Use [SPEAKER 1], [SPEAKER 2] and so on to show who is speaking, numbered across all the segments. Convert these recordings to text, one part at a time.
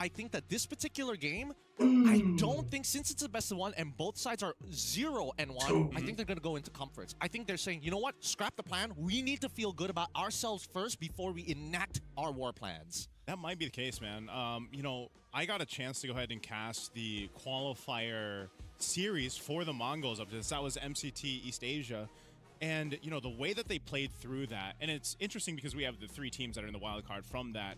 [SPEAKER 1] I think that this particular game, I don't think, since it's a best of one and both sides are 0-1, I think they're going to go into comforts. I think they're saying, you know what, scrap the plan. We need to feel good about ourselves first before we enact our war plans.
[SPEAKER 2] That might be the case, man. You know, I got a chance to go ahead and cast the qualifier series for the Mongols up to this. That was MCT East Asia. And, you know, the way that they played through that, and it's interesting because we have the 3 teams that are in the wild card from that,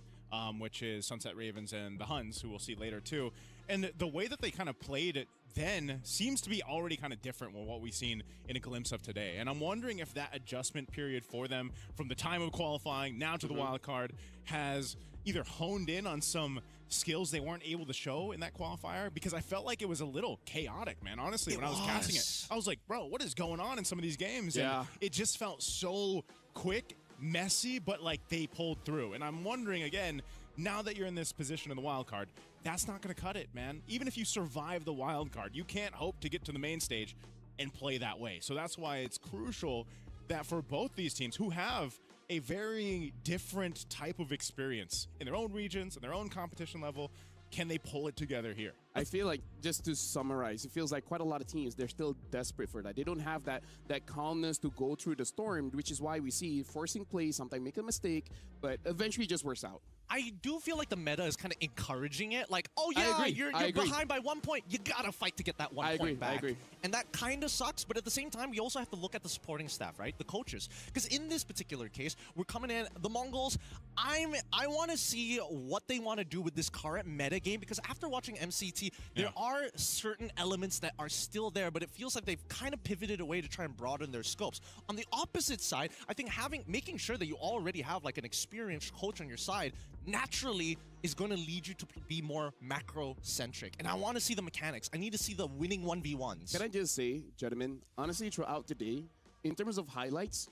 [SPEAKER 2] which is Sunset Ravens and the Huns, who we'll see later too. And the way that they kind of played it then seems to be already kind of different from what we've seen in a glimpse of today. And I'm wondering if that adjustment period for them from the time of qualifying now to the wild card has either honed in on some skills they weren't able to show in that qualifier, because I felt like it was a little chaotic, man. Honestly, when I was casting it, I was like, bro, what is going on in some of these games?
[SPEAKER 3] Yeah.
[SPEAKER 2] And it just felt so quick, messy, but like they pulled through. And I'm wondering again, now that you're in this position in the wild card, that's not going to cut it, man. Even if you survive the wild card, you can't hope to get to the main stage and play that way. So that's why it's crucial that for both these teams who have a very different type of experience in their own regions, in their own competition level, can they pull it together here?
[SPEAKER 3] I feel like, just to summarize, it feels like quite a lot of teams, they're still desperate for that. They don't have that calmness to go through the storm, which is why we see forcing plays, sometimes make a mistake, but eventually it just works out.
[SPEAKER 1] I do feel like the meta is kind of encouraging it. Like, oh yeah, you're behind by 1 point. You gotta fight to get that 1 point back.
[SPEAKER 3] I agree.
[SPEAKER 1] And that kind of sucks, but at the same time, we also have to look at the supporting staff, right? The coaches. Because in this particular case, we're coming in, the Mongols, I want to see what they want to do with this current meta game, because after watching MCT, there are certain elements that are still there, but it feels like they've kind of pivoted away to try and broaden their scopes. On the opposite side, I think making sure that you already have like an experienced coach on your side naturally is going to lead you to be more macro-centric. And I want to see the mechanics. I need to see the winning 1v1s.
[SPEAKER 3] Can I just say, gentlemen, honestly, throughout the day, in terms of highlights,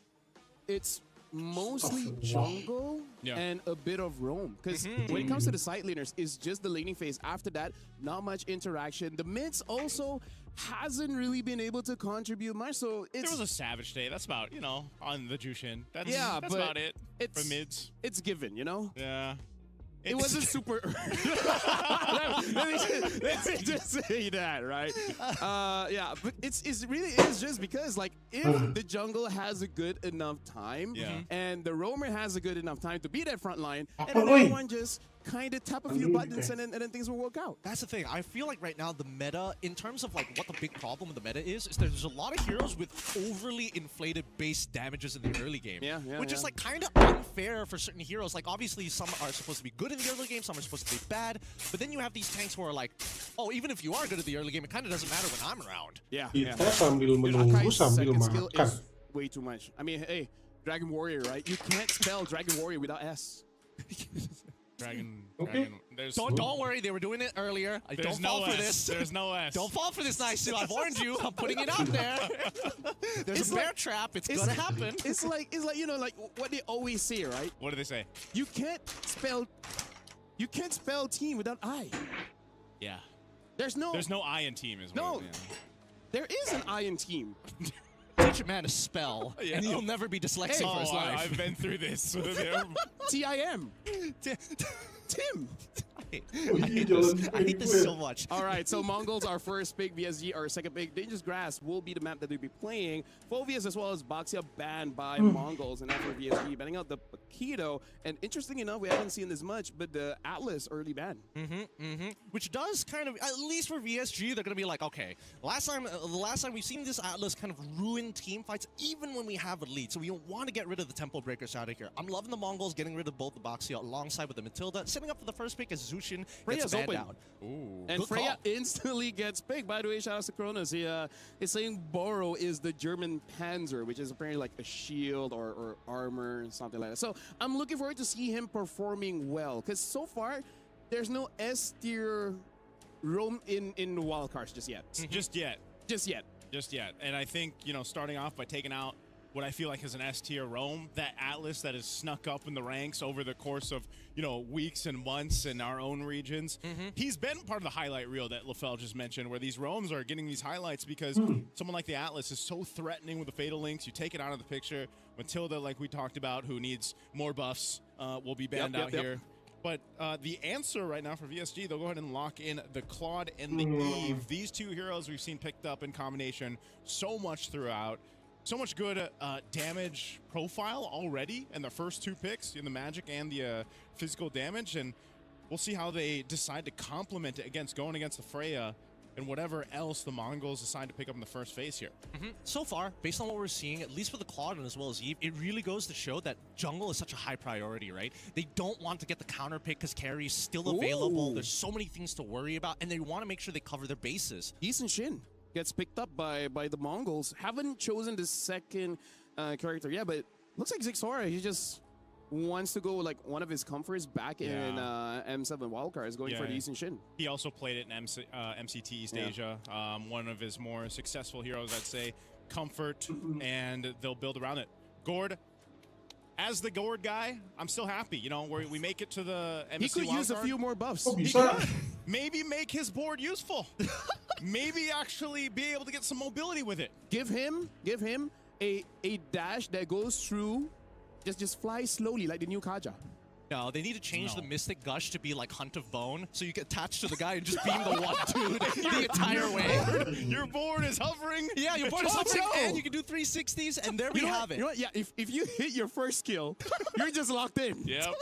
[SPEAKER 3] it's mostly jungle and a bit of roam. Because when it comes to the side laners, it's just the laning phase. After that, not much interaction. The mids also hasn't really been able to contribute much. So it's,
[SPEAKER 2] there was a Savage day. That's about, you know, on the Jushin. That's about it for mids.
[SPEAKER 3] It's given, you know?
[SPEAKER 2] Yeah.
[SPEAKER 3] It wasn't super. Let me just say that, right? Yeah, but it really is just because, like, if the jungle has a good enough time, and the roamer has a good enough time to be that front line, and everyone just kind of tap a few buttons and then things will work out.
[SPEAKER 1] That's the thing. I feel like right now the meta, in terms of like what the big problem with the meta is there's a lot of heroes with overly inflated base damages in the early game. Which is like kind of unfair for certain heroes. Like obviously some are supposed to be good in the early game, some are supposed to be bad. But then you have these tanks who are like, oh, even if you are good at the early game, it kind of doesn't matter when I'm around.
[SPEAKER 4] Kita sambil menunggu sambil makan.
[SPEAKER 3] Way too much. I mean, hey, Dragon Warrior, right? You can't spell Dragon Warrior without S.
[SPEAKER 2] Dragon.
[SPEAKER 1] Don't worry, they were doing it earlier. Don't fall for this.
[SPEAKER 2] There's no S.
[SPEAKER 1] Don't fall for this, Naisu. I've warned you. I'm putting it out there. There's a bear trap. It's gonna happen.
[SPEAKER 3] It's like you know, like what they always say, right?
[SPEAKER 2] What do they say?
[SPEAKER 3] You can't spell team without I.
[SPEAKER 2] Yeah.
[SPEAKER 3] There's no
[SPEAKER 2] I in team as
[SPEAKER 3] well.
[SPEAKER 2] No.
[SPEAKER 3] There is an I in team.
[SPEAKER 1] Teach a man to spell, and he'll never be dyslexic for his life.
[SPEAKER 2] I've been through this.
[SPEAKER 3] T-I-M. Tim.
[SPEAKER 1] I hate this so much.
[SPEAKER 3] All right, so Mongols, our first pick, VSG, our second pick. Dangerous Grass will be the map that they'll be playing. Phobias as well as Boxia banned by Mongols, and after VSG banning out the Paquito. And interesting enough, we haven't seen this much, but the Atlas early ban.
[SPEAKER 1] Which does kind of, at least for VSG, they're going to be like, okay, the last time we've seen this Atlas kind of ruin team fights, even when we have a lead. So we want to get rid of the Tempo Breakers out of here. I'm loving the Mongols getting rid of both the Boxia alongside with the Matilda, setting up for the first pick as Zushin gets banned out.
[SPEAKER 3] Ooh. And Freya instantly gets picked. By the way, shout out to Kronos. He is saying Boro is the German Panzer, which is apparently like a shield or armor and something like that. So I'm looking forward to see him performing well, because so far there's no S tier roam in the wildcards just yet.
[SPEAKER 2] Just yet. And I think, you know, starting off by taking out what I feel like is an S-tier roam, that Atlas that has snuck up in the ranks over the course of, you know, weeks and months in our own regions. He's been part of the highlight reel that LaFell just mentioned, where these roams are getting these highlights because someone like the Atlas is so threatening with the Fatal Links. You take it out of the picture. Matilda, like we talked about, who needs more buffs, will be banned out here. But the answer right now for VSG, they'll go ahead and lock in the Claude and the Eve. These two heroes we've seen picked up in combination so much throughout. So much good damage profile already in the first two picks, in the magic and the physical damage. And we'll see how they decide to complement it going against the Freya and whatever else the Mongols decide to pick up in the first phase here.
[SPEAKER 1] So far, based on what we're seeing, at least for the Claude and as well as Eve, it really goes to show that jungle is such a high priority, right? They don't want to get the counter pick because carry is still available. There's so many things to worry about, and they want to make sure they cover their bases.
[SPEAKER 3] Yi Shin gets picked up by the Mongols. Haven't chosen the second character yet, but looks like Zixora, he just wants to go like one of his comforts back in M7 wildcards, going for the Yi Shin.
[SPEAKER 2] He also played it in MCT East Asia. One of his more successful heroes, I'd say. Comfort, and they'll build around it. Gord, as the Gord guy, I'm still happy. You know, we make it to the MSC
[SPEAKER 3] He could use a few more buffs.
[SPEAKER 2] He could. Maybe make his board useful. Maybe actually be able to get some mobility with it.
[SPEAKER 3] Give him a dash that goes through. Just fly slowly like the new Kaja.
[SPEAKER 1] No, they need to change the Mystic Gush to be like Hunt of Bone, so you get attached to the guy and just beam the one dude the entire way.
[SPEAKER 2] Your board is hovering.
[SPEAKER 1] Yeah, your board is hovering, and you can do 360s, and there we have it.
[SPEAKER 3] You know what? Yeah, if you hit your first skill, you're just locked in.
[SPEAKER 2] Yep.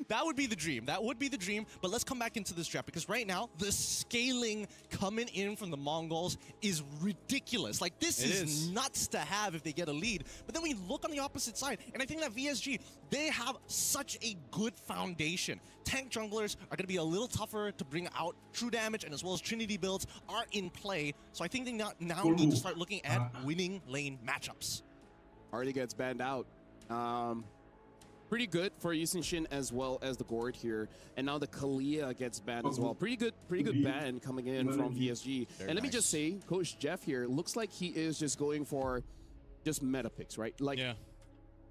[SPEAKER 1] That would be the dream. That would be the dream. But let's come back into this draft, because right now, the scaling coming in from the Mongols is ridiculous. Like, this is nuts to have if they get a lead. But then we look on the opposite side, and I think that VSG, they have such a good foundation. Tank junglers are going to be a little tougher to bring out. True damage and as well as Trinity builds are in play. So I think they now need to start looking at winning lane matchups.
[SPEAKER 3] Already gets banned out. Pretty good for Yi Shin as well as the Gord here. And now the Kalia gets banned as well. Pretty good ban coming in from VSG. And let me just say, Coach Jeff here looks like he is just going for just meta picks, right? Like,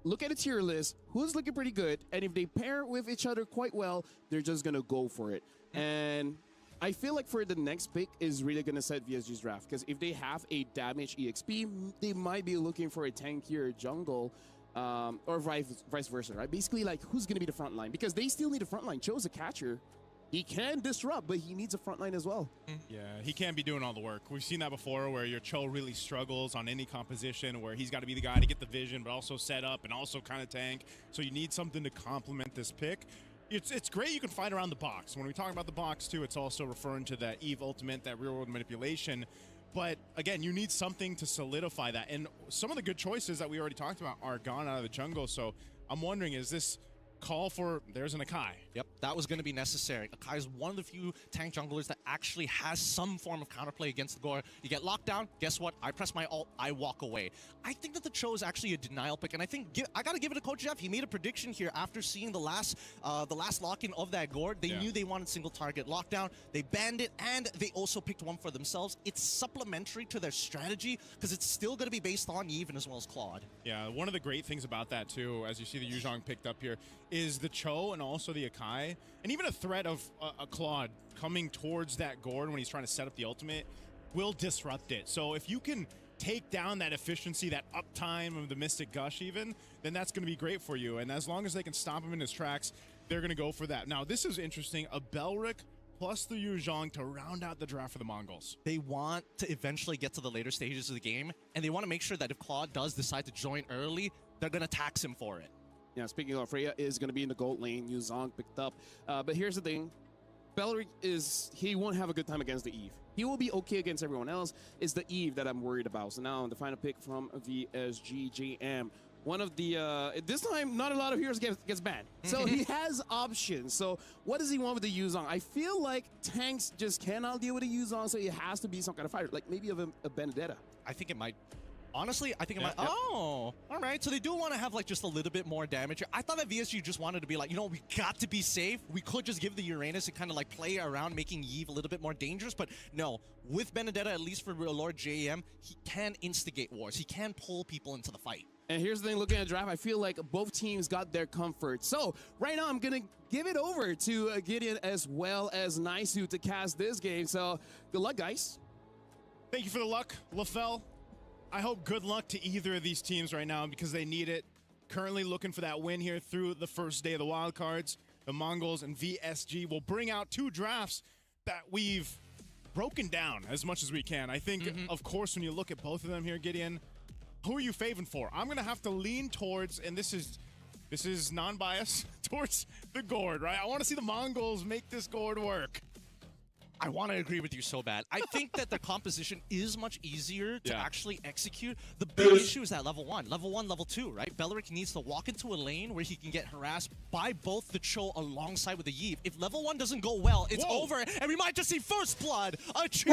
[SPEAKER 3] look at a tier list, who's looking pretty good, and if they pair with each other quite well, they're just gonna go for it. And I feel like for the next pick is really gonna set VSG's draft, because if they have a damage EXP, they might be looking for a tankier jungle. Or vice versa, right? Basically, like, who's going to be the front line? Because they still need a front line. Cho's a catcher. He can disrupt, but he needs a front line as well.
[SPEAKER 2] Yeah, he can't be doing all the work. We've seen that before, where your Cho really struggles on any composition, where he's got to be the guy to get the vision, but also set up and also kind of tank. So you need something to complement this pick. It's great you can fight around the box. When we talk about the box, too, it's also referring to that Eve ultimate, that real-world manipulation. But again, you need something to solidify that. And some of the good choices that we already talked about are gone out of the jungle. So I'm wondering, is this call for, there's an Akai?
[SPEAKER 1] Yep, that was going to be necessary. Akai is one of the few tank junglers that actually has some form of counterplay against the Gore. You get locked down, guess what? I press my ult, I walk away. I think that the Cho is actually a denial pick, and I think I got to give it to Coach Jeff. He made a prediction here after seeing the last lock-in of that Gore. They knew they wanted single target lockdown. They banned it, and they also picked one for themselves. It's supplementary to their strategy, because it's still going to be based on Eve and as well as Claude.
[SPEAKER 2] Yeah, one of the great things about that, too, as you see the Yuzhong picked up here, is the Cho and also the Akai, and even a threat of a Claude coming towards that Gord when he's trying to set up the ultimate will disrupt it. So if you can take down that efficiency, that uptime of the Mystic Gush even, then that's going to be great for you. And as long as they can stop him in his tracks, they're going to go for that. Now, this is interesting. A Belric plus the Yuzhong to round out the draft for the Mongols.
[SPEAKER 1] They want to eventually get to the later stages of the game, and they want to make sure that if Claude does decide to join early, they're going to tax him for it.
[SPEAKER 3] Yeah, speaking of, Freya is going to be in the gold lane. Yuzhong picked up. But here's the thing. Belric he won't have a good time against the Eve. He will be okay against everyone else. It's the Eve that I'm worried about. So now the final pick from VSGJM. One of the, this time, not a lot of heroes gets banned. So he has options. So what does he want with the Yuzhong? I feel like tanks just cannot deal with the Yuzhong, so it has to be some kind of fighter, like maybe of a Benedetta.
[SPEAKER 1] I think it might. Honestly, I think it might. Oh, all right. So they do want to have like just a little bit more damage here. I thought that VSG just wanted to be like, you know, we got to be safe. We could just give the Uranus and kind of like play around, making Eve a little bit more dangerous. But no, with Benedetta, at least for Lord JM, he can instigate wars. He can pull people into the fight.
[SPEAKER 3] And here's the thing, looking at draft, I feel like both teams got their comfort. So right now, I'm going to give it over to Gideon as well as Naisu to cast this game. So good luck, guys.
[SPEAKER 2] Thank you for the luck, LaFell. I hope good luck to either of these teams right now because they need it. Currently looking for that win here through the first day of the wild cards. the Mongols and VSG will bring out two drafts that we've broken down as much as we can. I think, of course, when you look at both of them here, Gideon, who are you favoring for? I'm going to have to lean towards, and this is non-biased, towards the gourd, right? I want to see the Mongols make this gourd work.
[SPEAKER 1] I want to agree with you so bad. I think that the composition is much easier to actually execute. The big issue is at level 1, level 2, right? Belleric needs to walk into a lane where he can get harassed by both the Cho alongside with the Yve. If level 1 doesn't go well, it's over, and we might just see first blood achieved.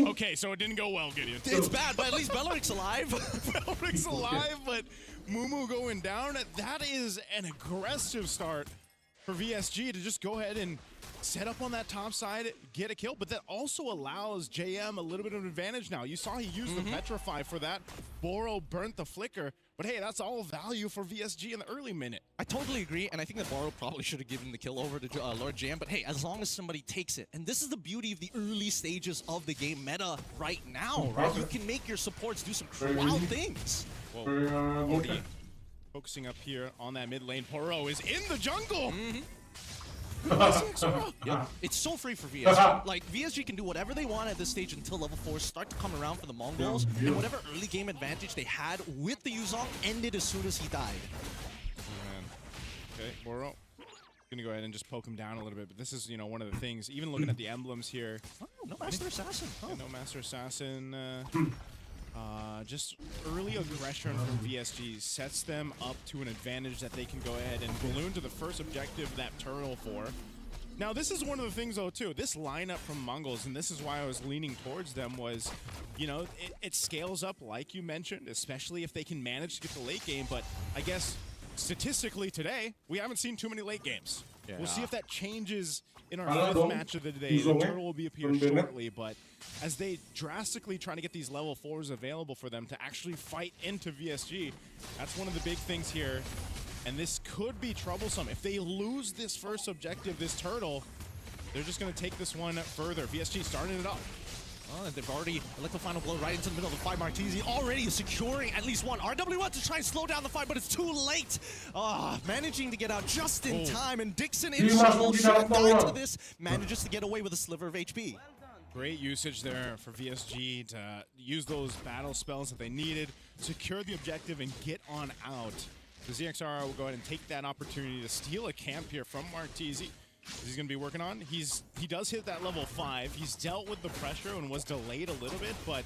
[SPEAKER 2] Okay, so it didn't go well, Gideon.
[SPEAKER 1] It's bad, but at least Belleric's alive.
[SPEAKER 2] Belleric's alive, but Mumu going down. That is an aggressive start for VSG to just go ahead and set up on that top side, get a kill, but that also allows JM a little bit of an advantage now. You saw he used the Petrify for that. Boro burnt the Flicker, but hey, that's all value for VSG in the early minute.
[SPEAKER 1] I totally agree, and I think that Boro probably should have given the kill over to Lord JM, but hey, as long as somebody takes it, and this is the beauty of the early stages of the game meta right now, right? You can make your supports do some wild things.
[SPEAKER 2] Whoa. Focusing up here on that mid lane. Poro is in the jungle.
[SPEAKER 1] Yeah, it's so free for VSG. Like, VSG can do whatever they want at this stage until level 4 start to come around for the Mongols, and whatever early game advantage they had with the Yuzong ended as soon as he died.
[SPEAKER 2] Oh, man. Okay, Boro. Gonna go ahead and just poke him down a little bit, but this is, you know, one of the things, even looking at the emblems here.
[SPEAKER 1] Oh, no Master Assassin.
[SPEAKER 2] Yeah, no Master Assassin. Just early aggression from VSG sets them up to an advantage that they can go ahead and balloon to the first objective that turtle for. Now, this is one of the things, though, too. This lineup from Mongols, and this is why I was leaning towards them, was, you know, it scales up, like you mentioned, especially if they can manage to get the late game. But I guess statistically today, we haven't seen too many late games. Yeah. We'll see if that changes in our fifth match of the day. The turtle will be appearing shortly, but as they drastically try to get these level 4s available for them to actually fight into VSG, that's one of the big things here. And this could be troublesome. If they lose this first objective, this turtle, they're just going to take this one further. VSG starting it up.
[SPEAKER 1] Oh, they've already let the final blow right into the middle of the fight. Martizi already securing at least one. RW1 to try and slow down the fight, but it's too late. Managing to get out just in time, and Dixon in trouble. Should have died to this. Manages to get away with a sliver of HP.
[SPEAKER 2] Great usage there for VSG to use those battle spells that they needed, secure the objective, and get on out. The ZXR will go ahead and take that opportunity to steal a camp here from Martizi. He's going to be working on. He does hit that level 5. He's dealt with the pressure and was delayed a little bit, but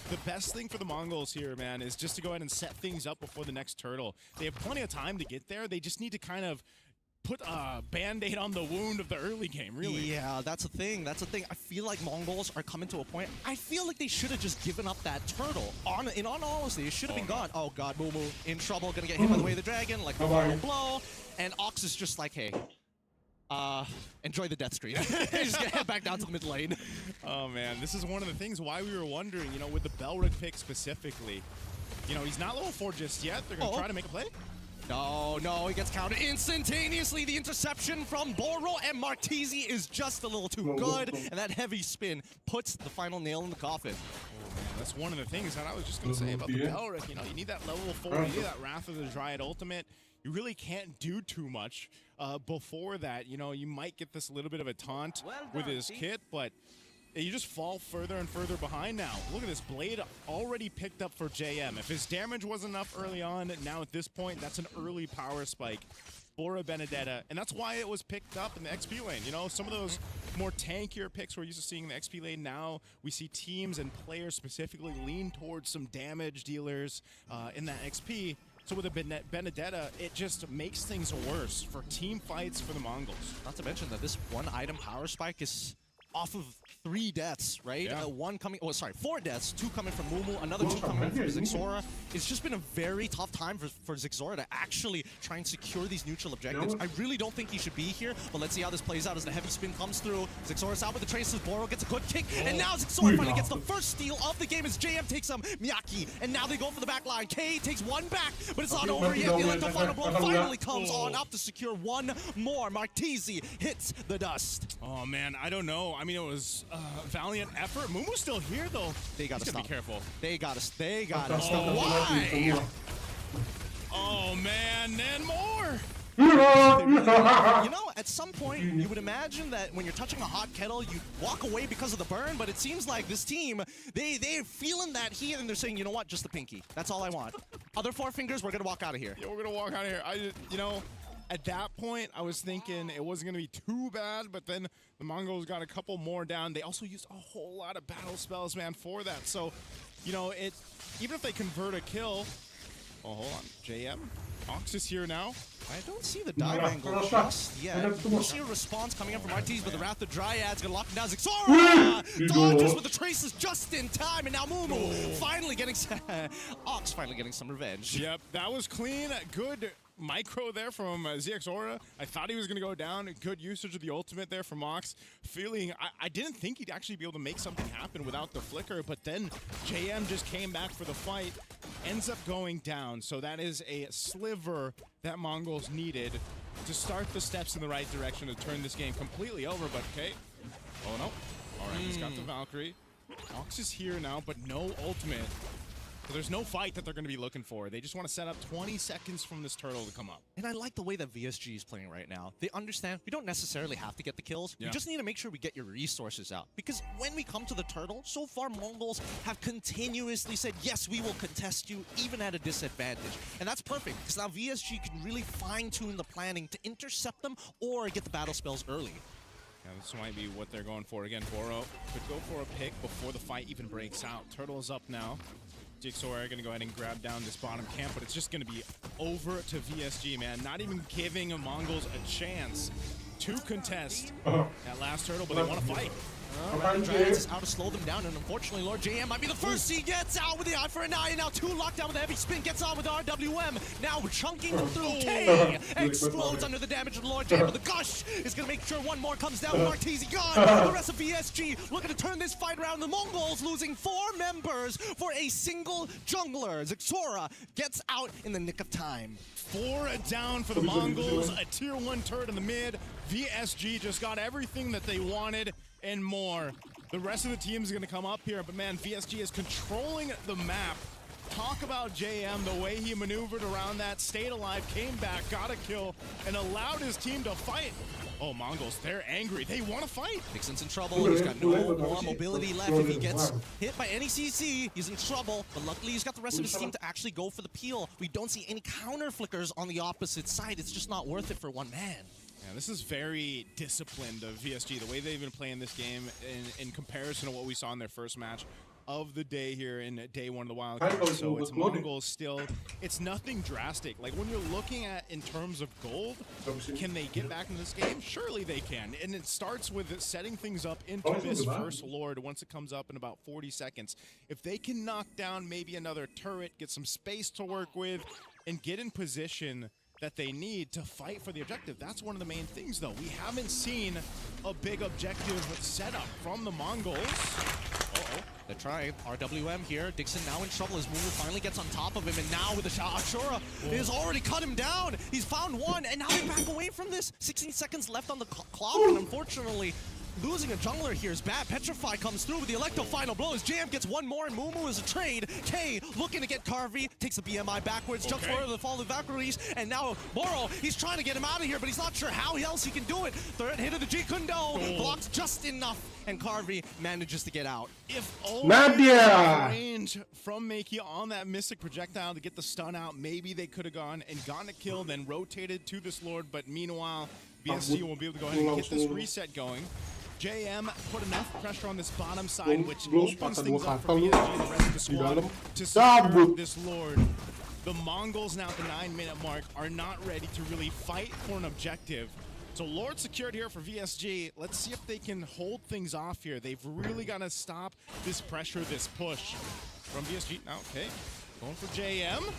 [SPEAKER 2] the best thing for the Mongols here, man, is just to go ahead and set things up before the next turtle. They have plenty of time to get there. They just need to kind of put a Band-Aid on the wound of the early game, really.
[SPEAKER 1] Yeah, that's the thing. That's the thing. I feel like Mongols are coming to a point. I feel like they should have just given up that turtle. In all honesty, it should have been gone. Oh, God, Mumu in trouble. Gonna get hit by the way of the dragon, like the final blow. And Ox is just like, hey, enjoy the death screen. Just gonna head back down to the mid lane.
[SPEAKER 2] Oh, man. This is one of the things why we were wondering, you know, with the Belleric pick specifically. You know, he's not level 4 just yet. They're gonna try to make a play.
[SPEAKER 1] No, he gets countered instantaneously. The interception from Boro, and Martizi is just a little too good, and that heavy spin puts the final nail in the coffin.
[SPEAKER 2] Oh, man, that's one of the things that I was just going to say about the Belleric. You know, you need that level 4, you need that Wrath of the Dryad ultimate. You really can't do too much before that. You know, you might get this little bit of a taunt with his kit, but you just fall further and further behind now. Look at this Blade already picked up for JM. If his damage wasn't enough early on, now at this point, that's an early power spike for a Benedetta. And that's why it was picked up in the XP lane. You know, some of those more tankier picks we're used to seeing in the XP lane, now we see teams and players specifically lean towards some damage dealers in that XP. So with a Benedetta, it just makes things worse for team fights for the Mongols.
[SPEAKER 1] Not to mention that this one item power spike is off of 3 deaths, right?
[SPEAKER 2] Yeah.
[SPEAKER 1] 4 deaths, 2 coming from Mumu, another 2 coming from Zixora. It's just been a very tough time for Zixora to actually try and secure these neutral objectives. I really don't think he should be here, but let's see how this plays out as the heavy spin comes through. Zixora's out with the traces, Boro gets a good kick, and now Zixora finally gets the first steal of the game as JM takes him, Miyaki, and now they go for the back line. K takes one back, but it's not over yet. The final blow finally comes on up to secure one more. Martizi hits the dust.
[SPEAKER 2] Oh, man, I don't know. I mean, it was valiant effort. Mumu's still here, though.
[SPEAKER 1] They gotta stop.
[SPEAKER 2] Be careful.
[SPEAKER 1] They gotta stop. Why?
[SPEAKER 2] Oh, man, and more.
[SPEAKER 1] You know, at some point, you would imagine that when you're touching a hot kettle, you walk away because of the burn, but it seems like this team, they're feeling that heat, and they're saying, you know what, just the pinky. That's all I want. Other four fingers, we're going to walk out of here.
[SPEAKER 2] Yeah, we're going to walk out of here. You know, at that point, I was thinking it wasn't going to be too bad, but then the Mongols got a couple more down. They also used a whole lot of battle spells, man, for that. So, you know, even if they convert a kill... Oh, hold on. JM? Ox is here now.
[SPEAKER 1] I don't see the dive angle just yet. We'll see a response coming up from RTs, but the Wrath of Dryad's gonna lock him down. Zixora dodges with the traces just in time, and now Mumu finally getting Ox finally getting some revenge.
[SPEAKER 2] Yep, that was clean. Good micro there from Zixora. I thought he was gonna go down. Good usage of the ultimate there from Ox. Feeling, I didn't think he'd actually be able to make something happen without the flicker, but then JM just came back for the fight. Ends up going down, so that is a sliver that Mongols needed to start the steps in the right direction to turn this game completely over, but okay. Oh no. Alright, he's got the Valkyrie. Ox is here now, but no ultimate. So there's no fight that they're going to be looking for. They just want to set up 20 seconds from this turtle to come up.
[SPEAKER 1] And I like the way that VSG is playing right now. They understand we don't necessarily have to get the kills.
[SPEAKER 2] Yeah.
[SPEAKER 1] We just need to make sure we get your resources out. Because when we come to the turtle, so far Mongols have continuously said, yes, we will contest you, even at a disadvantage. And that's perfect, because now VSG can really fine-tune the planning to intercept them or get the battle spells early.
[SPEAKER 2] Yeah, this might be what they're going for. Again, Boro could go for a pick before the fight even breaks out. Turtle is up now. Jigsaw are going to go ahead and grab down this bottom camp, but it's just going to be over to VSG, man. Not even giving Mongols a chance to contest that last turtle, but they want to fight.
[SPEAKER 1] Dragons is out to slow them down, and unfortunately, Lord JM might be the first. He gets out with the eye for an eye, and now two locked down with a heavy spin, gets on with RWM. Now chunking through K. Explodes under the damage of Lord JM, but the gush is going to make sure one more comes down with Martezi gone. The rest of VSG looking to turn this fight around. The Mongols losing 4 members for a single jungler. Zixora gets out in the nick of time.
[SPEAKER 2] 4 down for the Mongols, a tier 1 turret in the mid. VSG just got everything that they wanted and more. The rest of the team is going to come up here, but man, VSG is controlling the map. Talk about JM, the way he maneuvered around that, stayed alive, came back, got a kill, and allowed his team to fight. Oh, Mongols, they're angry. They want to fight.
[SPEAKER 1] Dixon's in trouble. He's got no more mobility left. If he gets hit by any CC, he's in trouble. But luckily, he's got the rest of his team to actually go for the peel. We don't see any counter flickers on the opposite side. It's just not worth it for one man.
[SPEAKER 2] Yeah, this is very disciplined of VSG, the way they've been playing this game in comparison to what we saw in their first match of the day here in day 1 of the wild card. So it's Mongols still. It's nothing drastic. Like when you're looking at in terms of gold, can they get back in this game? Surely they can. And it starts with setting things up into this first Lord once it comes up in about 40 seconds. If they can knock down maybe another turret, get some space to work with, and get in position that they need to fight for the objective. That's one of the main things, though. We haven't seen a big objective setup from the Mongols. Uh-oh.
[SPEAKER 1] They're trying. RWM here. Dixon now in trouble as Mumu finally gets on top of him, and now with the shot, Ashura has already cut him down. He's found one, and now they back away from this. 16 seconds left on the clock, and unfortunately, losing a jungler here is bad. Petrify comes through with the Electro final blow as JM gets one more, and Mumu is a trade. K looking to get Carvey, takes the BMI backwards, jumps forward to the fall of the Valkyries, and now Boro, he's trying to get him out of here, but he's not sure how else he can do it. Third hit of the G Kundo, blocks just enough, and Carvey manages to get out.
[SPEAKER 2] If only range from Makey on that Mystic projectile to get the stun out, maybe they could have gone and gotten a kill, then rotated to this Lord, but meanwhile, BSG won't be able to go ahead and get this reset going. JM put enough pressure on this bottom side, which opens things up for PSG and the rest of the squad to secure this Lord. The Mongols now at the 9-minute mark are not ready to really fight for an objective. So Lord secured here for VSG. Let's see if they can hold things off here. They've really got to stop this pressure, this push from VSG. Now, okay, going for JM.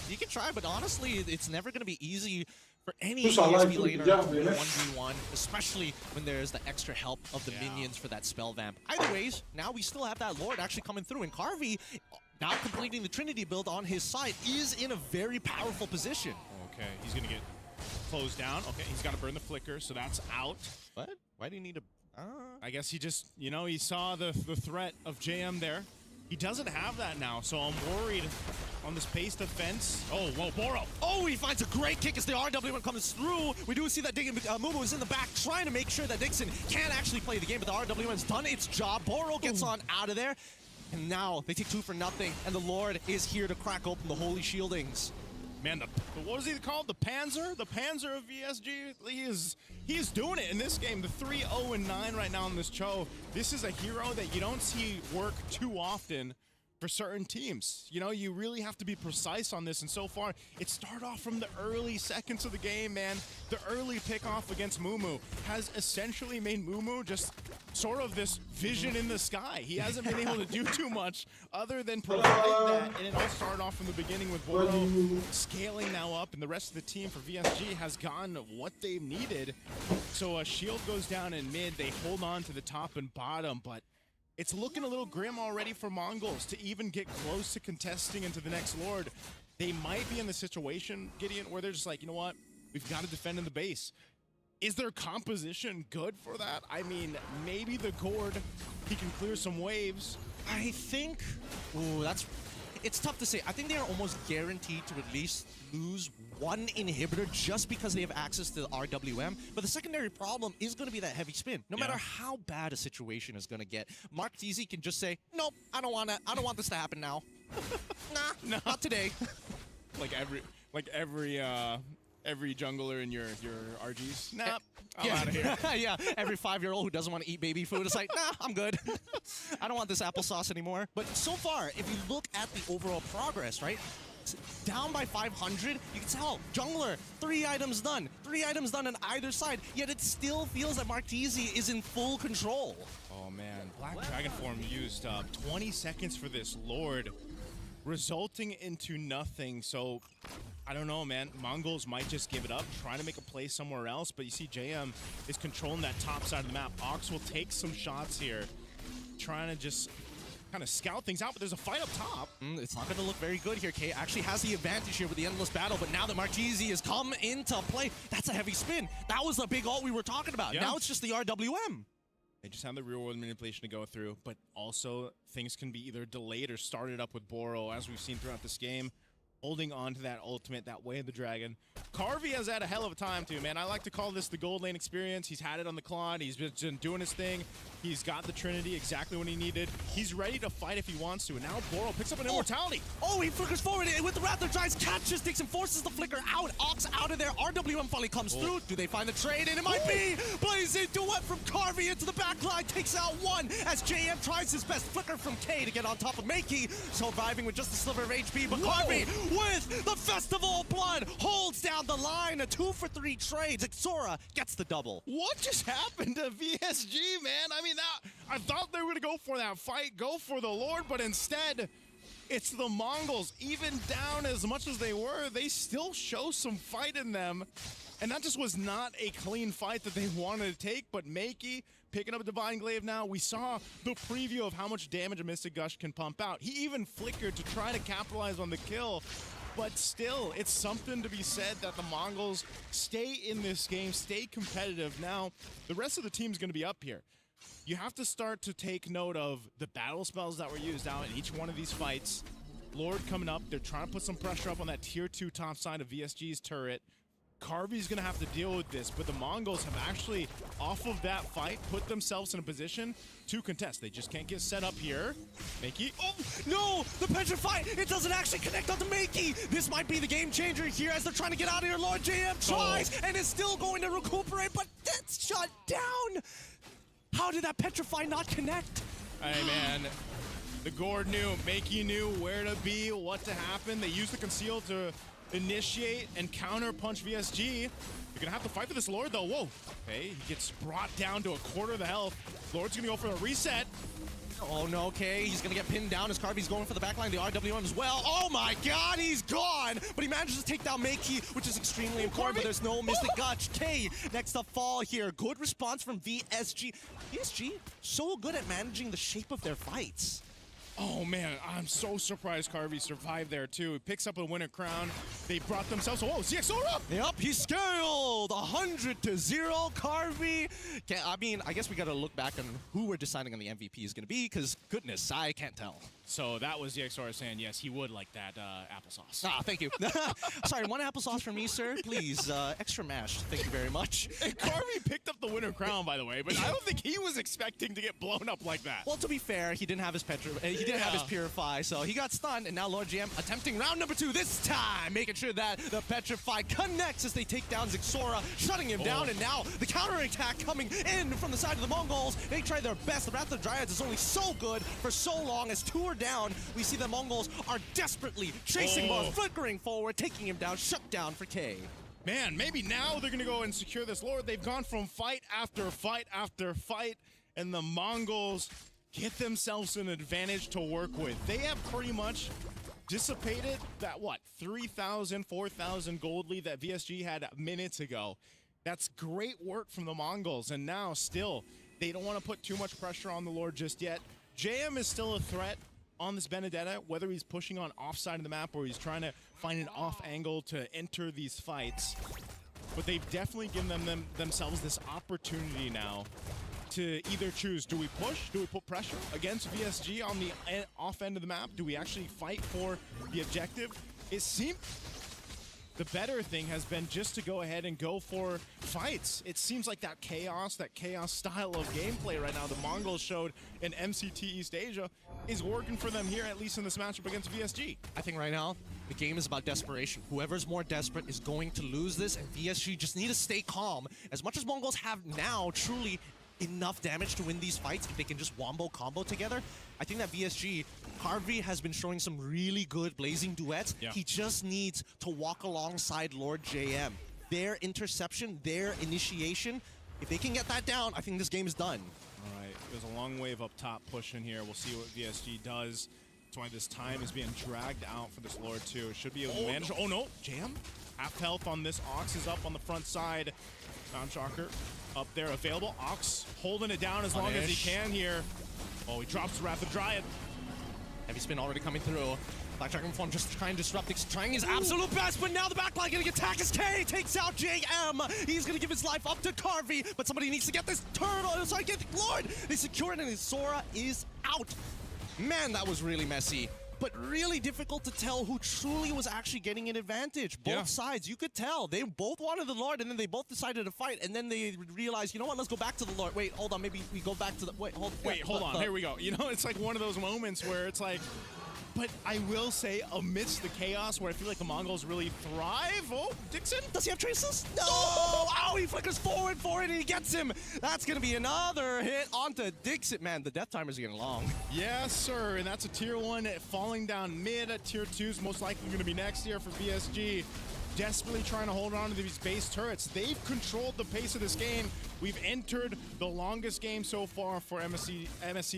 [SPEAKER 1] You can try, but honestly, it's never going to be easy for any ESP laner 1v1, especially when there's the extra help of the minions for that spell vamp. Either ways, now we still have that Lord actually coming through, and Carvey, now completing the Trinity build on his side, is in a very powerful position.
[SPEAKER 2] Okay, he's going to get closed down. Okay, he's got to burn the flicker, so that's out.
[SPEAKER 1] What? Why do you need to...
[SPEAKER 2] I guess he just, you know, he saw the threat of JM there. He doesn't have that now, so I'm worried on this pace defense. Oh, whoa, Boro.
[SPEAKER 1] Oh, he finds a great kick as the RWM comes through. We do see that Mumu is in the back trying to make sure that Dixon can't actually play the game, but the RWM's done its job. Boro gets on out of there, and now they take 2 for nothing, and the Lord is here to crack open the holy shieldings.
[SPEAKER 2] Man, what was he called? The Panzer? The Panzer of VSG? He is doing it in this game. The 3-0-9 right now in this Cho. This is a hero that you don't see work too often for certain teams. You know, you really have to be precise on this, and so far, it started off from the early seconds of the game, man. The early pickoff against Mumu has essentially made Mumu just sort of this vision in the sky. He hasn't been able to do too much other than provide that, and it all started off from the beginning with Boro scaling now up, and the rest of the team for VSG has gotten what they've needed. So a shield goes down in mid, they hold on to the top and bottom, but it's looking a little grim already for Mongols to even get close to contesting into the next Lord. They might be in the situation, Gideon, where they're just like, you know what? We've got to defend in the base. Is their composition good for that? I mean, maybe the Gord, he can clear some waves.
[SPEAKER 1] I think, it's tough to say. I think they are almost guaranteed to at least lose 1 inhibitor just because they have access to the RWM. But the secondary problem is going to be that heavy spin. No matter how bad a situation is going to get, Mark Teasy can just say, nope, I don't want this to happen now. Nah, not today.
[SPEAKER 2] Like every jungler in your RGs. Nah, I'm out of here.
[SPEAKER 1] Yeah, every 5-year-old who doesn't want to eat baby food is like, nah, I'm good. I don't want this applesauce anymore. But so far, if you look at the overall progress, right? Down by 500, you can tell, jungler, 3 items done. 3 items done on either side, yet it still feels that Martese is in full control.
[SPEAKER 2] Oh man, Black Dragon Form used 20 seconds for this Lord, resulting into nothing. So, I don't know, man. Mongols might just give it up, trying to make a play somewhere else, but you see JM is controlling that top side of the map. Ox will take some shots here, trying to just kind of scout things out, but there's a fight up top.
[SPEAKER 1] It's not going to look very good here. K actually has the advantage here with the endless battle, but now that Marchese has come into play, that's a heavy spin. That was the big ult we were talking about. Yeah. Now it's just the RWM.
[SPEAKER 2] They just have the real-world manipulation to go through, but also things can be either delayed or started up with Boro, as we've seen throughout this game. Holding on to that ultimate, that Way of the Dragon. Carvey has had a hell of a time too, man. I like to call this the gold lane experience. He's had it on the Claude. He's been doing his thing. He's got the Trinity exactly when he needed. He's ready to fight if he wants to. And now Boro picks up an immortality.
[SPEAKER 1] Oh, he flickers forward with the Raptor Giants. Catches Dixon, forces the flicker out. Ox out of there. RWM finally comes through. Do they find the trade? And it might be. Blazing duet from Carvey into the back line. Takes out 1 as JM tries his best. Flicker from K to get on top of Makey. Surviving with just a sliver of HP. But Carvey with the Festival of Blood holds down the line. A 2 for 3 trades. Xora gets the double.
[SPEAKER 2] What just happened to VSG, man? I mean, I thought they were going to go for that fight, go for the Lord, but instead, it's the Mongols. Even down as much as they were, they still show some fight in them. And that just was not a clean fight that they wanted to take, but Makey picking up Divine Glaive now. We saw the preview of how much damage a Mystic Gush can pump out. He even flickered to try to capitalize on the kill. But still, it's something to be said that the Mongols stay in this game, stay competitive. Now, the rest of the team's going to be up here. You have to start to take note of the battle spells that were used out in each one of these fights. Lord coming up, they're trying to put some pressure up on that tier 2 top side of VSG's turret. Carvey's going to have to deal with this, but the Mongols have actually, off of that fight, put themselves in a position to contest. They just can't get set up here. Makey.
[SPEAKER 1] Oh, no! The Petrify! It doesn't actually connect onto Makey! This might be the game changer here as they're trying to get out of here. Lord JM tries and is still going to recuperate, but that's shut down! How did that Petrify not connect?
[SPEAKER 2] Hey, man. The Gord knew. Makey knew where to be, what to happen. They used the Conceal to initiate and counter punch VSG. You're gonna have to fight for this Lord though. Whoa. Okay, he gets brought down to a quarter of the health. Lord's gonna go for a reset.
[SPEAKER 1] Oh no, okay, he's gonna get pinned down as Carvey's going for the backline, the RWM as well. Oh my god, he's gone! But he manages to take down Makey, which is extremely important, but there's no Mystic Gush. K, next up fall here. Good response from VSG. VSG, so good at managing the shape of their fights.
[SPEAKER 2] Oh man, I'm so surprised Carvey survived there too. He picks up a winner crown. They brought themselves, whoa, CXora!
[SPEAKER 1] Yep, he scaled 100 to 0. Carvey. I mean, I guess we gotta look back on who we're deciding on the MVP is gonna be, because goodness, I can't tell.
[SPEAKER 2] So that was the XR saying, yes, he would like that applesauce.
[SPEAKER 1] Ah, thank you. Sorry, one applesauce for me, sir. Please, extra mashed. Thank you very much.
[SPEAKER 2] And Carvey picked up the winner crown, by the way, but I don't think he was expecting to get blown up like that.
[SPEAKER 1] Well, to be fair, he didn't have his have his Purify, so he got stunned, and now Lord GM attempting round number 2 this time, making sure that the Petrify connects as they take down Zixora, shutting him down, and now the counterattack coming in from the side of the Mongols. They try their best. The Wrath of Dryads is only so good for so long. As 2 are down, we see the Mongols are desperately chasing Bar, flickering forward, taking him down, shut down for K.
[SPEAKER 2] Man, maybe now they're going to go and secure this Lord. They've gone from fight after fight after fight, and the Mongols get themselves an advantage to work with. They have pretty much dissipated that, 3,000, 4,000 gold lead that VSG had minutes ago. That's great work from the Mongols, and now still, they don't want to put too much pressure on the Lord just yet. JM is still a threat on this Benedetta, whether he's pushing on offside of the map or he's trying to find an off angle to enter these fights. But they've definitely given themselves this opportunity now to either choose, do we push, do we put pressure against VSG on the off end of the map? Do we actually fight for the objective? It seems the better thing has been just to go ahead and go for fights. It seems like that chaos style of gameplay right now the Mongols showed in MCT East Asia is working for them here, at least in this matchup against VSG.
[SPEAKER 1] I think right now, the game is about desperation. Whoever's more desperate is going to lose this, and VSG just need to stay calm. As much as Mongols have now truly enough damage to win these fights, if they can just wombo combo together, I think that VSG, Harvey has been showing some really good blazing duets.
[SPEAKER 2] Yeah.
[SPEAKER 1] He just needs to walk alongside Lord JM. Their interception, their initiation, if they can get that down, I think this game is done.
[SPEAKER 2] All right, there's a long wave up top pushing here. We'll see what VSG does. That's why this time is being dragged out for this Lord too. It should be able to manage. Oh no, Jam. Half health on this. Ox is up on the front side. Bound Shocker up there available. Ox holding it down as long as he can here. Oh, he drops the Wrath of Dryad.
[SPEAKER 1] Heavy spin already coming through. Black Dragon Form just trying to disrupt, trying his absolute best, but now the backline getting attack as K takes out JM. He's gonna give his life up to Carvey, but somebody needs to get this turtle. Sorry, get the Lord. They secure it, and his Sora is out. Man, that was really messy, but really difficult to tell who truly was actually getting an advantage. Both sides, you could tell. They both wanted the Lord, and then they both decided to fight, and then they realized, you know what, let's go back to the Lord. Wait, hold on, maybe we go back to the, hold
[SPEAKER 2] on, here we go. You know, it's like one of those moments where it's like, but I will say, amidst the chaos where I feel like the Mongols really thrive. Oh, Dixon?
[SPEAKER 1] Does he have traces? No! Oh, he flickers forward for it, and he gets him. That's going to be another hit onto Dixon. Man, the death timer's getting long.
[SPEAKER 2] Yes, sir, and that's a tier 1 falling down mid. Tier 2's most likely going to be next year for VSG. Desperately trying to hold on to these base turrets. They've controlled the pace of this game. We've entered the longest game so far for MSC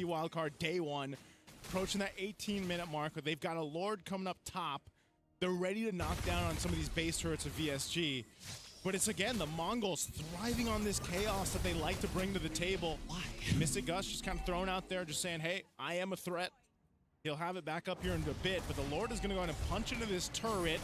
[SPEAKER 2] Wildcard Day 1. Approaching that 18-minute marker. They've got a Lord coming up top. They're ready to knock down on some of these base turrets of VSG. But it's, again, the Mongols thriving on this chaos that they like to bring to the table.
[SPEAKER 1] Why?
[SPEAKER 2] Mystic Gus just kind of thrown out there, just saying, hey, I am a threat. He'll have it back up here in a bit, but the Lord is going to go ahead and punch into this turret.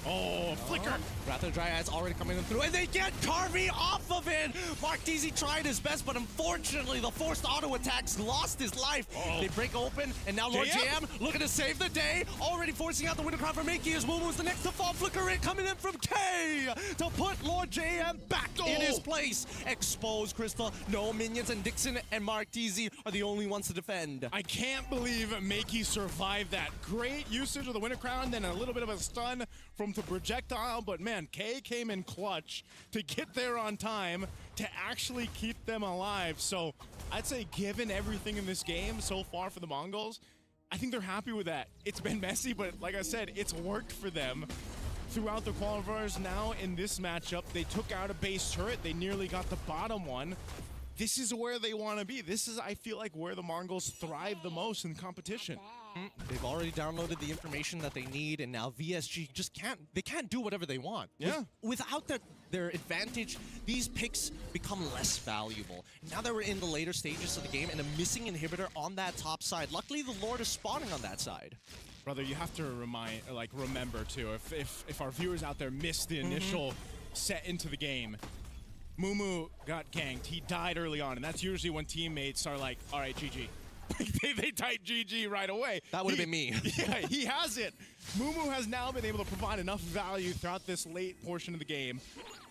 [SPEAKER 2] Oh, flicker.
[SPEAKER 1] Wrath of Dryad's already coming through, and they get Carvey off of it. Mark Deasy tried his best, but unfortunately, the forced auto attacks lost his life. They break open, and now Lord JM looking to save the day. Already forcing out the window crown for Makey as Momo's the next to fall. Flicker it coming in from K to put Lord JM back in his place. Exposed Crystal, no minions, and Dixon and Mark Deasy are the only ones to defend.
[SPEAKER 2] I can't believe Makey survived that. Great usage of the winter crown, then a little bit of a stun from the projectile, but man, K came in clutch to get there on time to actually keep them alive. So I'd say given everything in this game so far for the Mongols, I think they're happy with that. It's been messy, but like I said, it's worked for them throughout the qualifiers. Now in this matchup, they took out a base turret. They nearly got the bottom one. This is where they want to be. This is, I feel like, where the Mongols thrive the most in competition.
[SPEAKER 1] They've already downloaded the information that they need, and now VSG just can't do whatever they want.
[SPEAKER 2] Yeah.
[SPEAKER 1] Without their advantage, these picks become less valuable. Now that we're in the later stages of the game and a missing inhibitor on that top side, luckily the Lord is spawning on that side.
[SPEAKER 2] Brother, you have to remember too, if our viewers out there missed the initial set into the game, Mumu got ganked. He died early on, and that's usually when teammates are like, all right, GG. they type GG right away.
[SPEAKER 1] That would have been me.
[SPEAKER 2] Yeah, he has it. Mumu has now been able to provide enough value throughout this late portion of the game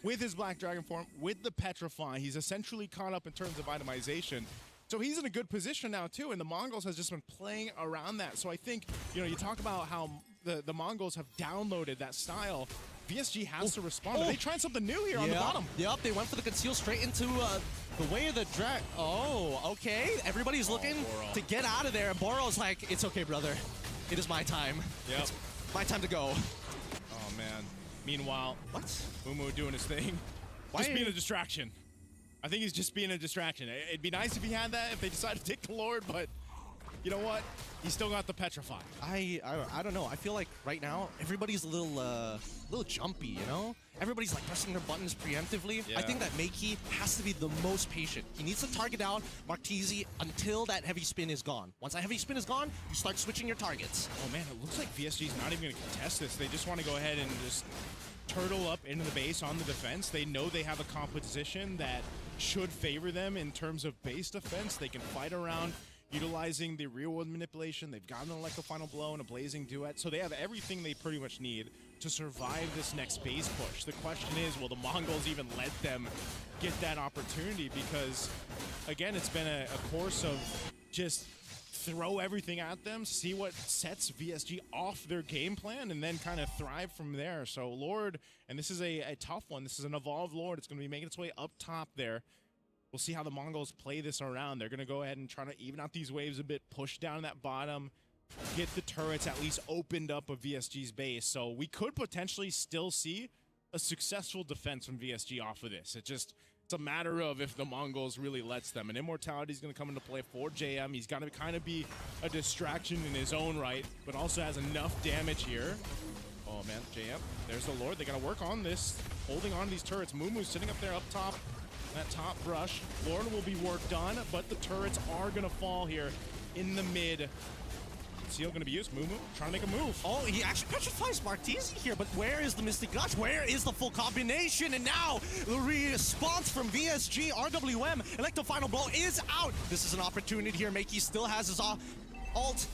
[SPEAKER 2] with his Black Dragon form, with the Petrify. He's essentially caught up in terms of itemization. So he's in a good position now too, and the Mongols has just been playing around that. So I think, you talk about how the Mongols have downloaded that style. VSG has to respond. Are they trying something new here on the bottom?
[SPEAKER 1] Yep, they went for the conceal straight into the way of the drag. Oh, okay. Everybody's looking to get out of there. And Boro's like, it's okay, brother. It is my time.
[SPEAKER 2] Yep.
[SPEAKER 1] It's my time to go.
[SPEAKER 2] Oh, man. Meanwhile,
[SPEAKER 1] What?
[SPEAKER 2] Mumu doing his thing. Just being a distraction. I think he's just being a distraction. It'd be nice if he had that, if they decided to take the Lord, but you know what? He's still got the Petrify.
[SPEAKER 1] I don't know. I feel like right now everybody's a little jumpy, you know? Everybody's like pressing their buttons preemptively.
[SPEAKER 2] Yeah.
[SPEAKER 1] I think that Makey has to be the most patient. He needs to target down Martese until that heavy spin is gone. Once that heavy spin is gone, you start switching your targets.
[SPEAKER 2] Oh man, it looks like VSG's not even going to contest this. They just want to go ahead and just turtle up into the base on the defense. They know they have a composition that should favor them in terms of base defense. They can fight around utilizing the real world manipulation. They've got an Electro Final Blow and a Blazing Duet, so they have everything they pretty much need to survive this next base push. The question is, will the Mongols even let them get that opportunity? Because, again, it's been a course of just throw everything at them, see what sets VSG off their game plan, and then kind of thrive from there. So Lord, and this is a tough one. This is an evolved Lord. It's going to be making its way up top there. We'll see how the Mongols play this around. They're going to go ahead and try to even out these waves a bit, push down that bottom, get the turrets at least opened up of VSG's base. So we could potentially still see a successful defense from VSG off of this. It's a matter of if the Mongols really lets them. And Immortality is going to come into play for JM. He's got to kind of be a distraction in his own right, but also has enough damage here. Oh man, JM, there's the Lord. They got to work on this, holding on to these turrets. Mumu's sitting up there up top. That top brush, Lord will be worked on, but the turrets are gonna fall here in the mid. Seal gonna be used. Mumu trying to make a move.
[SPEAKER 1] Oh, he actually petrifies Martese here, but where is the Mystic Gush? Where is the full combination? And now the response from VSG, RWM, Electro Final Blow is out. This is an opportunity here. Makey still has his ult.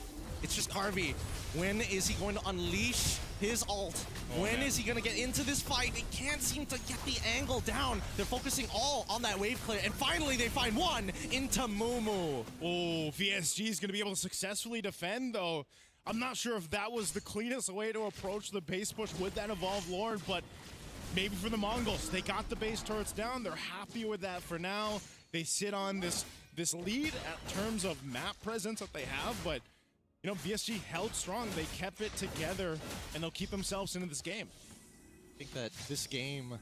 [SPEAKER 1] It's just Harvey. When is he going to unleash his ult? When is he going to get into this fight? They can't seem to get the angle down. They're focusing all on that wave clear. And finally, they find one into Mumu.
[SPEAKER 2] Oh, VSG is going to be able to successfully defend, though. I'm not sure if that was the cleanest way to approach the base push with that Evolved Lord, but maybe for the Mongols, they got the base turrets down. They're happy with that for now. They sit on this lead at terms of map presence that they have, but VSG held strong. They kept it together, and they'll keep themselves into this game.
[SPEAKER 1] I think that this game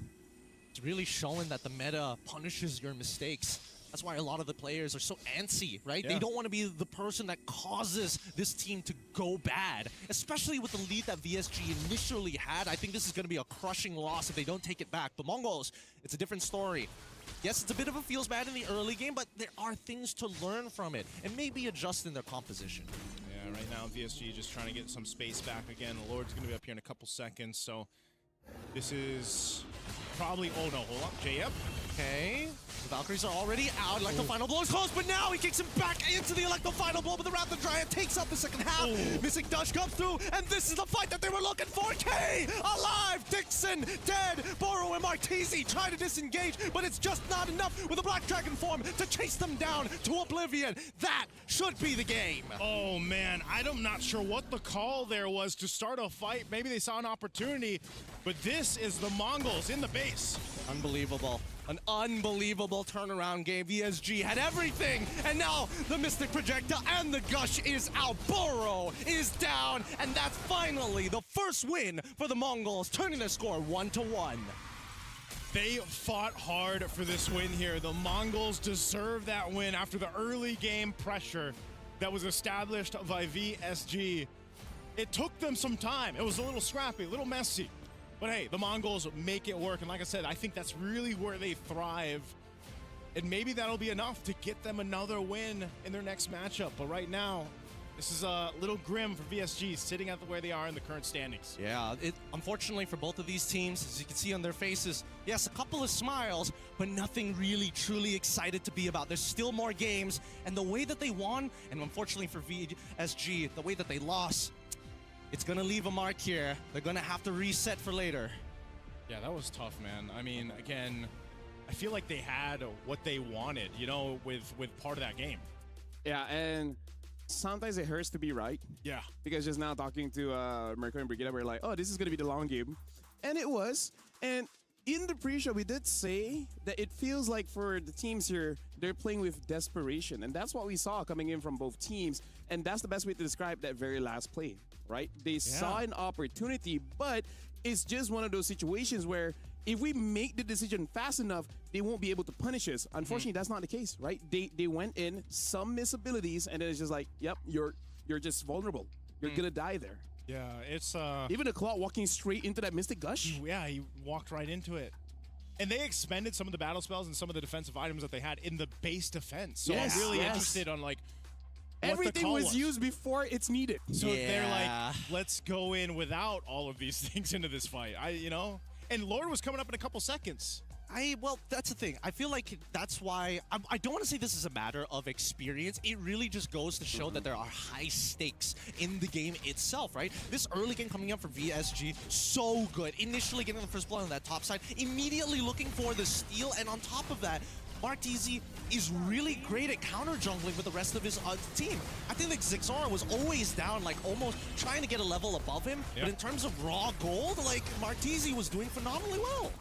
[SPEAKER 1] is really showing that the meta punishes your mistakes. That's why a lot of the players are so antsy, right?
[SPEAKER 2] Yeah.
[SPEAKER 1] They don't want to be the person that causes this team to go bad, especially with the lead that VSG initially had. I think this is going to be a crushing loss if they don't take it back. But Mongols, it's a different story. Yes, it's a bit of a feels bad in the early game, but there are things to learn from it and maybe adjust in their composition.
[SPEAKER 2] Yeah, right now VSG just trying to get some space back again. The Lord's going to be up here in a couple seconds, so this is probably... Oh, no, hold on. JM.
[SPEAKER 1] Okay, the Valkyries are already out. Electro Final Blow is close, but now he kicks him back into the Electro Final Blow, but the Raptor Dryad takes up the second half. Mystic Dash comes through, and this is the fight that they were looking for. K alive, Dixon dead. Boro and Martese try to disengage, but it's just not enough with the Black Dragon form to chase them down to oblivion. That should be the game.
[SPEAKER 2] Oh, man, I'm not sure what the call there was to start a fight. Maybe they saw an opportunity, but this is the Mongols in the base.
[SPEAKER 1] Unbelievable. An unbelievable turnaround game. VSG had everything, and now the Mystic Projector and the Gush is out. Boro is down, and that's finally the first win for the Mongols, turning their score 1-1.
[SPEAKER 2] They fought hard for this win here. The Mongols deserve that win after the early game pressure that was established by VSG. It took them some time. It was a little scrappy, a little messy. But hey, the Mongols make it work. And like I said, I think that's really where they thrive. And maybe that'll be enough to get them another win in their next matchup. But right now, This is a little grim for VSG, sitting at where they are in the current standings.
[SPEAKER 1] Yeah, unfortunately for both of these teams, as you can see on their faces, yes, a couple of smiles, but nothing really truly excited to be about. There's still more games, and the way that they won, and unfortunately for VSG, the way that they lost, it's gonna leave a mark here. They're gonna have to reset for later.
[SPEAKER 2] Yeah, that was tough, man. I mean, again, I feel like they had what they wanted, you know, with part of that game.
[SPEAKER 3] Yeah, and sometimes it hurts to be right.
[SPEAKER 2] Yeah.
[SPEAKER 3] Because just now talking to Mercury and Brigida, we're like, oh, this is going to be the long game. And it was. And in the pre-show, we did say that it feels like for the teams here, they're playing with desperation. And that's what we saw coming in from both teams. And that's the best way to describe that very last play, right? They saw an opportunity, but it's just one of those situations where if we make the decision fast enough, they won't be able to punish us. Unfortunately, that's not the case, right? They went in, some miss abilities, and then it's just like, yep, you're just vulnerable. You're gonna die there.
[SPEAKER 2] Yeah, it's
[SPEAKER 3] Even the Claw walking straight into that Mystic Gush.
[SPEAKER 2] yeah, he walked right into it. And they expended some of the battle spells and some of the defensive items that they had in the base defense. So
[SPEAKER 3] Yes,
[SPEAKER 2] I'm really
[SPEAKER 3] yes.
[SPEAKER 2] interested on like what the
[SPEAKER 3] Everything
[SPEAKER 2] call
[SPEAKER 3] was used before it's needed.
[SPEAKER 2] So they're
[SPEAKER 1] Yeah.
[SPEAKER 2] like, let's go in without all of these things into this fight. You know? And Lord was coming up in a couple seconds.
[SPEAKER 1] Well, that's the thing. I feel like that's why I don't want to say this is a matter of experience. It really just goes to show that there are high stakes in the game itself, right? This early game coming up for VSG, so good. Initially getting the first blood on that top side, immediately looking for the steal, and on top of that, Martizi is really great at counter jungling with the rest of his team. I think that Zixora was always down, like almost trying to get a level above him.
[SPEAKER 2] Yep.
[SPEAKER 1] But in terms of raw gold, like Martizi was doing phenomenally well.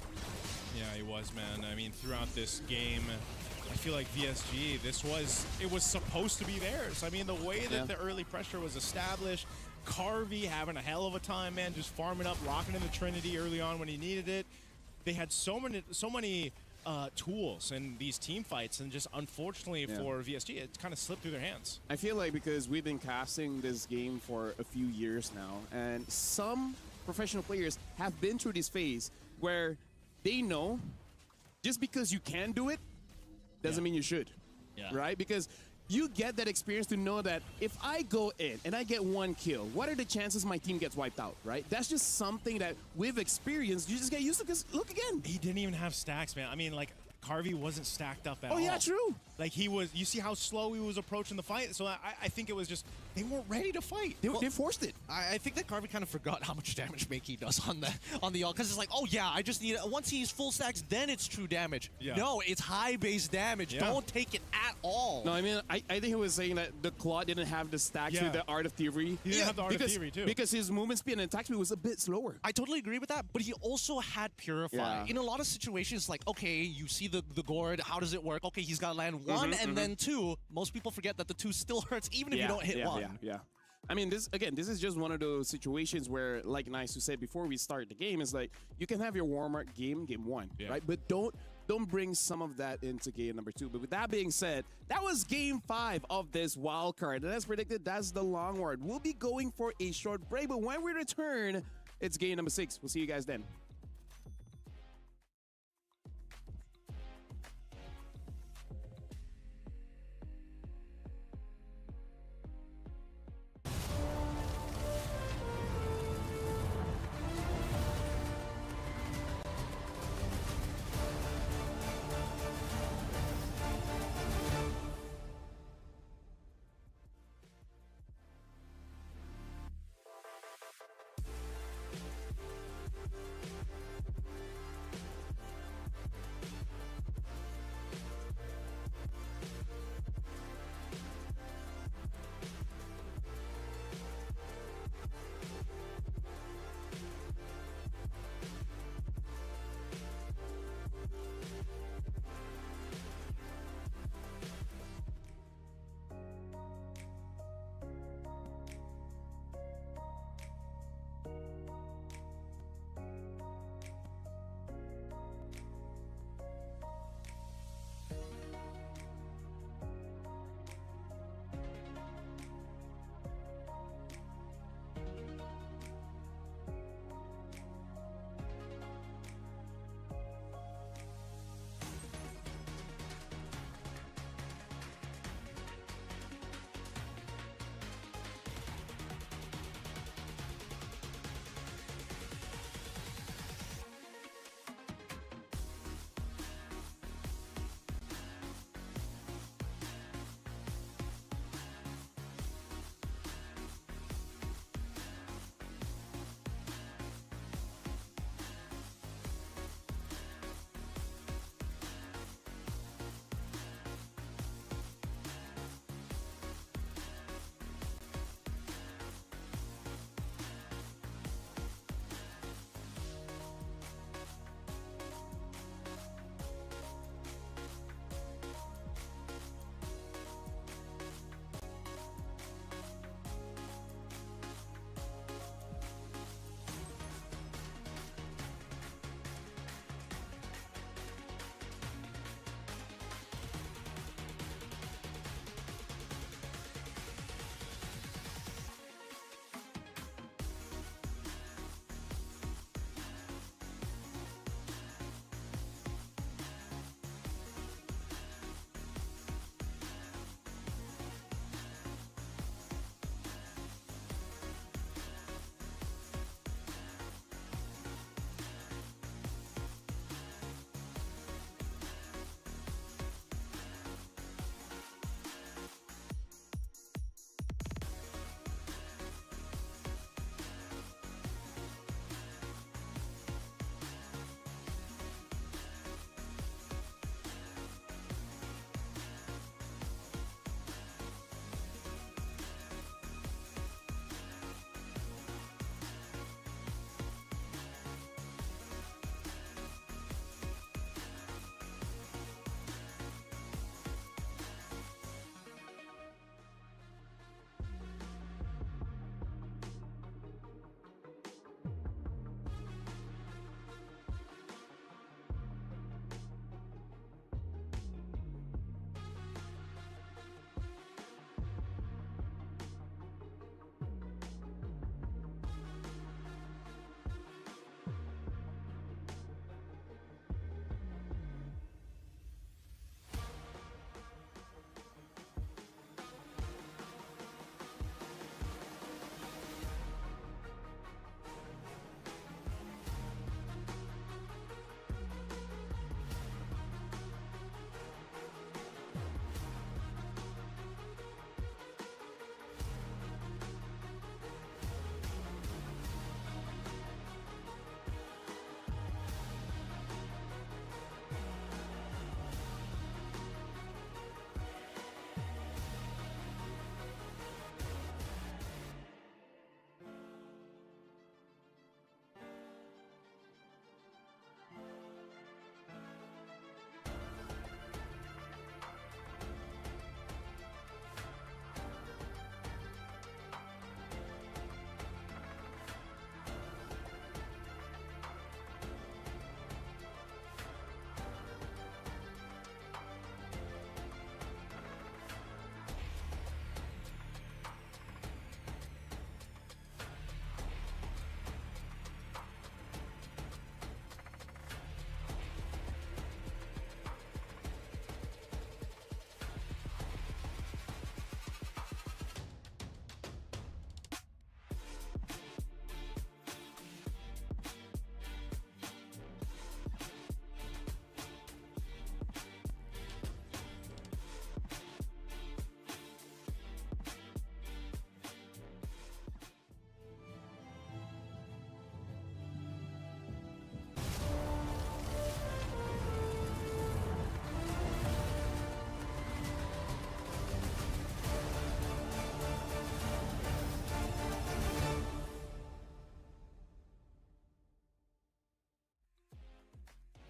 [SPEAKER 2] Yeah, he was, man. I mean, throughout this game, I feel like VSG, it was supposed to be theirs. I mean, the way that the early pressure was established, Carvey having a hell of a time, man, just farming up, rocking in the Trinity early on when he needed it. They had so many tools in these team fights, and just unfortunately for VSG, it kind of slipped through their hands.
[SPEAKER 3] I feel like because we've been casting this game for a few years now, and some professional players have been through this phase where they know just because you can do it doesn't mean you should, right? Because you get that experience to know that if I go in and I get one kill, what are the chances my team gets wiped out, right? That's just something that with experience, you just get used to, because look again.
[SPEAKER 2] He didn't even have stacks, man. I mean, like, Carvey wasn't stacked up at all.
[SPEAKER 3] Oh, yeah, true.
[SPEAKER 2] Like, you see how slow he was approaching the fight? So I think it was just, they weren't ready to fight.
[SPEAKER 3] They forced it.
[SPEAKER 1] I think that Carvey kind of forgot how much damage Makey does on the ult, because it's like, oh yeah, I just need once he's full stacks, then it's true damage.
[SPEAKER 2] Yeah.
[SPEAKER 1] No, it's high base damage.
[SPEAKER 2] Yeah.
[SPEAKER 1] Don't take it at all.
[SPEAKER 3] No, I mean, I think he was saying that the Claw didn't have the stacks with the Art of Thievery.
[SPEAKER 2] He didn't have the Art of Thievery, too.
[SPEAKER 3] Because his movement speed and attack speed was a bit slower.
[SPEAKER 1] I totally agree with that, but he also had Purify.
[SPEAKER 3] Yeah.
[SPEAKER 1] In a lot of situations, like, okay, you see the gourd, how does it work? Okay, he's got to land one and then two. Most people forget that the two still hurts even if you don't hit one.
[SPEAKER 3] Yeah. I mean, this is just one of those situations where, like Nice said before we start the game, is like you can have your warm-up game one, right? But don't bring some of that into game number 2. But with that being said, that was game 5 of this wild card. And as predicted, that's the long word. We'll be going for a short break, but when we return, it's game number 6. We'll see you guys then.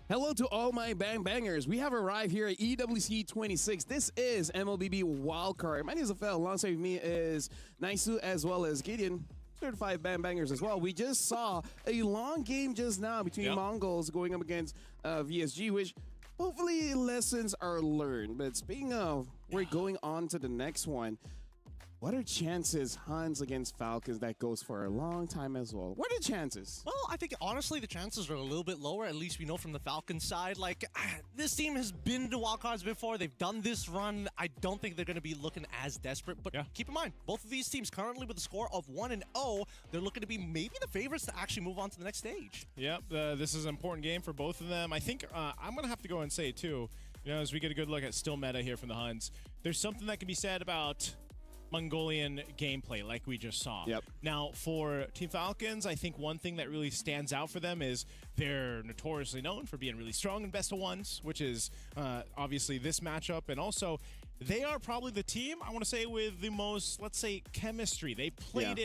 [SPEAKER 3] Hello to all my bang bangers. We have arrived here at EWC 26. This is MLBB Wildcard. My name is Afel. Alongside me is Naisu as well as Gideon. Certified bang bangers as well. We just saw a long game just now between Mongols going up against VSG, which hopefully lessons are learned. But speaking of, we're going on to the next one. What are chances Hans against Falcons that goes for a long time as well? What are the chances?
[SPEAKER 1] Well, I think honestly the chances are a little bit lower. At least we know from the Falcons side. Like, this team has been to wildcards before. They've done this run. I don't think they're going to be looking as desperate. But keep in mind, both of these teams currently with a score of 1-0, they're looking to be maybe the favorites to actually move on to the next stage.
[SPEAKER 2] Yep, this is an important game for both of them. I think I'm going to have to go and say, too, you know, as we get a good look at still meta here from the Huns, there's something that can be said about Mongolian gameplay like we just saw. Now, for Team Falcons, I think one thing that really stands out for them is they're notoriously known for being really strong in best of ones, which is obviously this matchup. And also, they are probably the team, I want to say, with the most, let's say, chemistry. They played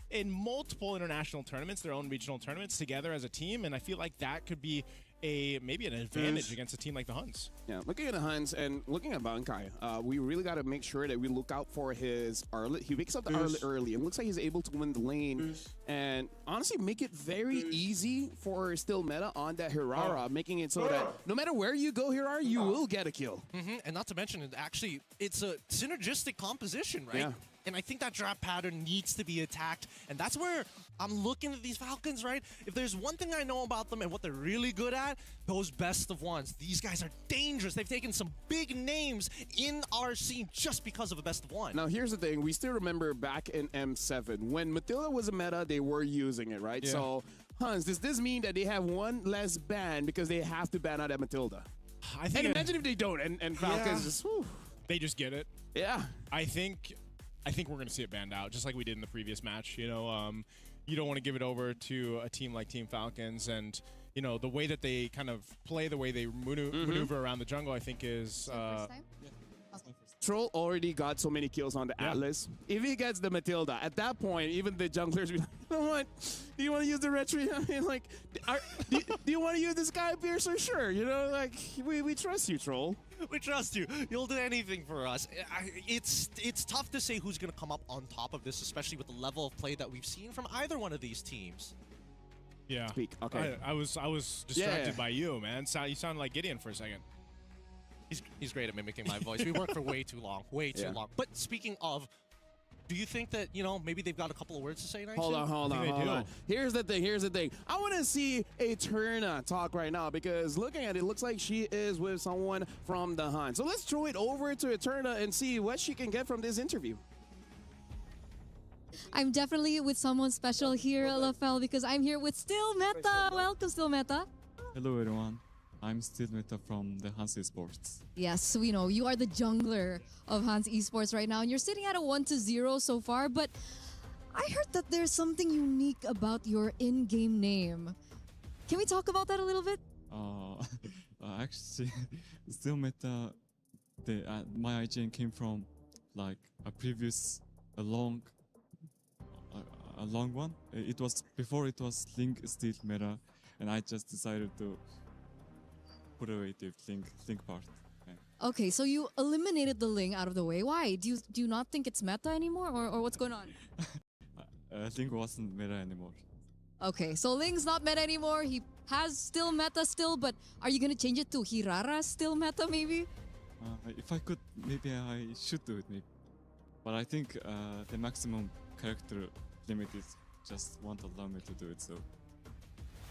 [SPEAKER 2] in multiple international tournaments, their own regional tournaments together as a team, and I feel like that could be maybe an advantage against a team like the Huns.
[SPEAKER 3] Yeah, looking at the Huns and looking at Bankai, we really got to make sure that we look out for his Arlet. He wakes up the Arlet early and looks like he's able to win the lane and honestly make it very easy for still meta on that Hirara, making it so that no matter where you go, Hirara, you will get a kill.
[SPEAKER 1] And not to mention, it's a synergistic composition, right? And I think that draft pattern needs to be attacked. And that's where I'm looking at these Falcons, right? If there's one thing I know about them and what they're really good at, those best of ones. These guys are dangerous. They've taken some big names in our scene just because of a best of one.
[SPEAKER 3] Now, here's the thing. We still remember back in M7, when Matilda was a meta, they were using it, right? So, Hans, does this mean that they have one less ban because they have to ban out at Matilda? And imagine if they don't, and Falcons just, whew.
[SPEAKER 2] They just get it.
[SPEAKER 3] Yeah.
[SPEAKER 2] I think we're going to see it banned out, just like we did in the previous match. You know, you don't want to give it over to a team like Team Falcons, and you know the way that they kind of play, the way they maneuver around the jungle, I think is.
[SPEAKER 3] Troll already got so many kills on the Atlas. If he gets the Matilda, at that point, even the junglers be like, you know what? Do you want to use the retreat? I mean, like, do you want to use the Sky Piercer? Sure. You know, like, we trust you, Troll.
[SPEAKER 1] We trust you. You'll do anything for us. It's tough to say who's going to come up on top of this, especially with the level of play that we've seen from either one of these teams.
[SPEAKER 2] Yeah.
[SPEAKER 3] Speak. Okay.
[SPEAKER 2] I was distracted by you, man. You sounded like Gideon for a second.
[SPEAKER 1] He's great at mimicking my voice. We worked for way too long. Way too long. But speaking of, do you think that, you know, maybe they've got a couple of words to say next?
[SPEAKER 3] Hold on. Here's the thing. I want to see Eterna talk right now because looking at it, looks like she is with someone from the Hunt. So let's throw it over to Eterna and see what she can get from this interview.
[SPEAKER 5] I'm definitely with someone special here, LFL, because I'm here with Still Meta. Welcome, Still Meta.
[SPEAKER 6] Hello, everyone. I'm Still Meta from the Hans Esports.
[SPEAKER 5] Yes, we know you are the jungler of Hans Esports right now, and you're sitting at a 1-0 so far. But I heard that there's something unique about your in-game name. Can we talk about that a little bit?
[SPEAKER 6] Actually, Still Meta, my IGN came from like a long one. It was before it was Link Still Meta, and I just decided to put away the Link part. Yeah.
[SPEAKER 5] Okay, so you eliminated the Ling out of the way. Why? Do you not think it's meta anymore, or what's going on?
[SPEAKER 6] Link wasn't meta anymore.
[SPEAKER 5] Okay, so Ling's not meta anymore. He has still meta still, but are you gonna change it to Hirara still meta maybe?
[SPEAKER 6] If I could, maybe I should do it. Maybe, but I think the maximum character limit is just won't allow me to do it. So.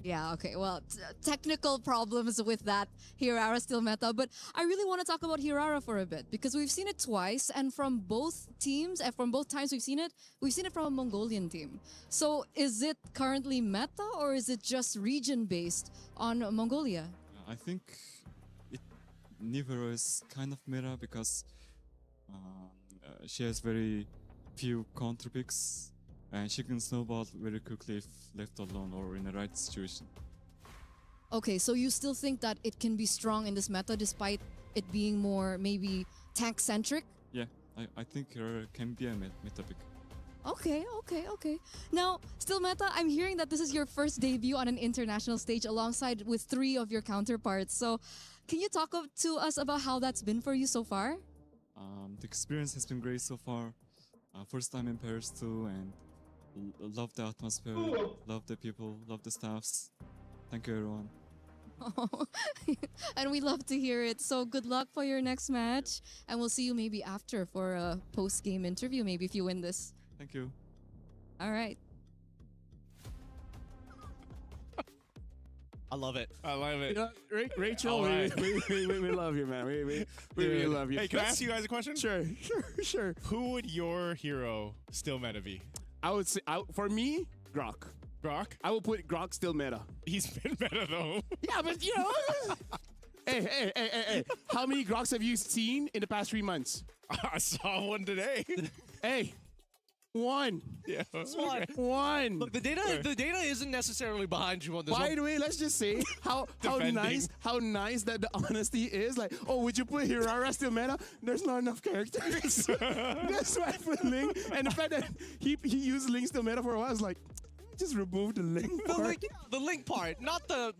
[SPEAKER 5] Yeah, okay. Well, technical problems with that Hirara still meta, but I really want to talk about Hirara for a bit because we've seen it twice, and from both teams, and from both times we've seen it from a Mongolian team. So is it currently meta, or is it just region-based on Mongolia?
[SPEAKER 6] I think Nivero is kind of meta because she has very few counter picks. And she can snowball very quickly if left alone or in the right situation.
[SPEAKER 5] Okay, so you still think that it can be strong in this meta despite it being more maybe tank-centric?
[SPEAKER 6] Yeah, I think her can be a meta pick.
[SPEAKER 5] Okay. Now, still meta, I'm hearing that this is your first debut on an international stage alongside with 3 of your counterparts. So, can you talk to us about how that's been for you so far?
[SPEAKER 6] The experience has been great so far. First time in Paris too, and love the atmosphere, love the people, love the staffs. Thank you, everyone.
[SPEAKER 5] Oh, and we love to hear it. So good luck for your next match, and we'll see you maybe after for a post-game interview, maybe if you win this.
[SPEAKER 6] Thank you.
[SPEAKER 5] All right.
[SPEAKER 1] I love it.
[SPEAKER 2] I love it.
[SPEAKER 3] Rachel,
[SPEAKER 2] All right.
[SPEAKER 3] we love you, man. We really love you.
[SPEAKER 2] Hey, can I ask you guys a question?
[SPEAKER 3] Sure.
[SPEAKER 2] Who would your hero still meta be?
[SPEAKER 3] I would say, for me, Grok.
[SPEAKER 2] Grok?
[SPEAKER 3] I would put Grok still meta.
[SPEAKER 2] He's been meta though.
[SPEAKER 3] Yeah, but you know. Hey. How many Groks have you seen in the past 3 months?
[SPEAKER 2] I saw one today.
[SPEAKER 3] Hey, one.
[SPEAKER 2] Yeah.
[SPEAKER 3] One.
[SPEAKER 1] Look, the data isn't necessarily behind you on this
[SPEAKER 3] By
[SPEAKER 1] one.
[SPEAKER 3] the way, let's just say how
[SPEAKER 2] Defending.
[SPEAKER 3] nice that the honesty is. Like, oh, would you put Hirara still meta? There's not enough characters. That's why I put Link. And the fact that he used Link still meta for a while, I was like, just remove the Link part.
[SPEAKER 1] The link part, not the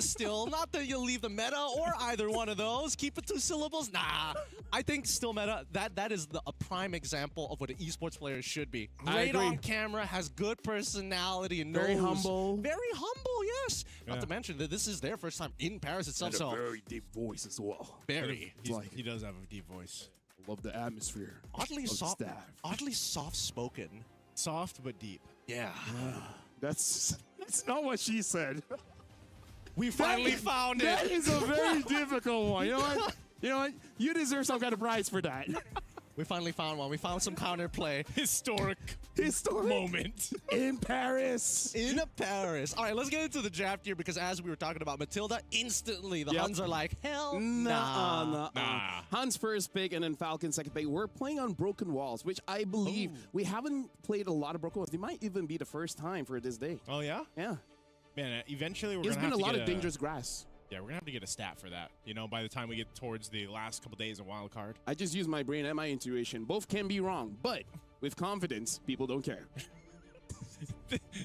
[SPEAKER 1] still, not that you'll leave the meta or either one of those. Keep it 2 syllables. Nah, I think still meta. That is a prime example of what an esports player should be.
[SPEAKER 3] I
[SPEAKER 1] Great
[SPEAKER 3] agree.
[SPEAKER 1] on camera, has good personality, and
[SPEAKER 3] Very
[SPEAKER 1] knows-
[SPEAKER 3] humble.
[SPEAKER 1] Very humble. Yes. Not
[SPEAKER 2] Yeah.
[SPEAKER 1] to mention that this is their first time in Paris itself. So
[SPEAKER 3] very deep voice as well.
[SPEAKER 1] very
[SPEAKER 2] He does have a deep voice.
[SPEAKER 3] Love the atmosphere.
[SPEAKER 1] oddly
[SPEAKER 3] of the
[SPEAKER 1] soft,
[SPEAKER 3] staff.
[SPEAKER 1] oddly soft spoken.
[SPEAKER 2] Soft but deep.
[SPEAKER 1] Yeah.
[SPEAKER 3] That's not what she said.
[SPEAKER 1] We finally found
[SPEAKER 3] That
[SPEAKER 1] it.
[SPEAKER 3] is a very difficult one. You know what? You deserve some kind of prize for that.
[SPEAKER 1] We finally found one. We found some counterplay
[SPEAKER 2] Historic moment.
[SPEAKER 3] in Paris.
[SPEAKER 1] in Paris. All right, let's get into the draft here because as we were talking about Matilda, instantly the
[SPEAKER 3] Yep.
[SPEAKER 1] Huns are like, hell
[SPEAKER 3] Nah.
[SPEAKER 2] Nah.
[SPEAKER 3] Hans first pick and then Falcon second pick. We're playing on Broken Walls, which I believe we haven't played a lot of Broken Walls. They might even be the first time for this day.
[SPEAKER 2] Oh yeah?
[SPEAKER 3] Yeah.
[SPEAKER 2] Man, eventually we're
[SPEAKER 3] There's
[SPEAKER 2] gonna
[SPEAKER 3] been
[SPEAKER 2] have
[SPEAKER 3] a
[SPEAKER 2] to
[SPEAKER 3] lot
[SPEAKER 2] get
[SPEAKER 3] of dangerous grass.
[SPEAKER 2] Yeah, we're gonna have to get a stat for that. You know, by the time we get towards the last couple days of wild card.
[SPEAKER 3] I just use my brain and my intuition. Both can be wrong, but with confidence, people don't care.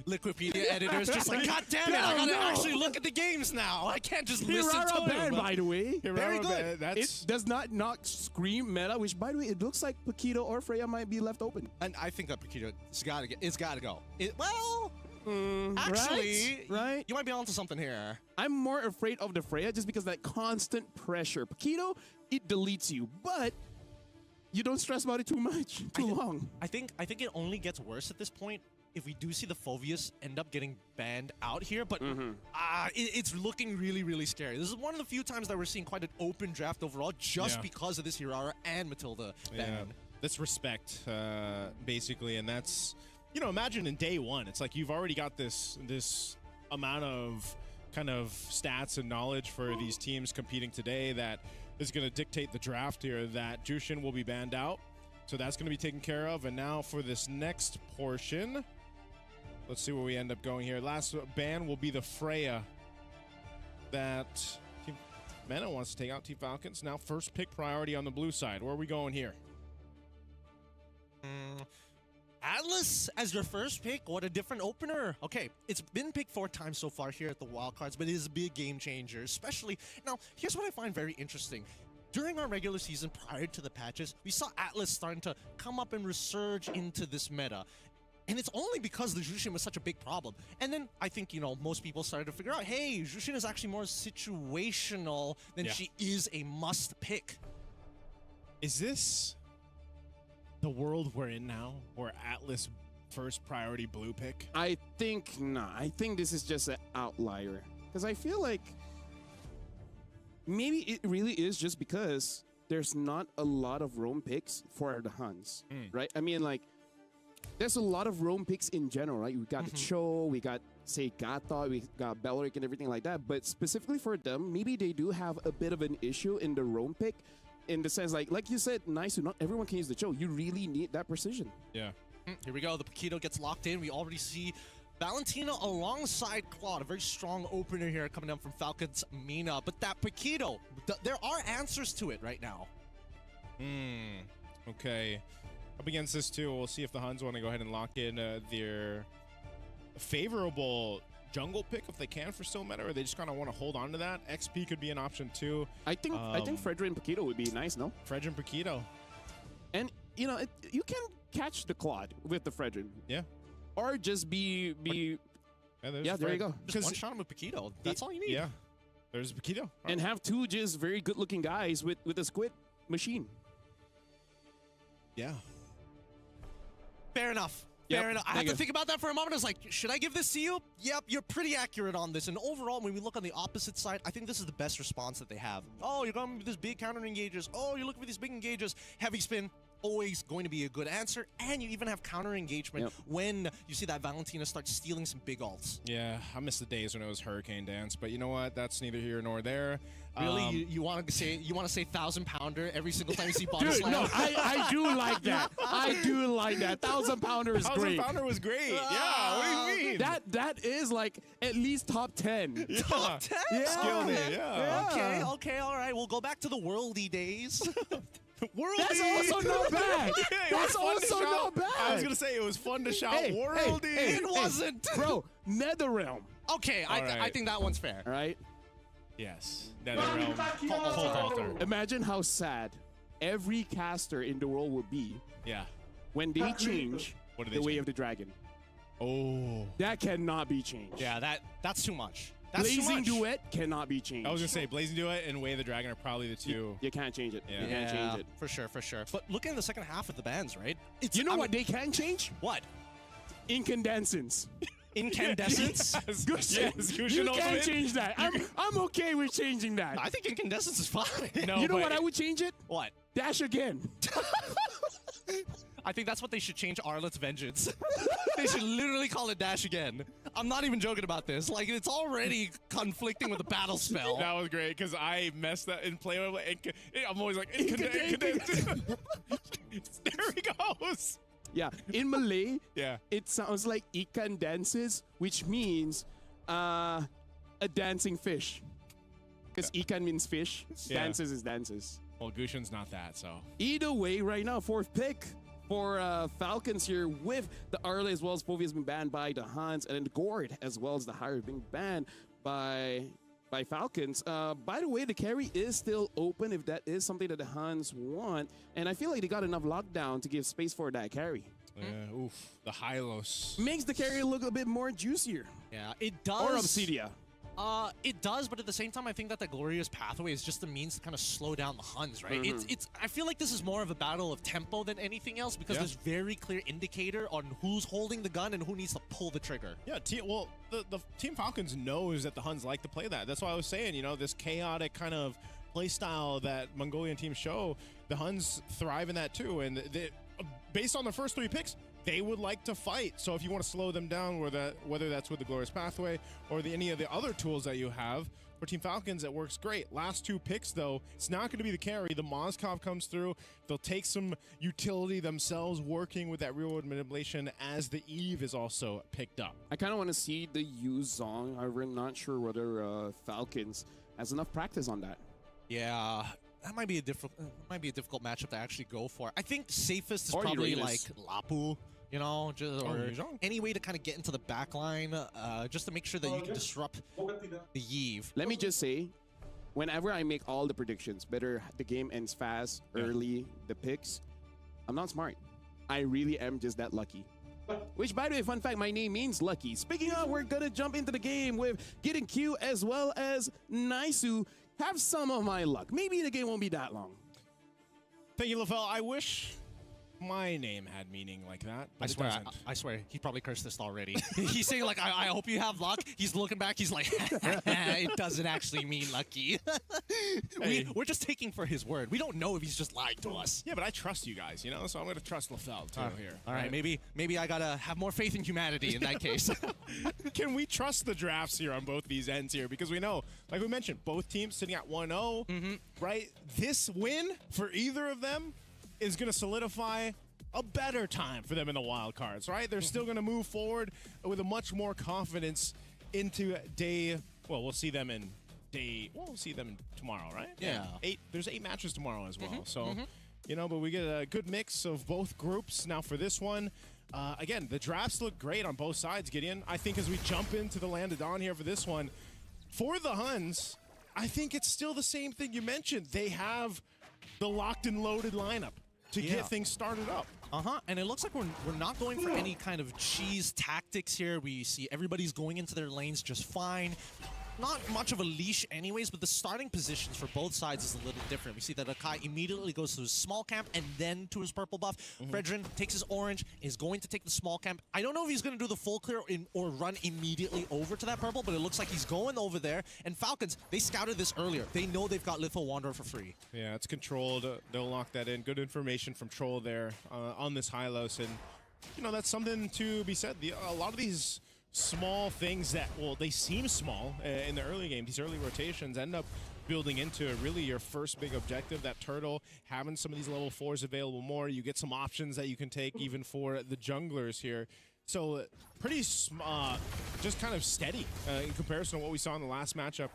[SPEAKER 1] Liquipedia editors just like, God damn it, I gotta actually look at the games now. I can't just listen to
[SPEAKER 3] Hirara ban,
[SPEAKER 1] them.
[SPEAKER 3] by the way.
[SPEAKER 1] Very good.
[SPEAKER 2] That's
[SPEAKER 3] It does not scream meta, which, by the way, it looks like Paquito or Freya might be left open.
[SPEAKER 1] And I think that Paquito, it's gotta go. Actually,
[SPEAKER 3] right?
[SPEAKER 1] you might be onto something here.
[SPEAKER 3] I'm more afraid of the Freya just because of that constant pressure. Paquito, it deletes you, but you don't stress about it too much, too long.
[SPEAKER 1] I think it only gets worse at this point if we do see the Phobius end up getting banned out here, but it's looking really, really scary. This is one of the few times that we're seeing quite an open draft overall just
[SPEAKER 2] Yeah.
[SPEAKER 1] because of this Hirara and Matilda ban.
[SPEAKER 2] yeah. That's respect, basically, and that's, you know, imagine in day one, it's like you've already got this amount of kind of stats and knowledge for these teams competing today that is going to dictate the draft here, that Jushin will be banned out. So that's going to be taken care of. And now for this next portion, let's see where we end up going here. Last ban will be the Freya that Team Mena wants to take out Team Falcons. Now first pick priority on the blue side. Where are we going here?
[SPEAKER 1] Atlas as your first pick, what a different opener. Okay, it's been picked 4 times so far here at the Wildcards, but it is a big game changer, especially. Now, here's what I find very interesting. During our regular season, prior to the patches, we saw Atlas starting to come up and resurge into this meta. And it's only because the Jushin was such a big problem. And then I think, you know, most people started to figure out, hey, Jushin is actually more situational than
[SPEAKER 2] Yeah.
[SPEAKER 1] she is a must pick.
[SPEAKER 2] Is this the world we're in now, where Atlas first priority blue pick?
[SPEAKER 3] I think not. I think this is just an outlier. Because I feel like maybe it really is just because there's not a lot of roam picks for the Huns, right? I mean, like, there's a lot of roam picks in general, right? We got Cho, we got, say, Gata, we got Belric and everything like that. But specifically for them, maybe they do have a bit of an issue in the roam pick in the sense, like you said, nice, not everyone can use the Cho. You really need that precision.
[SPEAKER 2] Yeah.
[SPEAKER 1] Here we go. The Paquito gets locked in. We already see Valentina alongside Claude. A very strong opener here coming down from Falcons Mina. But that Paquito, there are answers to it right now.
[SPEAKER 2] Okay. up against this too. We'll see if the Huns want to go ahead and lock in their favorable jungle pick if they can for Stillmeta, or they just kind of want to hold on to that. XP could be an option too.
[SPEAKER 3] I think Fredrin and Paquito would be nice, no?
[SPEAKER 2] Fredrin and Paquito.
[SPEAKER 3] And, you know, you can catch the Claude with the Fredrin.
[SPEAKER 2] Yeah.
[SPEAKER 3] Or just be
[SPEAKER 2] yeah,
[SPEAKER 3] there you go.
[SPEAKER 1] Just one shot him with Paquito. That's all you need.
[SPEAKER 2] Yeah. There's Paquito.
[SPEAKER 3] And have two just very good-looking guys with a squid machine.
[SPEAKER 2] Yeah.
[SPEAKER 1] Fair enough.
[SPEAKER 3] Yep,
[SPEAKER 1] Fair enough. I
[SPEAKER 3] there
[SPEAKER 1] had
[SPEAKER 3] you
[SPEAKER 1] to
[SPEAKER 3] go.
[SPEAKER 1] think about that for a moment. I was like, should I give this to you? Yep, you're pretty accurate on this. And overall, when we look on the opposite side, I think this is the best response that they have. Oh, you're going with this big counter engages. Oh, you're looking for these big engages. Heavy spin. Always going to be a good answer, and you even have counter engagement when you see that Valentina start stealing some big ults.
[SPEAKER 2] Yeah, I miss the days when it was Hurricane Dance, but you know what? That's neither here nor there.
[SPEAKER 1] Really, you want to say 1,000-pounder every single time you see body
[SPEAKER 3] Dude,
[SPEAKER 1] slam?
[SPEAKER 3] no, I do like that. I do like that. 1,000-pounder is great.
[SPEAKER 2] 1,000-pounder was great. Yeah, what do you mean?
[SPEAKER 3] That is like at least top 10.
[SPEAKER 2] Yeah.
[SPEAKER 1] Top 10?
[SPEAKER 3] Yeah.
[SPEAKER 2] Skilled it, yeah.
[SPEAKER 1] Okay, all right. We'll go back to the worldy days.
[SPEAKER 2] Worldy!
[SPEAKER 3] That's also not bad.
[SPEAKER 2] Yeah, it
[SPEAKER 3] That's
[SPEAKER 2] was fun to
[SPEAKER 3] also
[SPEAKER 2] shout.
[SPEAKER 3] not bad.
[SPEAKER 2] I was going to say it was fun to shout
[SPEAKER 3] Hey,
[SPEAKER 2] Worldy.
[SPEAKER 3] hey,
[SPEAKER 1] It wasn't.
[SPEAKER 3] Bro, Netherrealm.
[SPEAKER 1] Okay,
[SPEAKER 2] All right.
[SPEAKER 1] I think that one's fair.
[SPEAKER 3] All right?
[SPEAKER 2] Yes. NetherRealm. Cold Altar.
[SPEAKER 3] Imagine how sad every caster in the world would be
[SPEAKER 2] Yeah.
[SPEAKER 3] when they change
[SPEAKER 2] What do they
[SPEAKER 3] the way
[SPEAKER 2] change?
[SPEAKER 3] of the dragon.
[SPEAKER 2] Oh.
[SPEAKER 3] That cannot be changed.
[SPEAKER 1] Yeah, that's too much. That's too
[SPEAKER 3] Blazing
[SPEAKER 1] much.
[SPEAKER 3] Duet cannot be changed.
[SPEAKER 2] I was going to say, Blazing Duet and Way of the Dragon are probably the two.
[SPEAKER 3] You can't change it.
[SPEAKER 2] Yeah.
[SPEAKER 3] You can't change it.
[SPEAKER 1] For sure. But looking at the second half of the bands, right? It's,
[SPEAKER 3] You know what they can change?
[SPEAKER 1] What?
[SPEAKER 3] Incandescence.
[SPEAKER 1] Incandescence?
[SPEAKER 2] Yes.
[SPEAKER 3] Gushing.
[SPEAKER 2] Yes,
[SPEAKER 3] You
[SPEAKER 2] Gushing
[SPEAKER 3] can't
[SPEAKER 2] Ultimate.
[SPEAKER 3] change that. I'm okay with changing that.
[SPEAKER 1] I think incandescence is fine.
[SPEAKER 2] No,
[SPEAKER 3] You know
[SPEAKER 2] but
[SPEAKER 3] what I would change it?
[SPEAKER 1] What?
[SPEAKER 3] Dash again.
[SPEAKER 1] I think that's what they should change Arlet's Vengeance. They should literally call it Dash again. I'm not even joking about this. Like, it's already conflicting with the battle spell.
[SPEAKER 2] That was great because I messed that in play. I'm always like, incandescence. There he goes.
[SPEAKER 3] Yeah. In Malay,
[SPEAKER 2] Yeah.
[SPEAKER 3] it sounds like ikan dances, which means a dancing fish. Because ikan means fish.
[SPEAKER 2] Yeah.
[SPEAKER 3] Dances is dances.
[SPEAKER 2] Well, Gushin's not that, so.
[SPEAKER 3] Either way, right now, fourth pick for Falcons here with the Arle as well as Povey has been banned by the Huns, and then the Gord as well as the Hire being banned by Falcons. By the way, the carry is still open if that is something that the Huns want, and I feel like they got enough lockdown to give space for that carry.
[SPEAKER 2] Yeah, oof. The Hylos.
[SPEAKER 3] Makes the carry look a bit more juicier.
[SPEAKER 1] Yeah, it does.
[SPEAKER 3] Or Obsidia.
[SPEAKER 1] It does, but at the same time, I think that the Glorious Pathway is just a means to kind of slow down the Huns, right? It's. I feel like this is more of a battle of tempo than anything else because there's very clear indicator on who's holding the gun and who needs to pull the trigger.
[SPEAKER 2] Yeah, well, the Team Falcons knows that the Huns like to play that. That's why I was saying, you know, this chaotic kind of play style that Mongolian teams show, the Huns thrive in that too. And based on the first three picks, they would like to fight. So if you want to slow them down, whether that's with the Glorious Pathway or any of the other tools that you have, for Team Falcons, it works great. Last two picks, though, it's not going to be the carry. The Mozkov comes through. They'll take some utility themselves, working with that real-world manipulation as the Eve is also picked up.
[SPEAKER 3] I kind of want to see the Yu Zong. However, I'm not sure whether Falcons has enough practice on that.
[SPEAKER 1] Yeah, that might be a difficult matchup to actually go for. I think safest is
[SPEAKER 3] Or
[SPEAKER 1] probably
[SPEAKER 3] Uranus.
[SPEAKER 1] like Lapu, you know, just, or
[SPEAKER 2] Yuzhong.
[SPEAKER 1] any way to kind of get into the back line, just to make sure that you can disrupt the Yeve.
[SPEAKER 3] Let me just say, whenever I make all the predictions, whether the game ends fast, early, the picks, I'm not smart. I really am just that lucky. Which, by the way, fun fact, my name means lucky. Speaking of, we're gonna jump into the game with Getting Q as well as Naisu. Have some of my luck. Maybe the game won't be that long.
[SPEAKER 2] Thank you, LaFell. I wish my name had meaning like that, but it doesn't.
[SPEAKER 1] I swear, he probably cursed this already. He's saying like, I hope you have luck. He's looking back. He's like, it doesn't actually mean lucky.
[SPEAKER 2] Hey.
[SPEAKER 1] We're just taking for his word. We don't know if he's just lied to us.
[SPEAKER 2] Yeah, but I trust you guys, you know, so I'm going to trust LaFell too here.
[SPEAKER 1] All right, maybe I gotta have more faith in humanity in that case.
[SPEAKER 2] Can we trust the drafts here on both these ends here? Because we know, like we mentioned, both teams sitting at 1-0, right? This win for either of them is going to solidify a better time for them in the wild cards, right? They're still going to move forward with a much more confidence into day. Well, we'll see them in day. Well, we'll see them tomorrow, right?
[SPEAKER 1] Yeah.
[SPEAKER 2] There's 8 matches tomorrow as well. So you know, but we get a good mix of both groups. Now for this one, again, the drafts look great on both sides, Gideon. I think as we jump into the Land of Dawn here for this one, for the Huns, I think it's still the same thing you mentioned. They have the locked and loaded lineup to get things started up.
[SPEAKER 1] And it looks like we're not going for any kind of cheese tactics here. We see everybody's going into their lanes just fine. Not much of a leash anyways, but the starting positions for both sides is a little different. We see that Akai immediately goes to his small camp and then to his purple buff. Fredrin takes his orange, is going to take the small camp. I don't know if he's going to do the full clear or run immediately over to that purple, but it looks like he's going over there. And Falcons, they scouted this earlier. They know they've got Litho Wanderer for free.
[SPEAKER 2] Yeah, it's controlled. They'll lock that in. Good information from Troll there on this Hylos. And, you know, that's something to be said. A lot of these small things that, well, they seem small in the early game, these early rotations end up building into really your first big objective. That turtle, having some of these level 4s available more, you get some options that you can take even for the junglers here. So pretty just kind of steady in comparison to what we saw in the last matchup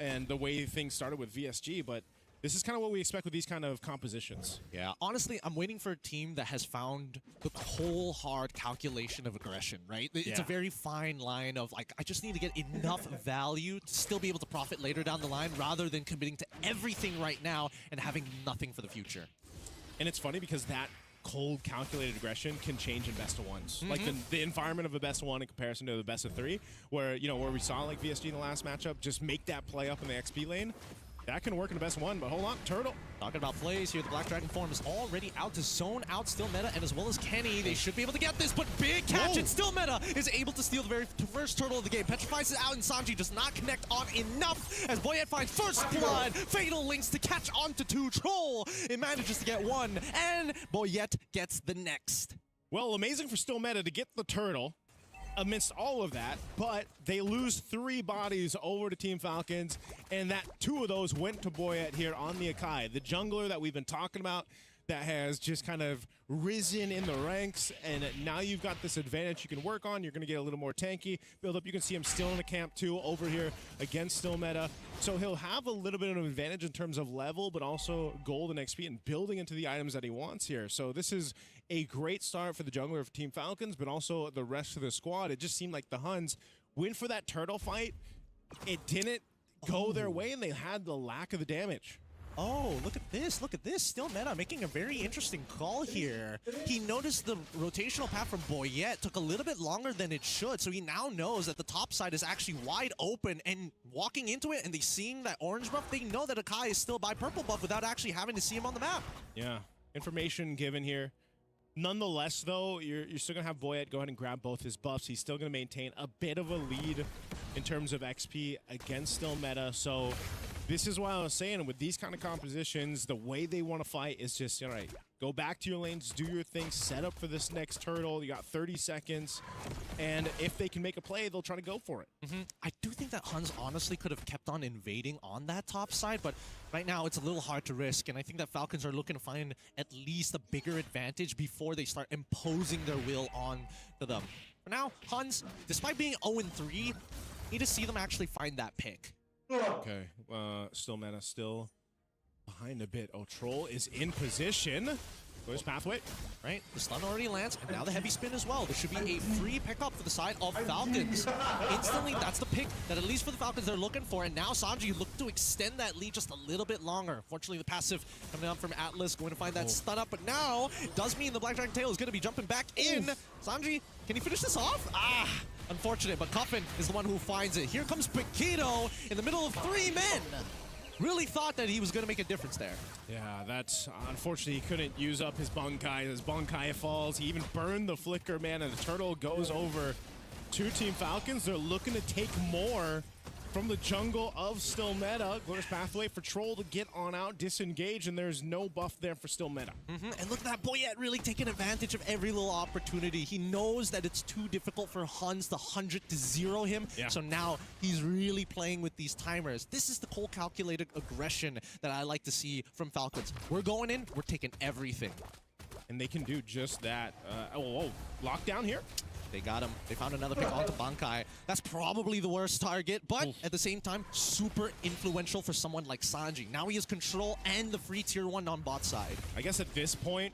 [SPEAKER 2] and the way things started with VSG, but this is kind of what we expect with these kind of compositions.
[SPEAKER 1] Yeah, honestly, I'm waiting for a team that has found the cold, hard calculation of aggression, right? It's a very fine line of, like, I just need to get enough value to still be able to profit later down the line rather than committing to everything right now and having nothing for the future.
[SPEAKER 2] And it's funny because that cold, calculated aggression can change in best of ones. Like the environment of a best of one in comparison to the best of 3, where, you know, where we saw like VSG in the last matchup, just make that play up in the XP lane. That can work in the best one, but hold on, Turtle.
[SPEAKER 1] Talking about plays here, the Black Dragon form is already out to zone out Still Meta, and as well as Kenny, they should be able to get this, but big catch, and Still Meta is able to steal the very first turtle of the game. Petrifies it out, and Sanji does not connect on enough, as Boyette finds first blood, Fatal links to catch onto 2, Troll, it manages to get 1, and Boyette gets the next.
[SPEAKER 2] Well, amazing for Still Meta to get the turtle amidst all of that, but they lose 3 bodies over to Team Falcons, and that 2 of those went to Boyette here on the Akai, the jungler that we've been talking about that has just kind of risen in the ranks, and now you've got this advantage you can work on. You're going to get a little more tanky build up. You can see him still in the camp too over here against Still Meta, so he'll have a little bit of an advantage in terms of level, but also gold and XP and building into the items that he wants here. So this is a great start for the jungler of Team Falcons, but also the rest of the squad. It just seemed like the Huns went for that turtle fight. It didn't go their way, and they had the lack of the damage.
[SPEAKER 1] Oh, look at this. Look at this. Still Meta making a very interesting call here. He noticed the rotational path from Boyette took a little bit longer than it should, so he now knows that the top side is actually wide open, and walking into it and they seeing that orange buff, they know that Akai is still by purple buff without actually having to see him on the map.
[SPEAKER 2] Yeah, information given here. Nonetheless, though, you're still going to have Boyette go ahead and grab both his buffs. He's still going to maintain a bit of a lead in terms of XP against Still Meta, so this is why I was saying, with these kind of compositions, the way they want to fight is just, all right, go back to your lanes, do your thing, set up for this next turtle. You got 30 seconds, and if they can make a play, they'll try to go for it.
[SPEAKER 1] I do think that Huns honestly could have kept on invading on that top side, but right now it's a little hard to risk, and I think that Falcons are looking to find at least a bigger advantage before they start imposing their will on to them. For now, Huns, despite being 0-3, need to see them actually find that pick.
[SPEAKER 2] Okay, Still Meta still behind a bit. Oh, Troll is in position. Where's Pathway?
[SPEAKER 1] Right, the stun already lands, and now the heavy spin as well. There should be a free pickup for the side of Falcons. Instantly, that's the pick that at least for the Falcons they're looking for, and now Sanji look to extend that lead just a little bit longer. Fortunately, the passive coming up from Atlas, going to find that stun up, but now it does mean the Black Dragon Tail is going to be jumping back in. Sanji, can he finish this off? Unfortunate, but Coffin is the one who finds it. Here comes Paquito in the middle of 3 men. Really thought that he was going to make a difference there.
[SPEAKER 2] Yeah, that's unfortunately he couldn't use up his Bunkai. His Bunkai falls. He even burned the Flicker, man, and the turtle goes over to Team Falcons. They're looking to take more from the jungle of Still Meta. Glorious Pathway for Troll to get on out, disengage, and there's no buff there for Still Meta.
[SPEAKER 1] And look at that, Boyette really taking advantage of every little opportunity. He knows that it's too difficult for Huns to 100 to 0 him, so now he's really playing with these timers. This is the cold calculated aggression that I like to see from Falcons. We're going in, we're taking everything.
[SPEAKER 2] And they can do just that. Lockdown here.
[SPEAKER 1] They got him. They found another pick onto Bankai. That's probably the worst target, but at the same time, super influential for someone like Sanji. Now he has control and the free tier 1 on bot side.
[SPEAKER 2] I guess at this point,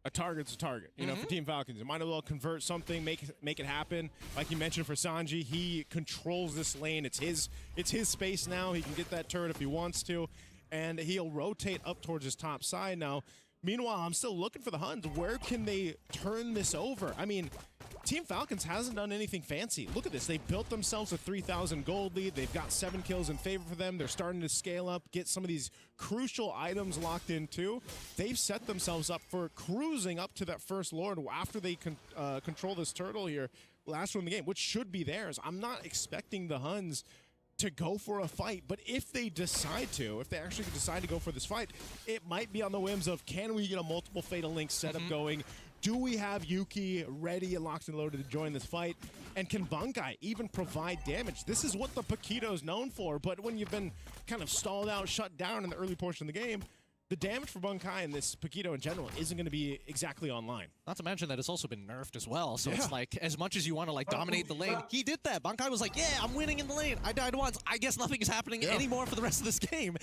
[SPEAKER 2] a target's a target. You know, for Team Falcons, you might as well convert something, make it happen. Like you mentioned for Sanji, he controls this lane. It's his space now. He can get that turret if he wants to, and he'll rotate up towards his top side now. Meanwhile, I'm still looking for the Huns. Where can they turn this over? I mean, Team Falcons hasn't done anything fancy. Look at this. They built themselves a 3,000 gold lead. They've got 7 kills in favor for them. They're starting to scale up, get some of these crucial items locked in too. They've set themselves up for cruising up to that first Lord after they control this turtle here last one in the game, which should be theirs. I'm not expecting the Huns to go for a fight, but if they decide to, if they actually decide to go for this fight, it might be on the whims of, can we get a multiple Fatal Link setup going? Do we have Yuki ready and locked and loaded to join this fight? And can Bankai even provide damage? This is what the Paquito's known for, but when you've been kind of stalled out, shut down in the early portion of the game, the damage for Bankai and this Paquito in general isn't going to be exactly online.
[SPEAKER 1] Not to mention that it's also been nerfed as well. So it's like, as much as you want to like dominate the lane, he did that. Bankai was like, yeah, I'm winning in the lane. I died once. I guess nothing is happening anymore for the rest of this game.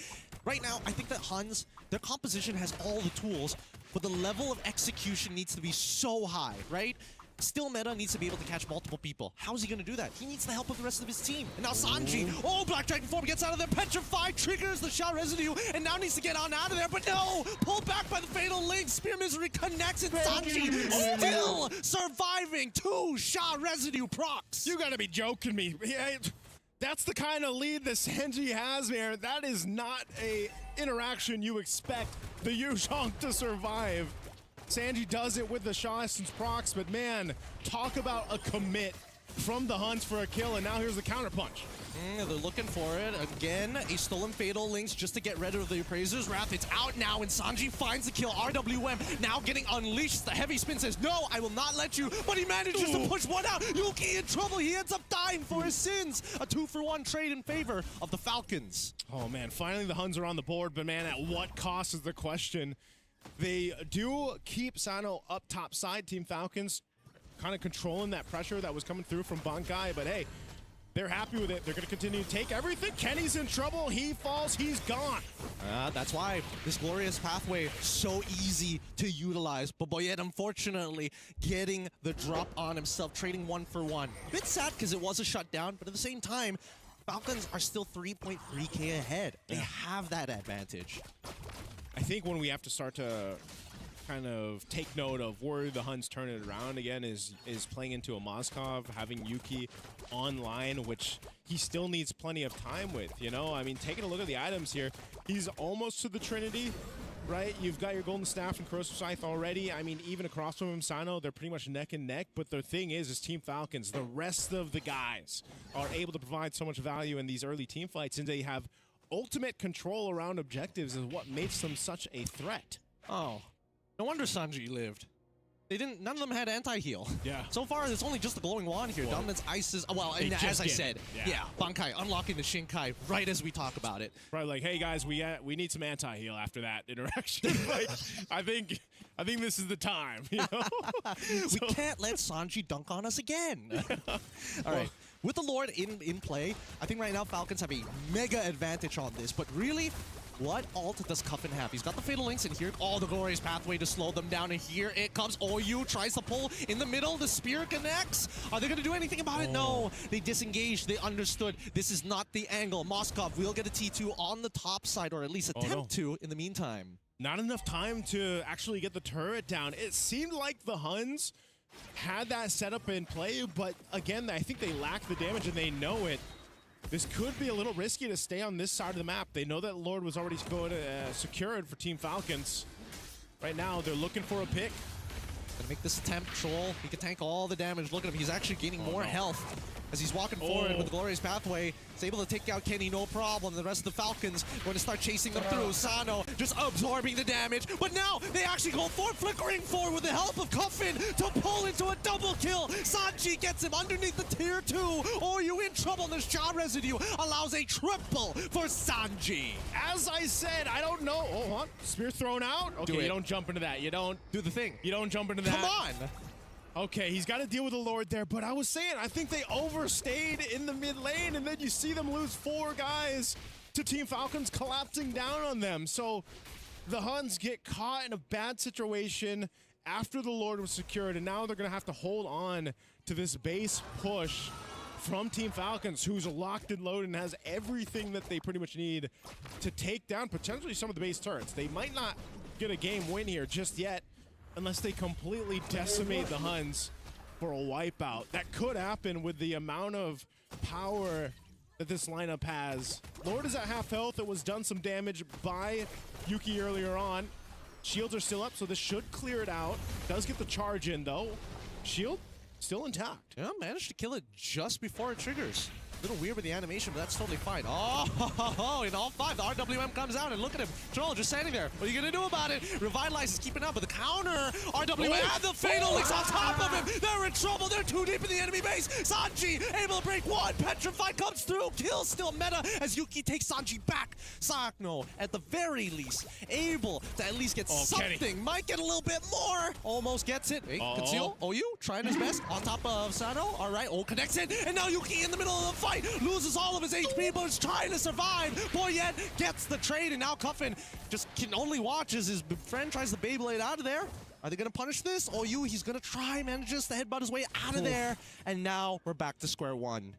[SPEAKER 1] Right now, I think that Huns, their composition has all the tools, but the level of execution needs to be so high, right? Still meta needs to be able to catch multiple people. How is he going to do that? He needs the help of the rest of his team. And now Sanji, Black Dragon form gets out of there, petrified, triggers the shot residue, and now needs to get on out of there, but no! Pulled back by the Fatal Link, Spear Misery connects, and Sanji still surviving 2 shot residue procs.
[SPEAKER 2] You gotta be joking me. That's the kind of lead that Sanji has, man. That is not a interaction you expect the Yuzhong to survive. Sanji does it with the Shaw Essence procs, but man, talk about a commit from the Huns for a kill, and now here's the counterpunch.
[SPEAKER 1] They're looking for it. Again, a stolen Fatal Links just to get rid of the Appraiser's Wrath. It's out now, and Sanji finds the kill. RWM now getting unleashed. The heavy spin says, no, I will not let you, but he manages to push one out. Yuki in trouble. He ends up dying for his sins. A 2-for-1 trade in favor of the Falcons.
[SPEAKER 2] Oh man, finally the Huns are on the board, but man, at what cost is the question? They do keep Sano up top side, Team Falcons, kind of controlling that pressure that was coming through from Bankai, but hey, they're happy with it. They're going to continue to take everything. Kenny's in trouble. He falls. He's gone.
[SPEAKER 1] That's why this glorious pathway so easy to utilize. But yet, unfortunately, getting the drop on himself, trading 1-for-1. Bit sad because it was a shutdown, but at the same time, Falcons are still 3.3k ahead. They have that advantage.
[SPEAKER 2] I think when we have to start to kind of take note of where the Huns turn it around again is playing into a Moskov, having Yuki online, which he still needs plenty of time with, you know? I mean, taking a look at the items here, he's almost to the Trinity, right? You've got your Golden Staff and Corrosive Scythe already. I mean, even across from him, Sano, they're pretty much neck and neck, but the thing is Team Falcons, the rest of the guys are able to provide so much value in these early team fights, and they have ultimate control around objectives is what makes them such a threat.
[SPEAKER 1] Oh, no wonder Sanji lived. None of them had anti-heal.
[SPEAKER 2] Yeah.
[SPEAKER 1] So far, it's only just the glowing wand here. Dominance Ices, well, and as I said, Bankai unlocking the Shinkai right as we talk about it.
[SPEAKER 2] Probably like, hey guys, we need some anti-heal after that interaction. Like, I think this is the time, you know?
[SPEAKER 1] We can't let Sanji dunk on us again. All right. With the Lord in play, I think right now Falcons have a mega advantage on this, but really, what ult does Cuffin have? He's got the Fatal Links in here. The glorious pathway to slow them down, and here it comes. Oyu tries to pull in the middle. The spear connects. Are they going to do anything about it? No. They disengaged. They understood. This is not the angle. Moskov will get a T2 on the top side, or at least attempt to in the meantime.
[SPEAKER 2] Not enough time to actually get the turret down. It seemed like the Huns had that setup in play, but again, I think they lack the damage and they know it. This could be a little risky to stay on this side of the map. They know that Lord was already going to secure it for Team Falcons. Right now, they're looking for a pick.
[SPEAKER 1] Gonna make this attempt. Troll, he can tank all the damage. Look at him, he's actually gaining more health as he's walking forward with the glorious pathway. He's able to take out Kenny, no problem. The rest of the Falcons going to start chasing them through. Sano just absorbing the damage. But now they actually go forward, flickering forward with the help of Cuffin to pull into a double kill. Sanji gets him underneath the tier 2. Oh, you in trouble. The Shaw residue allows a triple for Sanji.
[SPEAKER 2] As I said, I don't know. Oh, what? Spear thrown out? Okay, you don't jump into that. You don't
[SPEAKER 1] do the thing.
[SPEAKER 2] You don't jump into that.
[SPEAKER 1] Come on.
[SPEAKER 2] Okay, he's got to deal with the Lord there, but I was saying, I think they overstayed in the mid lane, and then you see them lose 4 guys to Team Falcons collapsing down on them. So the Huns get caught in a bad situation after the Lord was secured, and now they're going to have to hold on to this base push from Team Falcons, who's locked and loaded and has everything that they pretty much need to take down potentially some of the base turrets. They might not get a game win here just yet, unless they completely decimate the Huns for a wipeout. That could happen with the amount of power that this lineup has. Lord is at half health. It was done some damage by Yuki earlier on. Shields are still up, so this should clear it out. Does get the charge in, though. Shield still intact.
[SPEAKER 1] Yeah, managed to kill it just before it triggers. A little weird with the animation, but that's totally fine. Oh, in all 5, the RWM comes out, and look at him. Troll just standing there. What are you going to do about it? Revitalize is keeping up, but the counter, RWM, and the Fatal Links on top of him. They're in trouble. They're too deep in the enemy base. Sanji able to break one. Petrified comes through. Kill still meta as Yuki takes Sanji back. Sakno, at the very least, able to at least get something.
[SPEAKER 2] Kenny.
[SPEAKER 1] Might get a little bit more. Almost gets it. Hey, Conceal, OU, trying his best. On top of Sano. All right, connects it. And now Yuki in the middle of the fight. Loses all of his HP, but is trying to survive. Boyet gets the trade, and now Cuffin just can only watch as his friend tries to Beyblade out of there. Are they going to punish this? OU, he's going to try, manages to headbutt his way out of there. And now we're back to square one.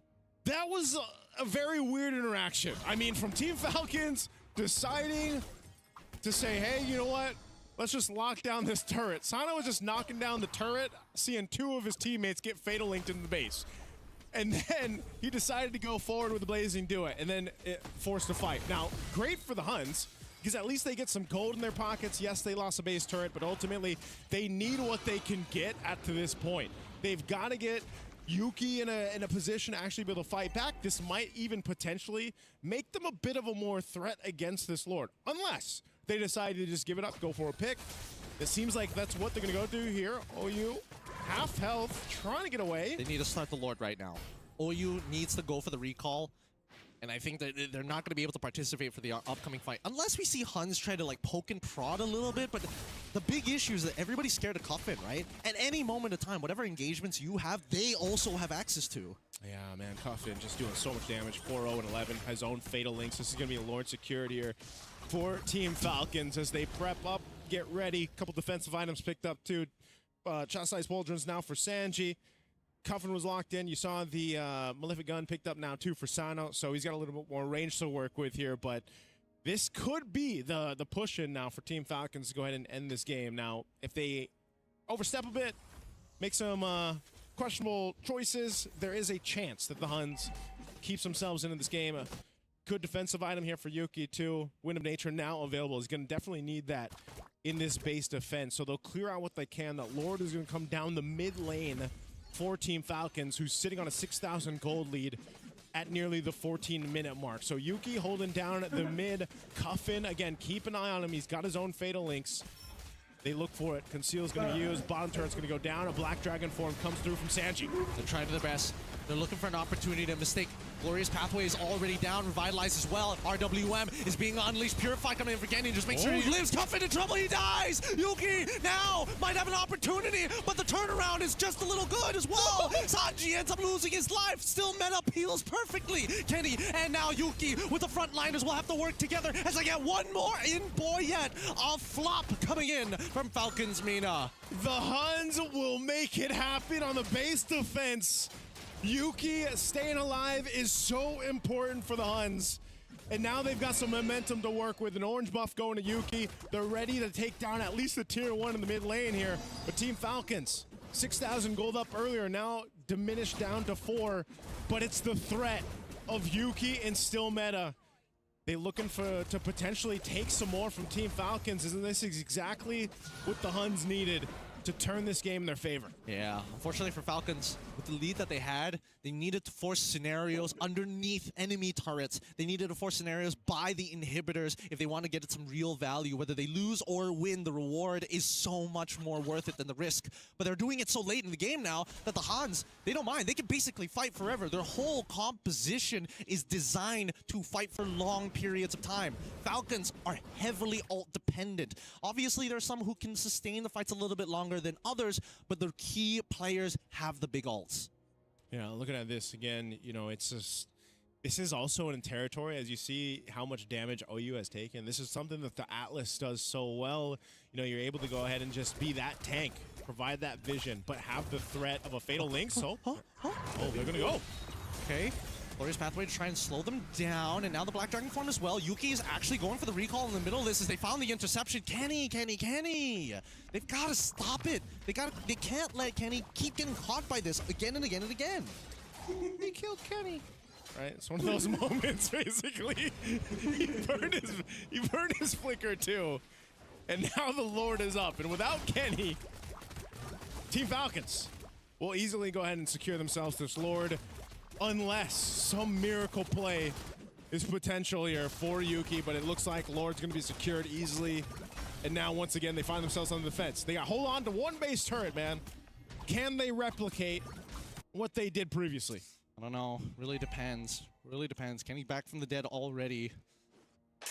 [SPEAKER 2] That was a very weird interaction. I mean, from Team Falcons deciding to say, hey, you know what? Let's just lock down this turret. Sano was just knocking down the turret, seeing 2 of his teammates get Fatal Linked in the base. And then he decided to go forward with the Blazing Duet, and then it forced a fight. Now, great for the Huns, because at least they get some gold in their pockets. Yes, they lost a base turret, but ultimately, they need what they can get at to this point. They've got to get Yuki in a position to actually be able to fight back. This might even potentially make them a bit of a more threat against this Lord, unless they decide to just give it up, go for a pick. It seems like that's what they're going to go through here. OU, half health, trying to get away.
[SPEAKER 1] They need to start the Lord right now. OU needs to go for the recall, and I think that they're not going to be able to participate for the upcoming fight unless we see Huns try to like poke and prod a little bit. But the big issue is that everybody's scared to cuff in, right? At any moment of time, whatever engagements you have, they also have access to.
[SPEAKER 2] Yeah, man, Cuffin just doing so much damage. 4-0 and 11, his own Fatal Links. This is going to be a Lord secured here for Team Falcons as they prep up, get ready. A couple defensive items picked up too. Chastised Pauldrons now for Sanji. Cuffin was locked in. You saw the Malefic Gun picked up now too for Sano, so he's got a little bit more range to work with here, but this could be the push in now for Team Falcons to go ahead and end this game. Now, if they overstep a bit, make some questionable choices, there is a chance that the Huns keeps themselves into this game. A good defensive item here for Yuki too. Wind of Nature now available. He's going to definitely need that in this base defense, so they'll clear out what they can. That Lord is going to come down the mid lane for Team Falcons, who's sitting on a 6,000 gold lead at nearly the 14-minute mark. So Yuki holding down the mid. Cuffin, again, keep an eye on him. He's got his own Fatal Links. They look for it. Conceal's going to use. Bottom turret's going to go down. A Black Dragon form comes through from Sanji.
[SPEAKER 1] They're trying to their best. They're looking for an opportunity to mistake. Glorious Pathway is already down. Revitalized as well. RWM is being unleashed. Purify coming in for Genny. Just make sure he lives. Cuffin in trouble. He dies. Yuki now might have an opportunity, but the turnaround is just a little good as well. Sanji ends up losing his life. Still meta heals perfectly. Kenny and now Yuki with the frontliners will have to work together as I get one more in Boyet. A flop coming in from Falcons Mina.
[SPEAKER 2] The Huns will make it happen on the base defense. Yuki staying alive is so important for the Huns. And now they've got some momentum to work with. An orange buff going to Yuki. They're ready to take down at least the tier 1 in the mid lane here. But Team Falcons, 6,000 gold up earlier, now diminished down to 4. But it's the threat of Yuki and still meta. They're looking to potentially take some more from Team Falcons. And this is exactly what the Huns needed to turn this game in their favor.
[SPEAKER 1] Yeah, unfortunately for Falcons, with the lead that they had, they needed to force scenarios underneath enemy turrets. They needed to force scenarios by the inhibitors if they want to get some real value. Whether they lose or win, the reward is so much more worth it than the risk. But they're doing it so late in the game now that the Hans, they don't mind. They can basically fight forever. Their whole composition is designed to fight for long periods of time. Falcons are heavily ult dependent. Obviously, there's some who can sustain the fights a little bit longer than others, but the key players have the big ults.
[SPEAKER 2] Yeah, looking at this again, you know, it's just, this is also in territory, as you see how much damage OU has taken. This is something that the Atlas does so well. You know, you're able to go ahead and just be that tank, provide that vision, but have the threat of a Fatal Link. So, they're gonna go.
[SPEAKER 1] Okay. Glorious Pathway to try and slow them down, and now the Black Dragon form as well. Yuki is actually going for the recall in the middle of this as they found the interception. Kenny! They've got to stop it. They can't let Kenny keep getting caught by this again and again and again. They killed Kenny.
[SPEAKER 2] Right, it's one of those moments, basically. he burned his flicker too, and now the Lord is up. And without Kenny, Team Falcons will easily go ahead and secure themselves this Lord, unless some miracle play is potential here for Yuki. But it looks like Lord's going to be secured easily. And now, once again, they find themselves on the defense. They got hold on to one base turret, man. Can they replicate what they did previously?
[SPEAKER 1] I don't know. Really depends. Really depends. Kenny back from the dead already.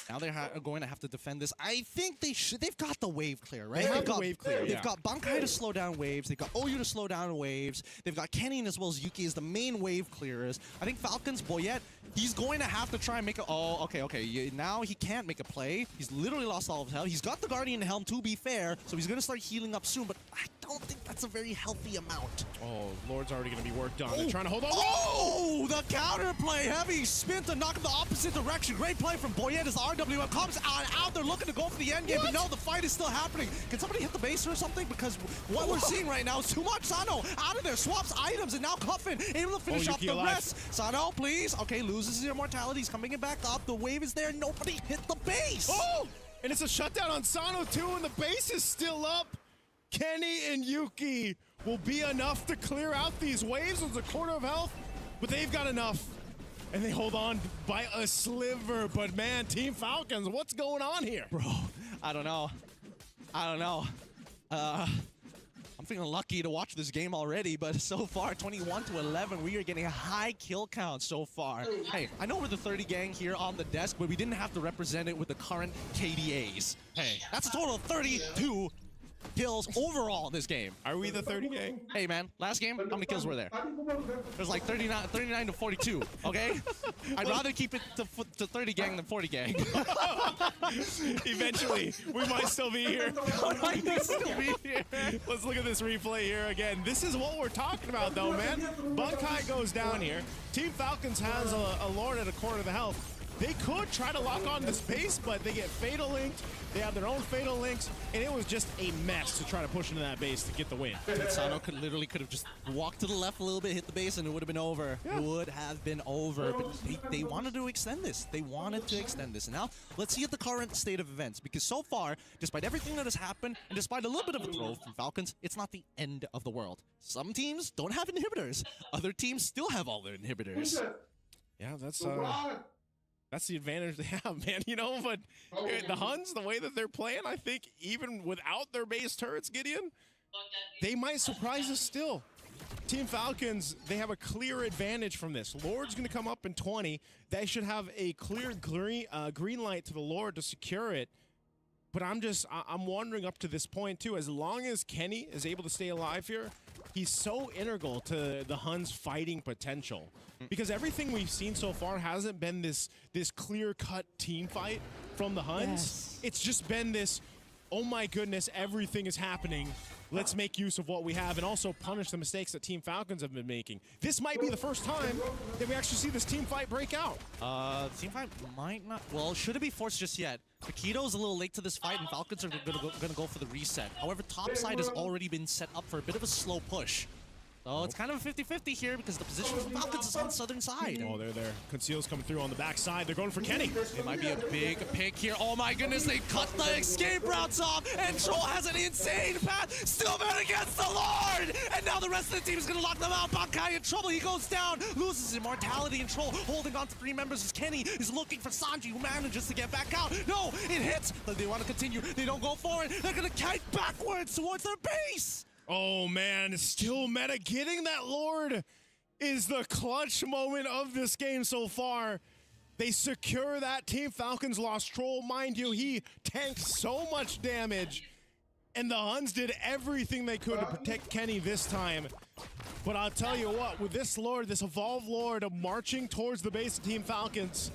[SPEAKER 1] Now they're going to have to defend this. I think they should. They've got the wave clear, right?
[SPEAKER 2] They have the wave clear,
[SPEAKER 1] They've got Bankai to slow down waves. They've got OU to slow down waves. They've got Kenny as well as Yuki as the main wave clearers. I think Falcons, Boyette, he's going to have to try and make a... Oh, okay. Now he can't make a play. He's literally lost all of his health. He's got the Guardian Helm, to be fair, so he's going to start healing up soon, but I don't think that's a very healthy amount.
[SPEAKER 2] Oh, Lord's already going to be worked on. They're trying to hold on.
[SPEAKER 1] Oh, the counter play. Heavy spin to knock him the opposite direction. Great play from Boyette as the RWM comes out there looking to go for the end game, but no, the fight is still happening. Can somebody hit the base or something? Because what we're seeing right now is too much. Sano out of there, swaps items, and now Cuffin able to finish off the rest. Sano, please. Okay, loses his immortality. He's coming back up. The wave is there. Nobody hit the base.
[SPEAKER 2] Oh, and it's a shutdown on Sano too, and the base is still up. Kenny and Yuki will be enough to clear out these waves with a quarter of health, but they've got enough. And they hold on by a sliver. But man, Team Falcons, what's going on here?
[SPEAKER 1] Bro, I don't know. I'm feeling lucky to watch this game already, but so far, 21-11, we are getting a high kill count so far. Hey, I know we're the 30 gang here on the desk, but we didn't have to represent it with the current KDAs. Hey, that's a total of 32 kills overall in this game.
[SPEAKER 2] Are we the 30 gang?
[SPEAKER 1] Hey man, last game, how many kills were there? There's like 39 to 42, okay? I'd rather keep it to 30 gang than 40 gang.
[SPEAKER 2] Eventually, we might still be here. Let's look at this replay here again. This is what we're talking about though, man. Bankai goes down here. Team Falcons has a Lord at a quarter of the health. They could try to lock on this base, but they get Fatal Linked. They have their own Fatal Links, and it was just a mess to try to push into that base to get the win.
[SPEAKER 1] Sano could have just walked to the left a little bit, hit the base, and it would have been over. Yeah. It would have been over. But they wanted to extend this. They wanted to extend this. And now, let's see at the current state of events. Because so far, despite everything that has happened, and despite a little bit of a throw from Falcons, it's not the end of the world. Some teams don't have inhibitors. Other teams still have all their inhibitors.
[SPEAKER 2] Yeah, that's the advantage they have, man. You know, but the Huns, the way that they're playing, I think even without their base turrets, Gideon, they might surprise us still. Team Falcons, they have a clear advantage from this. Lord's going to come up in 20. They should have a clear green light to the Lord to secure it. But I'm wondering up to this point, too, as long as Kenny is able to stay alive here, he's so integral to the Huns' fighting potential. Because everything we've seen so far hasn't been this clear-cut team fight from the Huns. Yes. It's just been this, oh my goodness, everything is happening. Let's make use of what we have and also punish the mistakes that Team Falcons have been making. This might be the first time that we actually see this team fight break out.
[SPEAKER 1] Team fight might not. Well, should it be forced just yet? Taquito's a little late to this fight, and Falcons are gonna go for the reset. However, top side has already been set up for a bit of a slow push. So it's kind of a 50-50 here because the position of the Falcons is on the southern side.
[SPEAKER 2] Oh, they're there. Conceal's coming through on the backside. They're going for Kenny.
[SPEAKER 1] It might be a big pick here. Oh my goodness, they cut the escape routes off, and Troll has an insane path. Still bet against the Lord, and now the rest of the team is gonna lock them out. Bankai in trouble, he goes down, loses immortality and Troll, holding on to 3 members as Kenny is looking for Sanji, who manages to get back out. No, it hits, but they want to continue. They don't go forward. They're gonna kite backwards towards their base.
[SPEAKER 2] Oh man, still meta. Getting that Lord is the clutch moment of this game so far. They secure that. Team Falcons lost Troll. Mind you, he tanked so much damage. And the Huns did everything they could to protect Kenny this time. But I'll tell you what, with this Lord, this Evolved Lord marching towards the base of Team Falcons,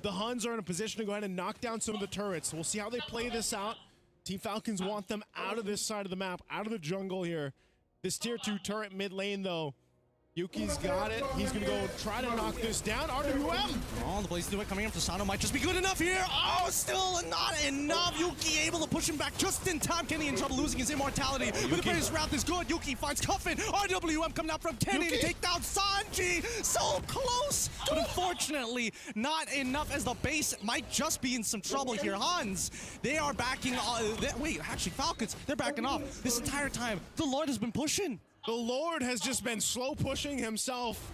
[SPEAKER 2] the Huns are in a position to go ahead and knock down some of the turrets. We'll see how they play this out. Team Falcons want them out of this side of the map, out of the jungle here. This tier 2 turret mid lane, though. Yuki's got it. He's going to go try to knock this down. RWM!
[SPEAKER 1] Oh, the Blaze do it coming in from Sano might just be good enough here. Oh, still not enough. Yuki able to push him back just in time. Kenny in trouble losing his immortality. But the Blaze route is good. Yuki finds Cuffin. RWM coming out from Kenny to take down Sanji. So close, but unfortunately not enough, as the base might just be in some trouble here. Huns, they are backing wait, actually Falcons, they're backing off. This entire time, the Lord has been pushing.
[SPEAKER 2] The Lord has just been slow pushing himself,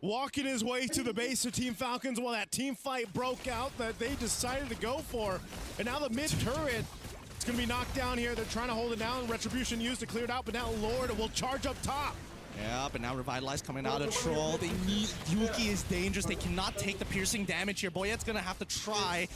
[SPEAKER 2] walking his way to the base of Team Falcons while that team fight broke out that they decided to go for. And now the mid turret, it's going to be knocked down here. They're trying to hold it down. Retribution used to clear it out, but now Lord will charge up top.
[SPEAKER 1] Yeah, but now Revitalize coming out of Troll. They need, Yuki is dangerous. They cannot take the piercing damage here. Boyette's going to have to try.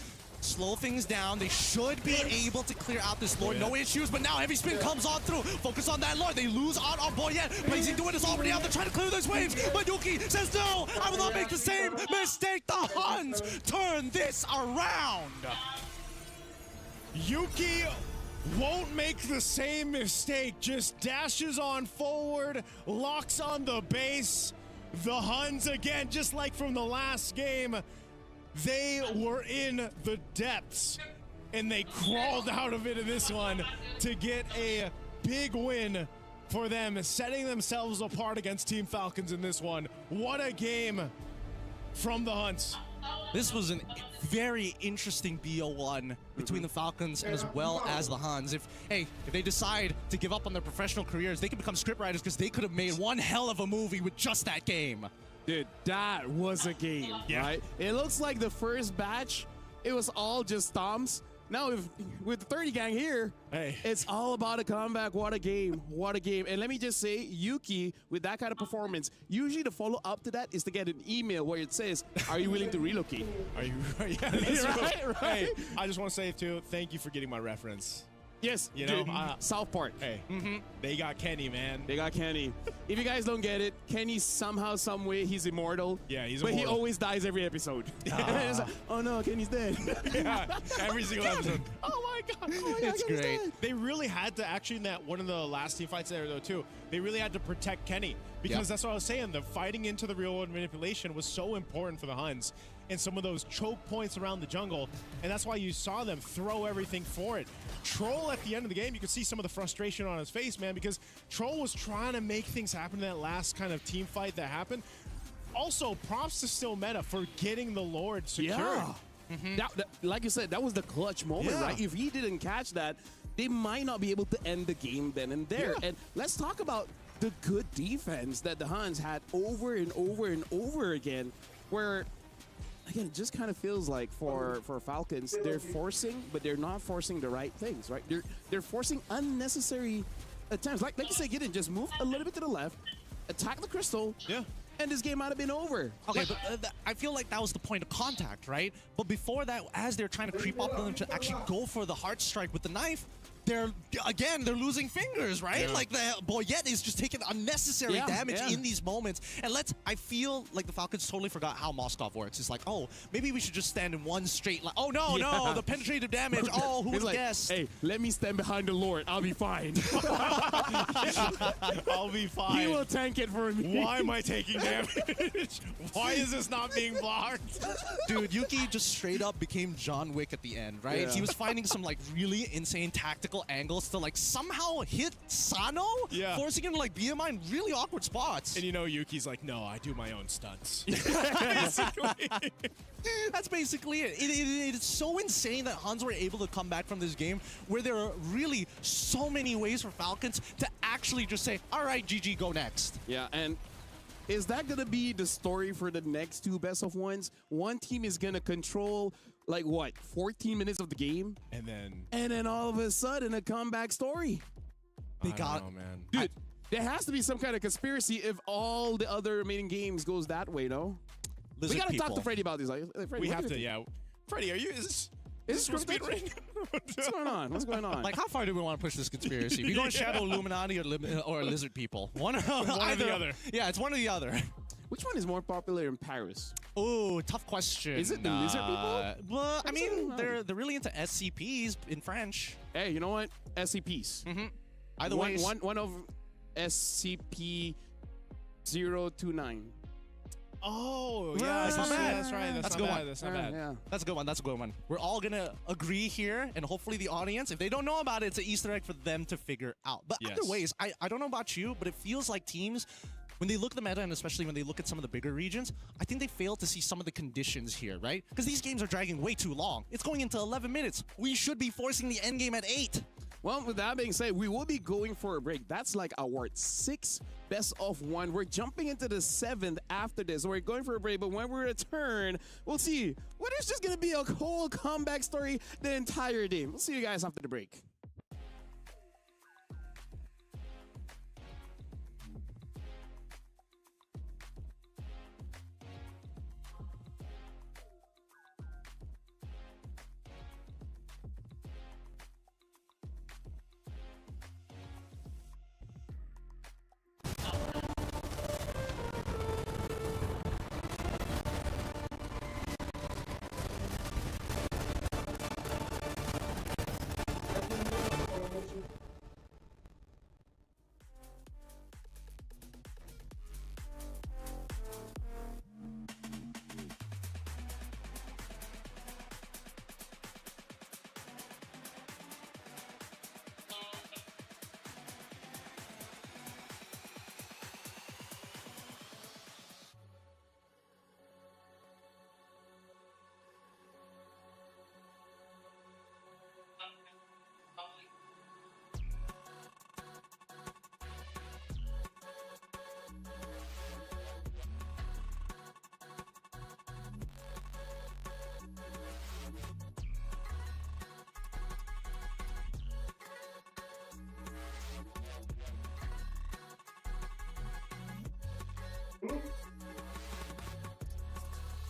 [SPEAKER 1] Slow things down. They should be able to clear out this Lord. No issues, but now Heavy Spin comes on through. Focus on that Lord. They lose out on Boyette. Blazy doing this already out. They're trying to clear those waves, but Yuki says, no, I will not make the same mistake. The Huns turn this around.
[SPEAKER 2] Yuki won't make the same mistake. Just dashes on forward, locks on the base. The Huns again, just like from the last game, they were in the depths, and they crawled out of it in this one to get a big win for them, setting themselves apart against Team Falcons in this one. What a game from the Huns.
[SPEAKER 1] This was a very interesting BO1 between the Falcons as well as the Huns. If they decide to give up on their professional careers, they can become scriptwriters, because they could have made one hell of a movie with just that game.
[SPEAKER 3] Dude, that was a game, right? It looks like the first batch, it was all just Toms. Now with the 30 gang here, it's all about a comeback. What a game. What a game. And let me just say, Yuki, with that kind of performance, usually the follow-up to that is to get an email where it says, are you willing to relocate?
[SPEAKER 2] Are you? Yeah, right. Hey, I just want to say, too, thank you for getting my reference.
[SPEAKER 3] Yes,
[SPEAKER 2] you know,
[SPEAKER 3] South Park.
[SPEAKER 2] Hey, they got Kenny, man.
[SPEAKER 3] They got Kenny. If you guys don't get it, Kenny somehow, some way, he's immortal.
[SPEAKER 2] Yeah, he's
[SPEAKER 3] immortal.
[SPEAKER 2] But
[SPEAKER 3] he always dies every episode. It's like, oh no, Kenny's dead.
[SPEAKER 2] Yeah, every single episode.
[SPEAKER 3] Oh my god. Oh my god,
[SPEAKER 1] it's great.
[SPEAKER 3] Dead.
[SPEAKER 2] They really had to, actually, in that one of the last team fights there, though, too, they really had to protect Kenny. Because that's what I was saying. The fighting into the real world manipulation was so important for the Huns. And some of those choke points around the jungle. And that's why you saw them throw everything for it. Troll, at the end of the game, you could see some of the frustration on his face, man, because Troll was trying to make things happen in that last kind of team fight that happened. Also, props to Still Meta for getting the Lord secured.
[SPEAKER 3] Yeah. That, like you said, that was the clutch moment, right? If he didn't catch that, they might not be able to end the game then and there.
[SPEAKER 2] Yeah.
[SPEAKER 3] And let's talk about the good defense that the Huns had over and over and over again, where again, it just kind of feels like for Falcons, they're forcing, but they're not forcing the right things, right? They're forcing unnecessary attempts. Like you say, Gideon, just move a little bit to the left, attack the crystal, and this game might have been over.
[SPEAKER 1] Okay, but I feel like that was the point of contact, right? But before that, as they're trying to creep up on them to actually go for the heart strike with the knife, they're losing fingers, right? Like the Boyette is just taking unnecessary damage in these moments. And I feel like the Falcons totally forgot how Moskov works. It's like, oh, maybe we should just stand in one straight line. Oh, no, the penetrative damage. Oh, who would have guessed?
[SPEAKER 3] Hey, let me stand behind the Lord. I'll be fine.
[SPEAKER 2] I'll be fine.
[SPEAKER 3] He will tank it for me.
[SPEAKER 2] Why am I taking damage? Why is this not being blocked?
[SPEAKER 1] Dude, Yuki just straight up became John Wick at the end, right?
[SPEAKER 3] Yeah.
[SPEAKER 1] He was finding some really insane tactical vertical angles to like somehow hit Sano,
[SPEAKER 2] Yeah.
[SPEAKER 1] forcing him to like BMI in really awkward spots.
[SPEAKER 2] And you know Yuki's like, no, I do my own stunts.
[SPEAKER 1] That's basically it. It's so insane that Hans were able to come back from this game where there are really so many ways for Falcons to actually just say, all right, GG, go next.
[SPEAKER 3] Yeah, and is that going to be the story for the next two best of ones? One team is going to control, like, what, 14 minutes of the game?
[SPEAKER 2] And then,
[SPEAKER 3] And then all of a sudden, a comeback story.
[SPEAKER 1] They
[SPEAKER 2] I
[SPEAKER 1] got-
[SPEAKER 2] don't know, man.
[SPEAKER 3] Dude, there has to be some kind of conspiracy if all the other remaining games goes that way, no?
[SPEAKER 1] Lizard
[SPEAKER 3] We got to talk
[SPEAKER 1] people.
[SPEAKER 3] to Freddie about this. Like, Freddie,
[SPEAKER 2] We
[SPEAKER 3] what
[SPEAKER 2] have
[SPEAKER 3] do
[SPEAKER 2] to,
[SPEAKER 3] you think?
[SPEAKER 2] yeah. Freddie, are you, is
[SPEAKER 3] Is
[SPEAKER 2] this
[SPEAKER 3] this
[SPEAKER 2] speed ring?
[SPEAKER 3] What's going on? What's going on?
[SPEAKER 1] Like, how far do we want to push this conspiracy? We going Shadow Illuminati or Lizard People? One or
[SPEAKER 2] the other.
[SPEAKER 1] Yeah, it's one or the other.
[SPEAKER 3] Which one is more popular in Paris?
[SPEAKER 1] Oh, tough question.
[SPEAKER 3] Is it the Lizard People?
[SPEAKER 1] Well, I
[SPEAKER 3] That's
[SPEAKER 1] mean,
[SPEAKER 3] a-
[SPEAKER 1] they're really into SCPs in French.
[SPEAKER 3] Hey, you know what? SCPs.
[SPEAKER 1] Either way,
[SPEAKER 3] One of SCP 029.
[SPEAKER 2] Oh, yeah,
[SPEAKER 1] That's not bad.
[SPEAKER 2] That's right.
[SPEAKER 1] That's
[SPEAKER 2] That's
[SPEAKER 1] a
[SPEAKER 2] not
[SPEAKER 1] good
[SPEAKER 2] bad.
[SPEAKER 1] one.
[SPEAKER 2] That's not bad.
[SPEAKER 3] Yeah.
[SPEAKER 1] That's a good one. That's a good one. We're all gonna agree here, and hopefully the audience, if they don't know about it, it's an Easter egg for them to figure out. But
[SPEAKER 2] Yes.
[SPEAKER 1] either ways, I don't know about you, but it feels like teams, when they look at the meta, and especially when they look at some of the bigger regions, I think they fail to see some of the conditions here, right? Because these games are dragging way too long. It's going into 11 minutes. We should be forcing the end game at 8.
[SPEAKER 3] Well, with that being said, we will be going for a break. That's like our 6th best of 1. We're jumping into the 7th after this. So we're going for a break, but when we return, we'll see whether it's just going to be a whole comeback story the entire day. We'll see you guys after the break.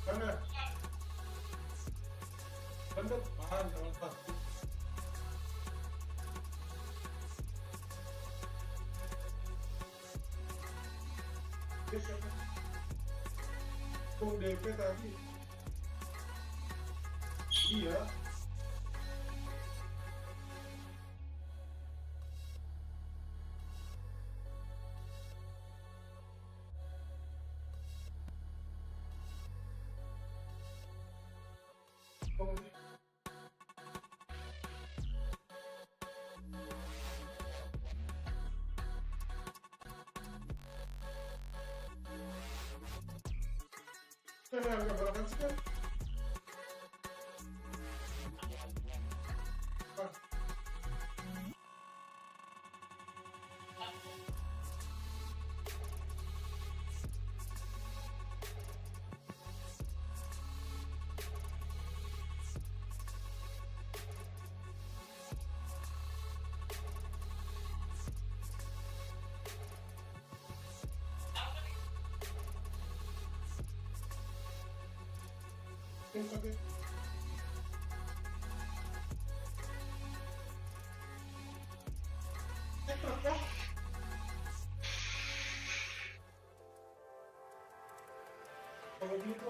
[SPEAKER 4] Mana? Kan depan, jangan plastik. Tuh DP tadi. Iya. Oh. Nggak berangkat sih kan? Ah. Okay. Kalau gitu,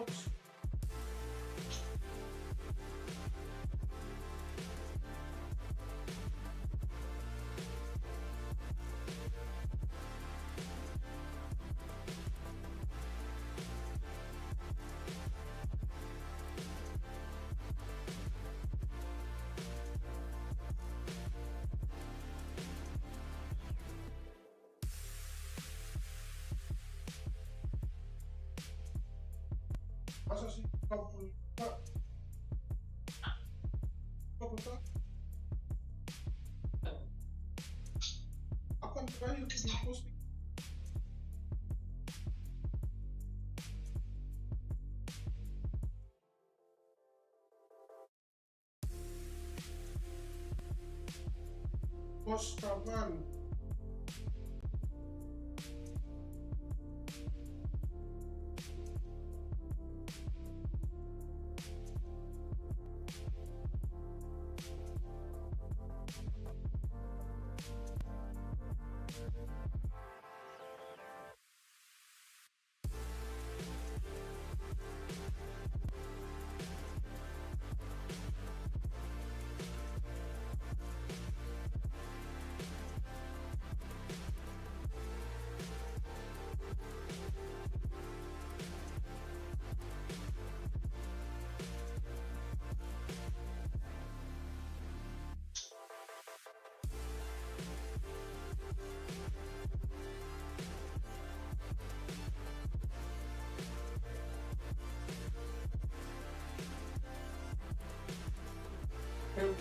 [SPEAKER 4] Pos kapan?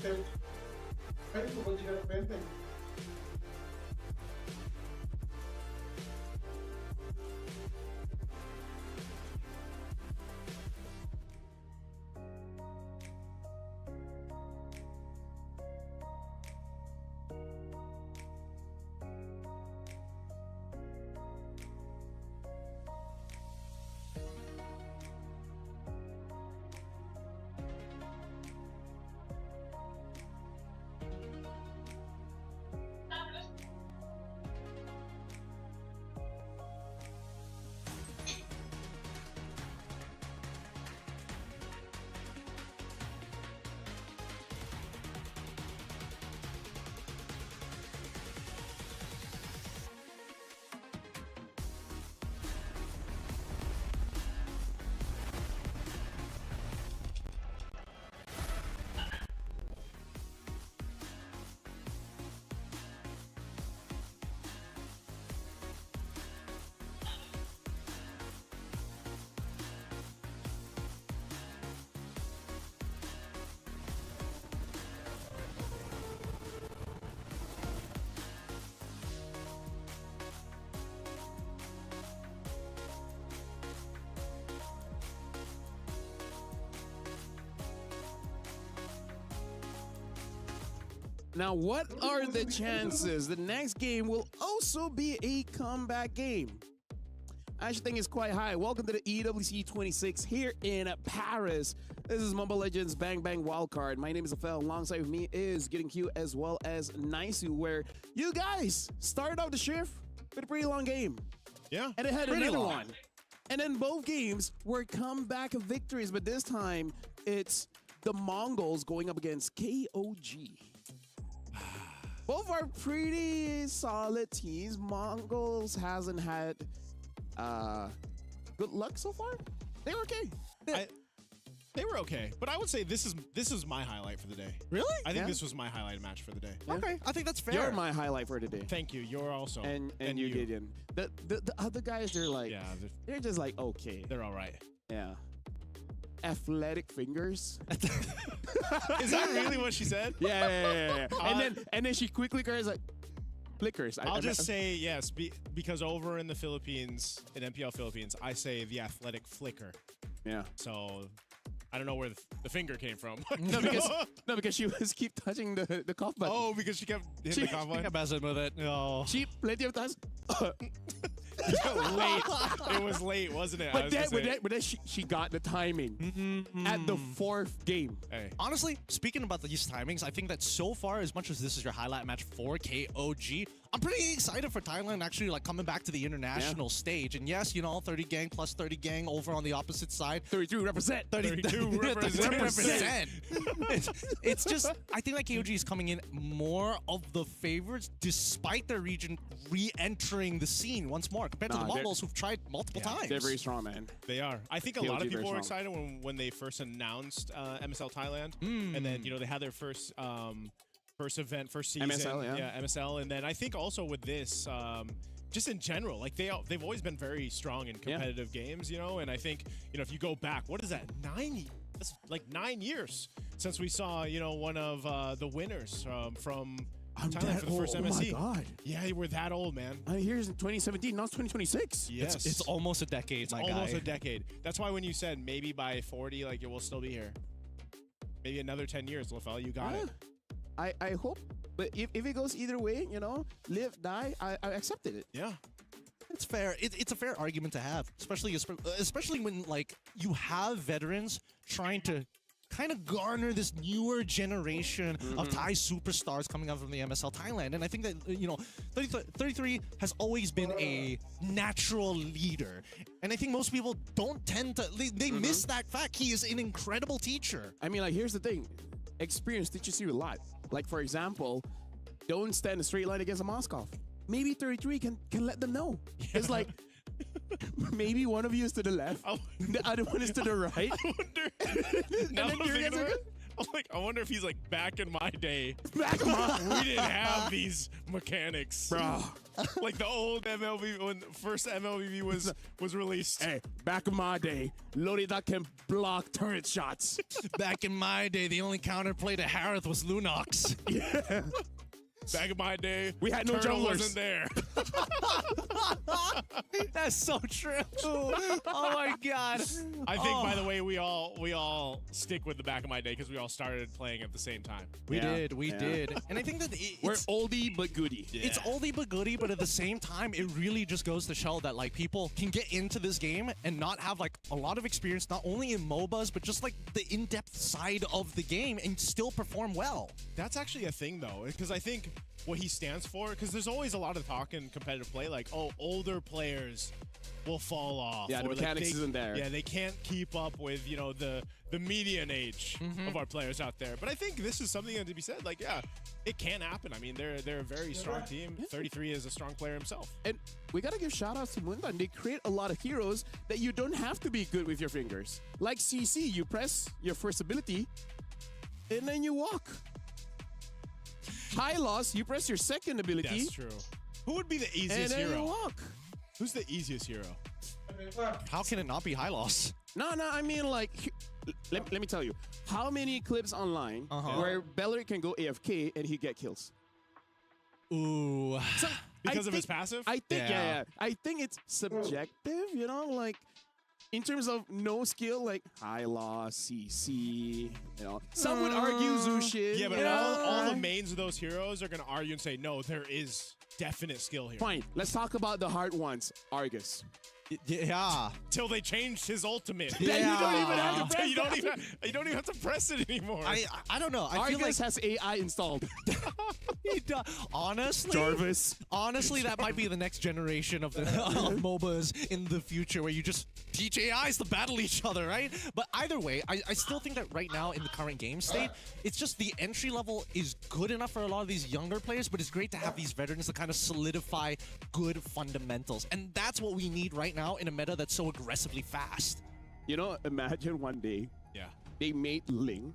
[SPEAKER 4] Tem. Aí eu vou direto bem, tem.
[SPEAKER 3] Now, what are the chances the next game will also be a comeback game? I actually think it's quite high. Welcome to the EWC 26 here in Paris. This is Mobile Legends Bang Bang Wildcard. My name is Afel. Alongside with me is Getting Q as well as Naisu, where you guys started out the shift with a pretty long game.
[SPEAKER 2] Yeah.
[SPEAKER 3] And it had
[SPEAKER 1] Pretty
[SPEAKER 3] another
[SPEAKER 1] long.
[SPEAKER 3] one. And then both games were comeback victories, but this time it's the Mongols going up against KOG. Both are pretty solid teams. Mongols hasn't had good luck so far. They were okay.
[SPEAKER 2] They were okay, but I would say this is my highlight for the day.
[SPEAKER 1] Really?
[SPEAKER 2] I think
[SPEAKER 3] Yeah.
[SPEAKER 2] this was my highlight match for the day.
[SPEAKER 1] Okay, I think that's fair.
[SPEAKER 3] You're my highlight for today.
[SPEAKER 2] Thank you. You're also
[SPEAKER 3] And you, Gideon. The other guys, they're like,
[SPEAKER 2] Yeah,
[SPEAKER 3] they're just like, okay.
[SPEAKER 2] they're all right.
[SPEAKER 3] Yeah. Athletic fingers.
[SPEAKER 2] Is that really what she said?
[SPEAKER 3] Yeah. And then she quickly goes like, flickers.
[SPEAKER 2] I'll just say yes, because over in the Philippines, in MPL Philippines, I say the athletic flicker.
[SPEAKER 3] Yeah.
[SPEAKER 2] So I don't know where the finger came from.
[SPEAKER 3] No, because she was keep touching the cough button.
[SPEAKER 2] Oh, because she kept hitting the cough button.
[SPEAKER 1] Messing with it. No.
[SPEAKER 3] She plenty of times.
[SPEAKER 2] Late. It was late, wasn't it?
[SPEAKER 3] But then she got the timing at the fourth game.
[SPEAKER 2] Hey.
[SPEAKER 1] Honestly, speaking about these timings, I think that so far, as much as this is your highlight match for KOG, I'm pretty excited for Thailand actually like coming back to the international stage. And yes, you know, 30 gang plus 30 gang over on the opposite side.
[SPEAKER 3] 32 represent.
[SPEAKER 2] 32 represent.
[SPEAKER 1] It's just, I think that KOG is coming in more of the favorites despite their region re-entering the scene once more compared to the
[SPEAKER 3] Nah,
[SPEAKER 1] Mongols who've tried multiple times.
[SPEAKER 3] They're very strong, man.
[SPEAKER 2] They are. I think a
[SPEAKER 3] KOG
[SPEAKER 2] lot of
[SPEAKER 3] very
[SPEAKER 2] people were
[SPEAKER 3] strong.
[SPEAKER 2] excited when they first announced MSL Thailand, and then they had their first event, first season,
[SPEAKER 3] MSL, yeah.
[SPEAKER 2] MSL, and then I think also with this, just in general, like they've always been very strong in competitive games, and I think if you go back, what is that, 9? That's like 9 years since we saw one of the winners from Thailand for the first MSC.
[SPEAKER 3] Oh my god.
[SPEAKER 2] Yeah, we're that old, man.
[SPEAKER 3] Here's in 2017, now it's 2026.
[SPEAKER 2] Yes.
[SPEAKER 1] It's almost a decade, my
[SPEAKER 2] Almost
[SPEAKER 1] guy.
[SPEAKER 2] a decade. That's why when you said maybe by 40, like it will still be here. Maybe another 10 years, LaFell, you got it.
[SPEAKER 3] I hope But if it goes either way, you know, live, die, I accepted it.
[SPEAKER 2] Yeah.
[SPEAKER 1] It's fair. It's a fair argument to have, especially when like you have veterans trying to kind of garner this newer generation of Thai superstars coming out from the MSL Thailand. And I think that, you know, 33 has always been a natural leader. And I think most people don't tend to, they miss that fact. He is an incredible teacher.
[SPEAKER 3] I mean, like, here's the thing. Experience teaches you a lot. Like, for example, don't stand a straight line against a Moskov. Maybe 33 can let them know. It's like, maybe one of you is to the left, the other one is to the right.
[SPEAKER 2] I wonder. Now I'm thinking about it, I'm like, I wonder if he's like, back in my day, we didn't have these mechanics,
[SPEAKER 3] Bro.
[SPEAKER 2] Like the old MLB when first MLBB was released.
[SPEAKER 3] Hey, back in my day, Lorita can block turret shots.
[SPEAKER 1] Back in my day, the only counterplay to Harith was Lunox.
[SPEAKER 3] Yeah.
[SPEAKER 2] Back in my day,
[SPEAKER 3] We had no
[SPEAKER 2] Turtle
[SPEAKER 3] junglers.
[SPEAKER 2] wasn't there.
[SPEAKER 1] That's so true. Oh my god.
[SPEAKER 2] I think, by the way, we all stick with the back of my day because we all started playing at the same time.
[SPEAKER 1] We
[SPEAKER 3] Yeah.
[SPEAKER 1] did. And I think that
[SPEAKER 3] We're
[SPEAKER 1] it's
[SPEAKER 3] oldie but goodie.
[SPEAKER 1] It's oldie but goodie, but at the same time, it really just goes to show that like people can get into this game and not have like a lot of experience, not only in MOBAs, but just like the in-depth side of the game and still perform well.
[SPEAKER 2] That's actually a thing, though, because I think what he stands for, because there's always a lot of talk in competitive play, like, oh, older players will fall off.
[SPEAKER 3] Yeah, the
[SPEAKER 2] or, like,
[SPEAKER 3] mechanics isn't there.
[SPEAKER 2] Yeah, they can't keep up with, you know, the median age of our players out there. But I think this is something to be said. Like, yeah, it can happen. I mean, they're a very strong team. 33 is a strong player himself.
[SPEAKER 3] And we gotta give shout outs to Mundan. They create a lot of heroes that you don't have to be good with your fingers. Like CC, you press your first ability and then you walk. High loss, you press your second ability
[SPEAKER 2] That's true. Who would be the
[SPEAKER 3] and
[SPEAKER 2] easiest
[SPEAKER 3] then you
[SPEAKER 2] hero?
[SPEAKER 3] walk.
[SPEAKER 2] Who's the easiest hero?
[SPEAKER 1] How can it not be high loss?
[SPEAKER 3] No, I mean, like, let me tell you. How many clips online where Beller can go AFK and he get kills?
[SPEAKER 1] Ooh.
[SPEAKER 3] So
[SPEAKER 2] Because
[SPEAKER 3] I
[SPEAKER 2] of his
[SPEAKER 3] think-
[SPEAKER 2] passive?
[SPEAKER 3] I think,
[SPEAKER 1] Yeah.
[SPEAKER 3] yeah. I think it's subjective, you know, like, in terms of no skill, like high loss, CC, you know. Some would argue Zushin.
[SPEAKER 2] Yeah, but
[SPEAKER 3] you know.
[SPEAKER 2] all the mains of those heroes are going to argue and say, no, there is definite skill here.
[SPEAKER 3] Fine, let's talk about the hard ones. Argus.
[SPEAKER 1] Yeah.
[SPEAKER 2] Till they changed his ultimate.
[SPEAKER 3] Then you don't even have to press
[SPEAKER 2] you don't even have to press it anymore.
[SPEAKER 1] I don't know. I feel like
[SPEAKER 3] Argus has AI installed.
[SPEAKER 1] he does. Honestly,
[SPEAKER 3] Jarvis.
[SPEAKER 1] Honestly, that might be the next generation of the of MOBAs in the future, where you just teach AIs to battle each other, right? But either way, I still think that right now in the current game state, it's just the entry level is good enough for a lot of these younger players, but it's great to have these veterans to kind of solidify good fundamentals. And that's what we need right now in a meta that's so aggressively fast.
[SPEAKER 3] You know, imagine one day
[SPEAKER 2] yeah.
[SPEAKER 3] they made Ling.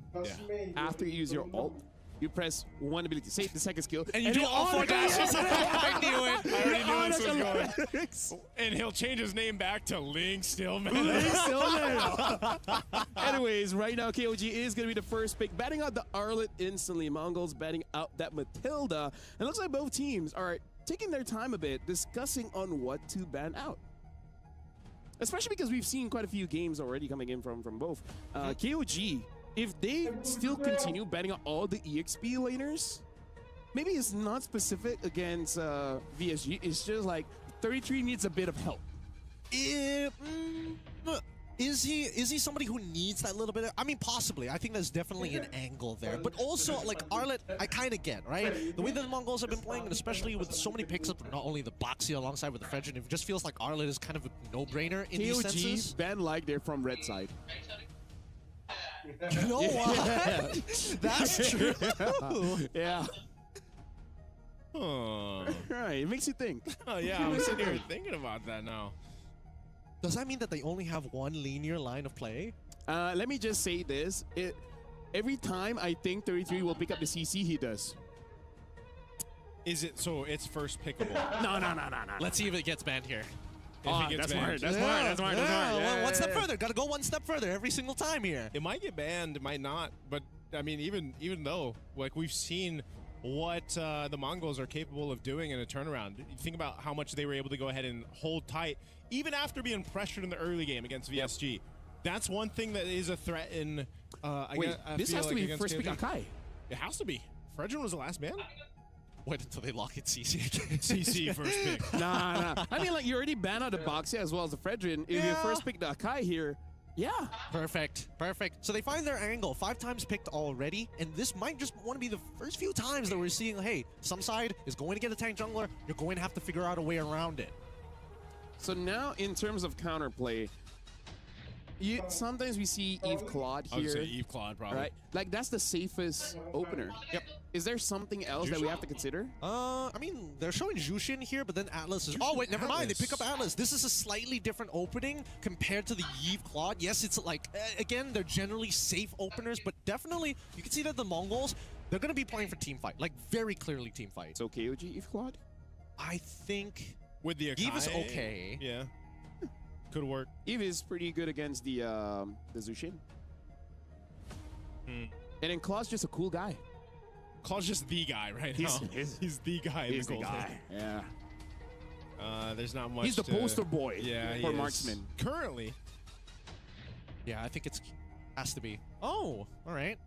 [SPEAKER 3] After you use your ult, you press one ability, say the second skill,
[SPEAKER 1] And you do all four dashes. I knew it.
[SPEAKER 2] I already knew this was going. And he'll change his name back to Ling Stillman.
[SPEAKER 3] Anyways, right now KOG is going to be the first pick, batting out the Arlet instantly. Mongols batting out that Matilda. And it looks like both teams are taking their time a bit, discussing on what to ban out. Especially because we've seen quite a few games already coming in from both. KOG, if they still continue banning out all the EXP laners, maybe it's not specific against VSG. It's just like 33 needs a bit of help.
[SPEAKER 1] Is he somebody who needs that little bit of, I mean, possibly. I think there's definitely an angle there. But also, like, Arlet, I kind of get, right? The way that the Mongols have been playing, and especially with so many picks up, not only the Baxi alongside with the Fredrin, it just feels like Arlet is kind of a no-brainer in these senses.
[SPEAKER 3] KOG ban like they're from red side.
[SPEAKER 1] You know what? That's true.
[SPEAKER 3] Yeah.
[SPEAKER 2] Oh.
[SPEAKER 3] Right, it makes you think.
[SPEAKER 2] Yeah, I'm sitting here thinking about that now.
[SPEAKER 1] Does that mean that they only have one linear line of play?
[SPEAKER 3] Let me just say this. Every time I think 33 will pick up the CC, he does.
[SPEAKER 2] Is it so it's first pickable?
[SPEAKER 3] No.
[SPEAKER 1] Let's see if it gets banned here.
[SPEAKER 2] If it gets
[SPEAKER 3] That's
[SPEAKER 2] banned.
[SPEAKER 3] smart. That's smart. That's smart. That's smart.
[SPEAKER 1] Well,
[SPEAKER 3] Yeah,
[SPEAKER 1] one step
[SPEAKER 3] yeah.
[SPEAKER 1] further. Gotta go one step further every single time here.
[SPEAKER 2] It might get banned, it might not. But I mean, even though, like, we've seen what the Mongols are capable of doing in a turnaround. You think about how much they were able to go ahead and hold tight, even after being pressured in the early game against VSG. That's one thing that is a threat in.
[SPEAKER 3] Wait, this has to be first pick
[SPEAKER 2] KOG.
[SPEAKER 3] Akai.
[SPEAKER 2] It has to be. Fredrin was the last ban?
[SPEAKER 1] Wait until they lock it CC again.
[SPEAKER 2] CC first pick.
[SPEAKER 3] Nah. I mean, like, you already banned out the Boxia as well as the Fredrin. If you
[SPEAKER 1] Yeah.
[SPEAKER 3] first pick the Akai here, yeah.
[SPEAKER 1] Perfect. So they find their angle. 5 times picked already, and this might just want to be the first few times that we're seeing, hey, some side is going to get a tank jungler. You're going to have to figure out a way around it.
[SPEAKER 3] So now, in terms of counterplay, sometimes we see Eve Claude
[SPEAKER 2] I would
[SPEAKER 3] here,
[SPEAKER 2] say Eve Claude probably.
[SPEAKER 3] right? Like, that's the safest opener.
[SPEAKER 1] Yep.
[SPEAKER 3] Is there something else that we have to consider?
[SPEAKER 1] I mean, they're showing Jushin here, but then Atlas is... Oh, wait, never mind. They pick up Atlas. This is a slightly different opening compared to the Yves Claude. Yes, it's like, again, they're generally safe openers, but definitely, you can see that the Mongols, they're going to be playing for team fight. Like, very clearly team fight.
[SPEAKER 3] So KOG Eve Claude?
[SPEAKER 1] I think
[SPEAKER 2] With the Akai,
[SPEAKER 1] Eve is okay.
[SPEAKER 2] Yeah. Could work.
[SPEAKER 3] Eve is pretty good against the Zushin. And then Claude's just a cool guy.
[SPEAKER 2] Claude's just the guy right now. He's the guy in
[SPEAKER 3] He's
[SPEAKER 2] the
[SPEAKER 3] the
[SPEAKER 2] gold
[SPEAKER 3] guy. Yeah.
[SPEAKER 2] There's not much
[SPEAKER 3] He's the poster boy
[SPEAKER 2] he
[SPEAKER 3] for
[SPEAKER 2] is.
[SPEAKER 3] marksman.
[SPEAKER 2] Currently.
[SPEAKER 1] Yeah, I think it's has to be. Oh, all right.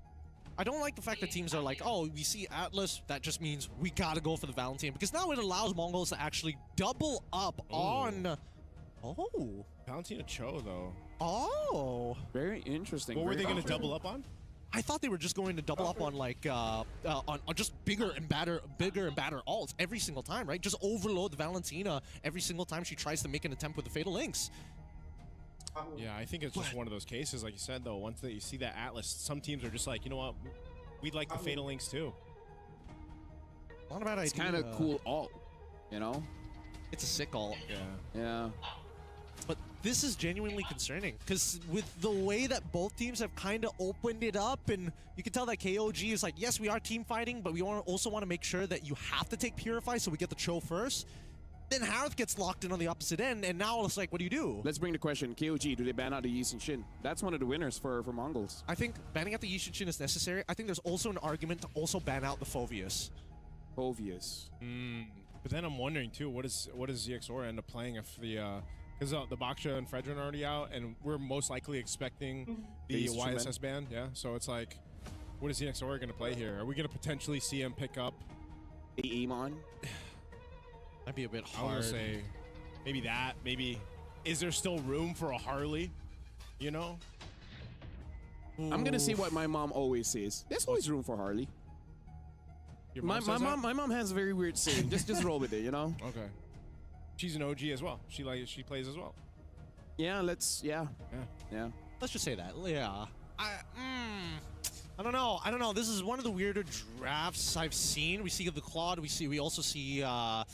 [SPEAKER 1] I don't like the fact that teams are like, oh, we see Atlas, that just means we gotta go for the Valentine, because now it allows Mongols to actually double up on... Oh.
[SPEAKER 2] Valentina Cho, though.
[SPEAKER 1] Oh.
[SPEAKER 3] Very interesting.
[SPEAKER 2] What were
[SPEAKER 3] very
[SPEAKER 2] they going to
[SPEAKER 3] interesting.
[SPEAKER 2] double up on?
[SPEAKER 1] I thought they were just going to double up on like on just bigger and badder alts every single time, right? Just overload Valentina every single time she tries to make an attempt with the Fatal Links.
[SPEAKER 2] Yeah, I think it's just one of those cases, like you said, though. Once that you see that Atlas, some teams are just like, you know what, we'd like the Fatal Links too.
[SPEAKER 1] Not a bad idea.
[SPEAKER 3] It's kind of cool alt, you know?
[SPEAKER 1] It's a sick alt.
[SPEAKER 2] Yeah.
[SPEAKER 3] Yeah.
[SPEAKER 1] But this is genuinely concerning, because with the way that both teams have kind of opened it up, and you can tell that KOG is like, yes, we are team fighting, but we also want to make sure that you have to take Purify so we get the Cho first. Then Harith gets locked in on the opposite end, and now it's like, what do you do?
[SPEAKER 3] Let's bring the question. KOG, do they ban out the Yi and Shin? That's one of the winners for Mongols.
[SPEAKER 1] I think banning out the Yishin is necessary. I think there's also an argument to also ban out the Phoveus.
[SPEAKER 3] Obvious.
[SPEAKER 2] But then I'm wondering too, what does ZXOR end up playing if the because the Baksha and Fredrin are already out, and we're most likely expecting the
[SPEAKER 3] Base
[SPEAKER 2] YSS ban. Yeah, so it's like, what is ZXOR going to play here? Are we going to potentially see him pick up?
[SPEAKER 3] The Amon.
[SPEAKER 1] Might be a bit
[SPEAKER 2] I
[SPEAKER 1] hard.
[SPEAKER 2] would say maybe that. Maybe is there still room for a Harley? You know.
[SPEAKER 3] I'm gonna say what my mom always says. There's always room for Harley.
[SPEAKER 2] Your
[SPEAKER 3] My
[SPEAKER 2] says that?
[SPEAKER 3] mom has a very weird saying. just roll with it, you know?
[SPEAKER 2] Okay. She's an OG as well. She plays as well.
[SPEAKER 3] Yeah, yeah.
[SPEAKER 1] Let's just say that. Yeah. I don't know. I don't know. This is one of the weirder drafts I've seen. We see the Claude. We also see Yuzong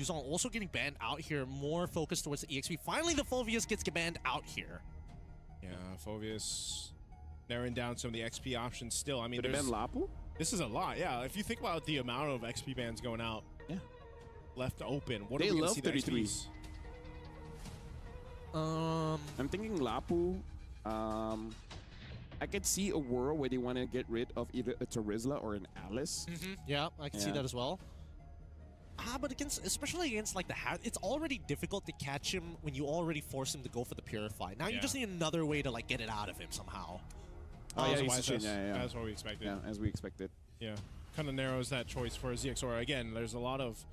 [SPEAKER 1] also getting banned out here. More focused towards the EXP. Finally, the Phoveus gets banned out here.
[SPEAKER 2] Yeah, Phoveus narrowing down some of the XP options still. I mean,
[SPEAKER 3] Could it ban Lapu?
[SPEAKER 2] this is a lot. Yeah, if you think about the amount of XP bans going out,
[SPEAKER 3] Yeah.
[SPEAKER 2] left open, what
[SPEAKER 3] They
[SPEAKER 2] are we gonna
[SPEAKER 3] love
[SPEAKER 2] see the
[SPEAKER 3] 33s.
[SPEAKER 2] XPs?
[SPEAKER 3] I'm thinking Lapu. I could see a world where they want to get rid of either a Terizla or an Alice.
[SPEAKER 1] Yeah, I can see
[SPEAKER 3] Yeah.
[SPEAKER 1] that as well. But especially against like the Harith, it's already difficult to catch him when you already force him to go for the Purify. Now you
[SPEAKER 2] Yeah.
[SPEAKER 1] just need another way to like get it out of him somehow.
[SPEAKER 3] Oh, yeah,
[SPEAKER 2] So
[SPEAKER 3] he's a
[SPEAKER 2] YSS,
[SPEAKER 3] Shin, yeah.
[SPEAKER 2] That's what we expected.
[SPEAKER 3] Yeah, as we expected.
[SPEAKER 2] Yeah, kind of narrows that choice for ZXOR. Again, there's a lot of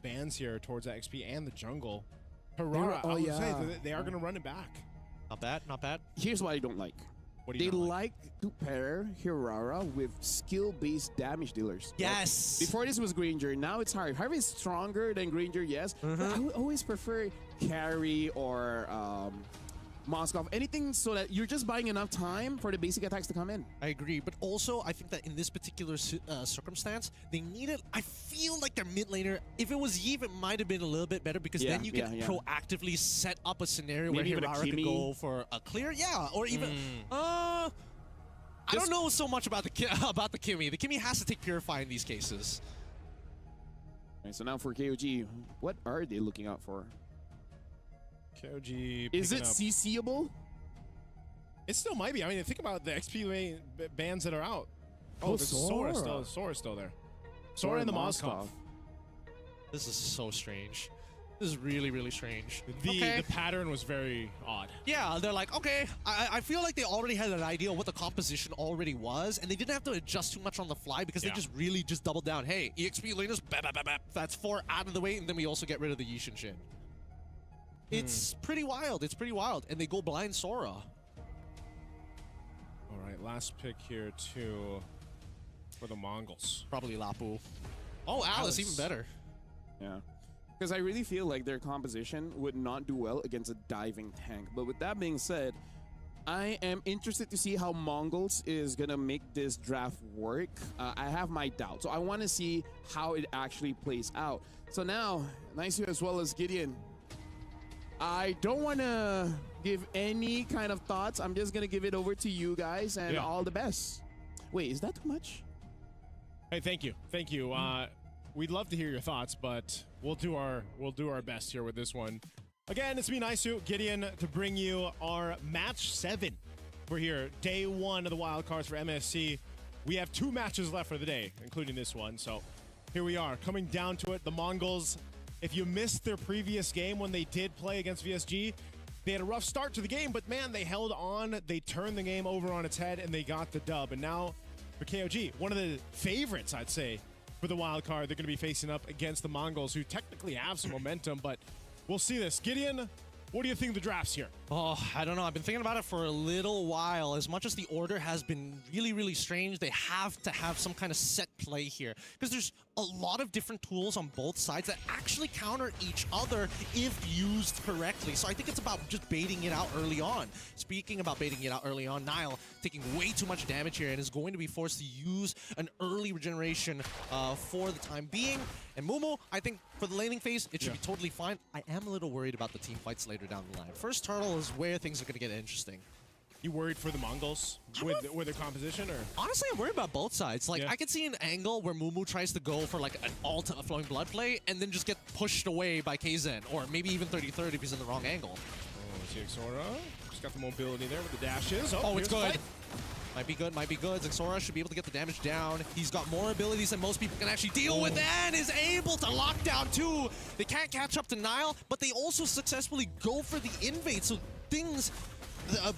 [SPEAKER 2] bans here towards that XP and the jungle. Harara, I would say that they are going to run it back.
[SPEAKER 1] Not bad, not bad.
[SPEAKER 3] Here's what I don't like.
[SPEAKER 2] What do
[SPEAKER 3] They
[SPEAKER 2] you not
[SPEAKER 3] like to pair Hirara with skill-based damage dealers.
[SPEAKER 1] Yes.
[SPEAKER 3] Before this was Granger, now it's Harvey. Harvey is stronger than Granger, yes. But I would always prefer Carry or Moskov. Anything so that you're just buying enough time for the basic attacks to come in.
[SPEAKER 1] I agree, but also I think that in this particular circumstance, they needed. I feel like their mid laner. If it was Yves, it might have been a little bit better because then you can proactively set up a scenario
[SPEAKER 3] Maybe
[SPEAKER 1] where
[SPEAKER 3] even a
[SPEAKER 1] Hirara could
[SPEAKER 3] Kimi.
[SPEAKER 1] go for a clear, or even. I don't know so much about the Kimi. The Kimi has to take Purify in these cases.
[SPEAKER 3] Right, so now for KOG, what are they looking out for?
[SPEAKER 2] KOG
[SPEAKER 3] Is it
[SPEAKER 2] picking up-
[SPEAKER 3] CCable?
[SPEAKER 2] It still might be. I mean, think about the XP bans that are out.
[SPEAKER 3] Oh,
[SPEAKER 2] the Sora's still there. Sora and the Moskov.
[SPEAKER 1] This is so strange. This is really, really strange.
[SPEAKER 2] The pattern was very odd.
[SPEAKER 1] Yeah, they're like, okay, I feel like they already had an idea of what the composition already was, and they didn't have to adjust too much on the fly because they just really just doubled down. Hey, EXP laners, that's 4 out of the way, and then we also get rid of the Yishin shit. It's pretty wild. It's pretty wild. And they go blind Sora.
[SPEAKER 2] All right, last pick here too for the Mongols.
[SPEAKER 1] Probably Lapu. Oh, Alice, even better.
[SPEAKER 3] Yeah. Because I really feel like their composition would not do well against a diving tank. But with that being said, I am interested to see how Mongols is going to make this draft work. I have my doubts. So I want to see how it actually plays out. So now, Nice as well as Gideon. I don't want to give any kind of thoughts. I'm just going to give it over to you guys and all the best. Wait, is that too much?
[SPEAKER 2] Hey, thank you. Thank you. We'd love to hear your thoughts, but we'll do our best here with this one. Again, it's me, Naisu, Gideon, to bring you our match 7. We're here, day 1 of the wild cards for MSC. We have 2 matches left for the day, including this one. So here we are, coming down to it. The Mongols, if you missed their previous game when they did play against VSG, they had a rough start to the game, but man, they held on. They turned the game over on its head, and they got the dub. And now for KOG, one of the favorites, I'd say, for the wild card, they're going to be facing up against the Mongols, who technically have some momentum, but we'll see this. Gideon, what do you think of the drafts here?
[SPEAKER 1] Oh, I don't know. I've been thinking about it for a little while. As much as the order has been really, really strange, they have to have some kind of set play here. Because there's a lot of different tools on both sides that actually counter each other if used correctly. So I think it's about just baiting it out early on. Speaking about baiting it out early on, Nile taking way too much damage here and is going to be forced to use an early regeneration for the time being. And Mumu, I think for the laning phase, it should be totally fine. I am a little worried about the team fights later down the line. First turtle is where things are going to get interesting.
[SPEAKER 2] You worried for the Mongols with their composition, or?
[SPEAKER 1] Honestly, I'm worried about both sides. Like, I could see an angle where Mumu tries to go for like an alt flowing blood play and then just get pushed away by Kzen, or maybe even 30-30 if he's in the wrong angle.
[SPEAKER 2] Oh, Zexora just got the mobility there with the dashes.
[SPEAKER 1] Oh, it's good. Might be good, might be good. Zexora should be able to get the damage down. He's got more abilities than most people can actually deal with, and is able to lock down too. They can't catch up to Nile, but they also successfully go for the invade. So things,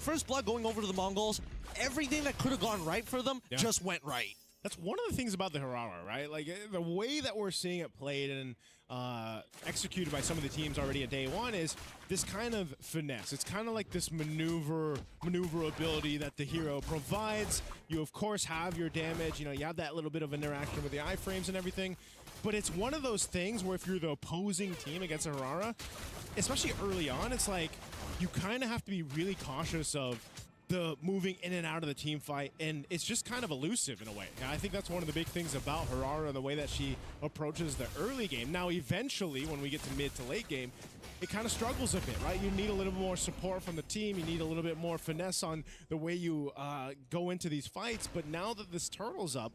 [SPEAKER 1] first blood going over to the Mongols, everything that could have gone right for them just went right.
[SPEAKER 2] That's one of the things about the Harara, right? Like, the way that we're seeing it played and executed by some of the teams already at day 1 is this kind of finesse. It's kind of like this maneuverability that the hero provides. You, of course, have your damage. You know, you have that little bit of interaction with the iframes and everything. But it's one of those things where if you're the opposing team against a Harara, especially early on, it's like you kind of have to be really cautious of the moving in and out of the team fight, and it's just kind of elusive in a way. And I think that's one of the big things about Harara, the way that she approaches the early game. Now, eventually, when we get to mid to late game, it kind of struggles a bit, right? You need a little more support from the team. You need a little bit more finesse on the way you go into these fights. But now that this turtle's up,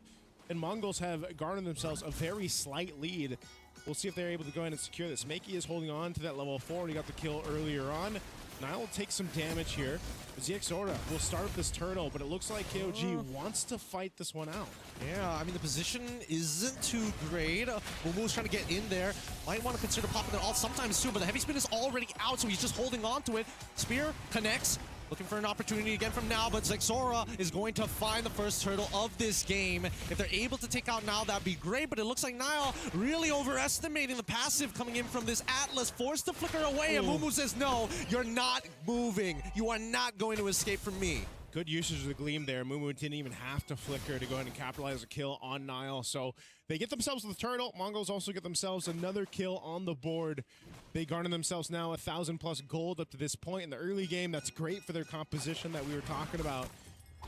[SPEAKER 2] and Mongols have garnered themselves a very slight lead, we'll see if they're able to go ahead and secure this. Makey is holding on to that level 4, and he got the kill earlier on. Nile will take some damage here. Zexora will start this turtle, but it looks like KOG wants to fight this one out.
[SPEAKER 1] Yeah, I mean, the position isn't too great. Mumu's trying to get in there. Might want to consider popping it all sometime soon, but the heavy spin is already out, so he's just holding on to it. Spear connects. Looking for an opportunity again from now, but Zexora is going to find the first turtle of this game. If they're able to take out Nile, that'd be great, but it looks like Nile really overestimating the passive coming in from this Atlas, forced to flicker away, and Mumu says, no, you're not moving. You are not going to escape from me.
[SPEAKER 2] Good usage of the Gleam there. Mumu didn't even have to flicker to go ahead and capitalize a kill on Nile. So they get themselves the turtle. Mongols also get themselves another kill on the board. They garner themselves now 1,000+ gold up to this point in the early game. That's great for their composition that we were talking about.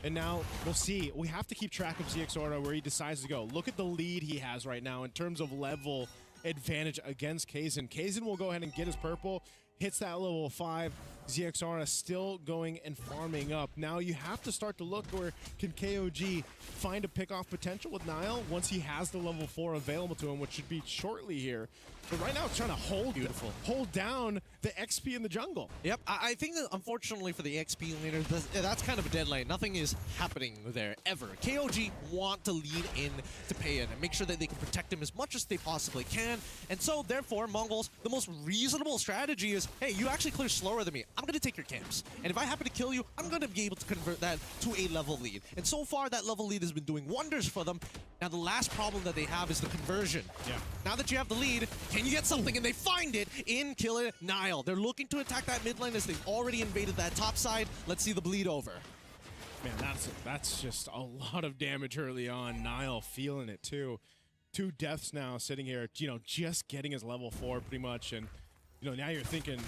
[SPEAKER 2] And now we'll see. We have to keep track of Zexora where he decides to go. Look at the lead he has right now in terms of level advantage against Kzen. Kzen will go ahead and get his purple. hits that level 5. ZXR still going and farming up. Now you have to start to look where can KOG find a pick-off potential with Nile once he has the level 4 available to him, which should be shortly here. But right now it's trying to hold down the XP in the jungle.
[SPEAKER 1] Yep, I think that unfortunately for the XP laner, that's kind of a dead lane. Nothing is happening there ever. KOG want to lead in to Payan and make sure that they can protect him as much as they possibly can. And so therefore, Mongols, the most reasonable strategy is, hey, you actually clear slower than me. I'm going to take your camps. And if I happen to kill you, I'm going to be able to convert that to a level lead. And so far, that level lead has been doing wonders for them. Now, the last problem that they have is the conversion.
[SPEAKER 2] Yeah.
[SPEAKER 1] Now that you have the lead, can you get something? And they find it in Killer Nile. They're looking to attack that mid lane as they've already invaded that top side. Let's see the bleed over.
[SPEAKER 2] Man, that's just a lot of damage early on. Nile feeling it too. 2 deaths now sitting here, just getting his level 4 pretty much. And, now you're thinking,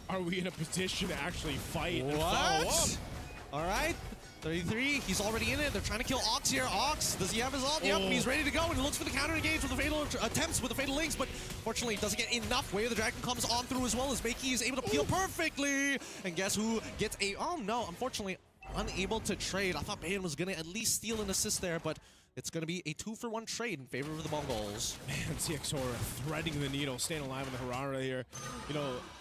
[SPEAKER 2] are we in a position to actually fight and follow up?
[SPEAKER 1] All right. 33, he's already in it. They're trying to kill Ox here. Ox, does he have his ult? Yep, he's ready to go, and he looks for the counter engage with the fatal attempts with the fatal links, but fortunately, doesn't get enough. Way of the Dragon comes on through as well as Makey is able to peel perfectly. And guess who gets a, oh no, unfortunately, unable to trade. I thought Bayan was going to at least steal an assist there, but it's going to be a 2-for-1 trade in favor of the Mongols.
[SPEAKER 2] Man, ZXR threading the needle, staying alive in the Harara here.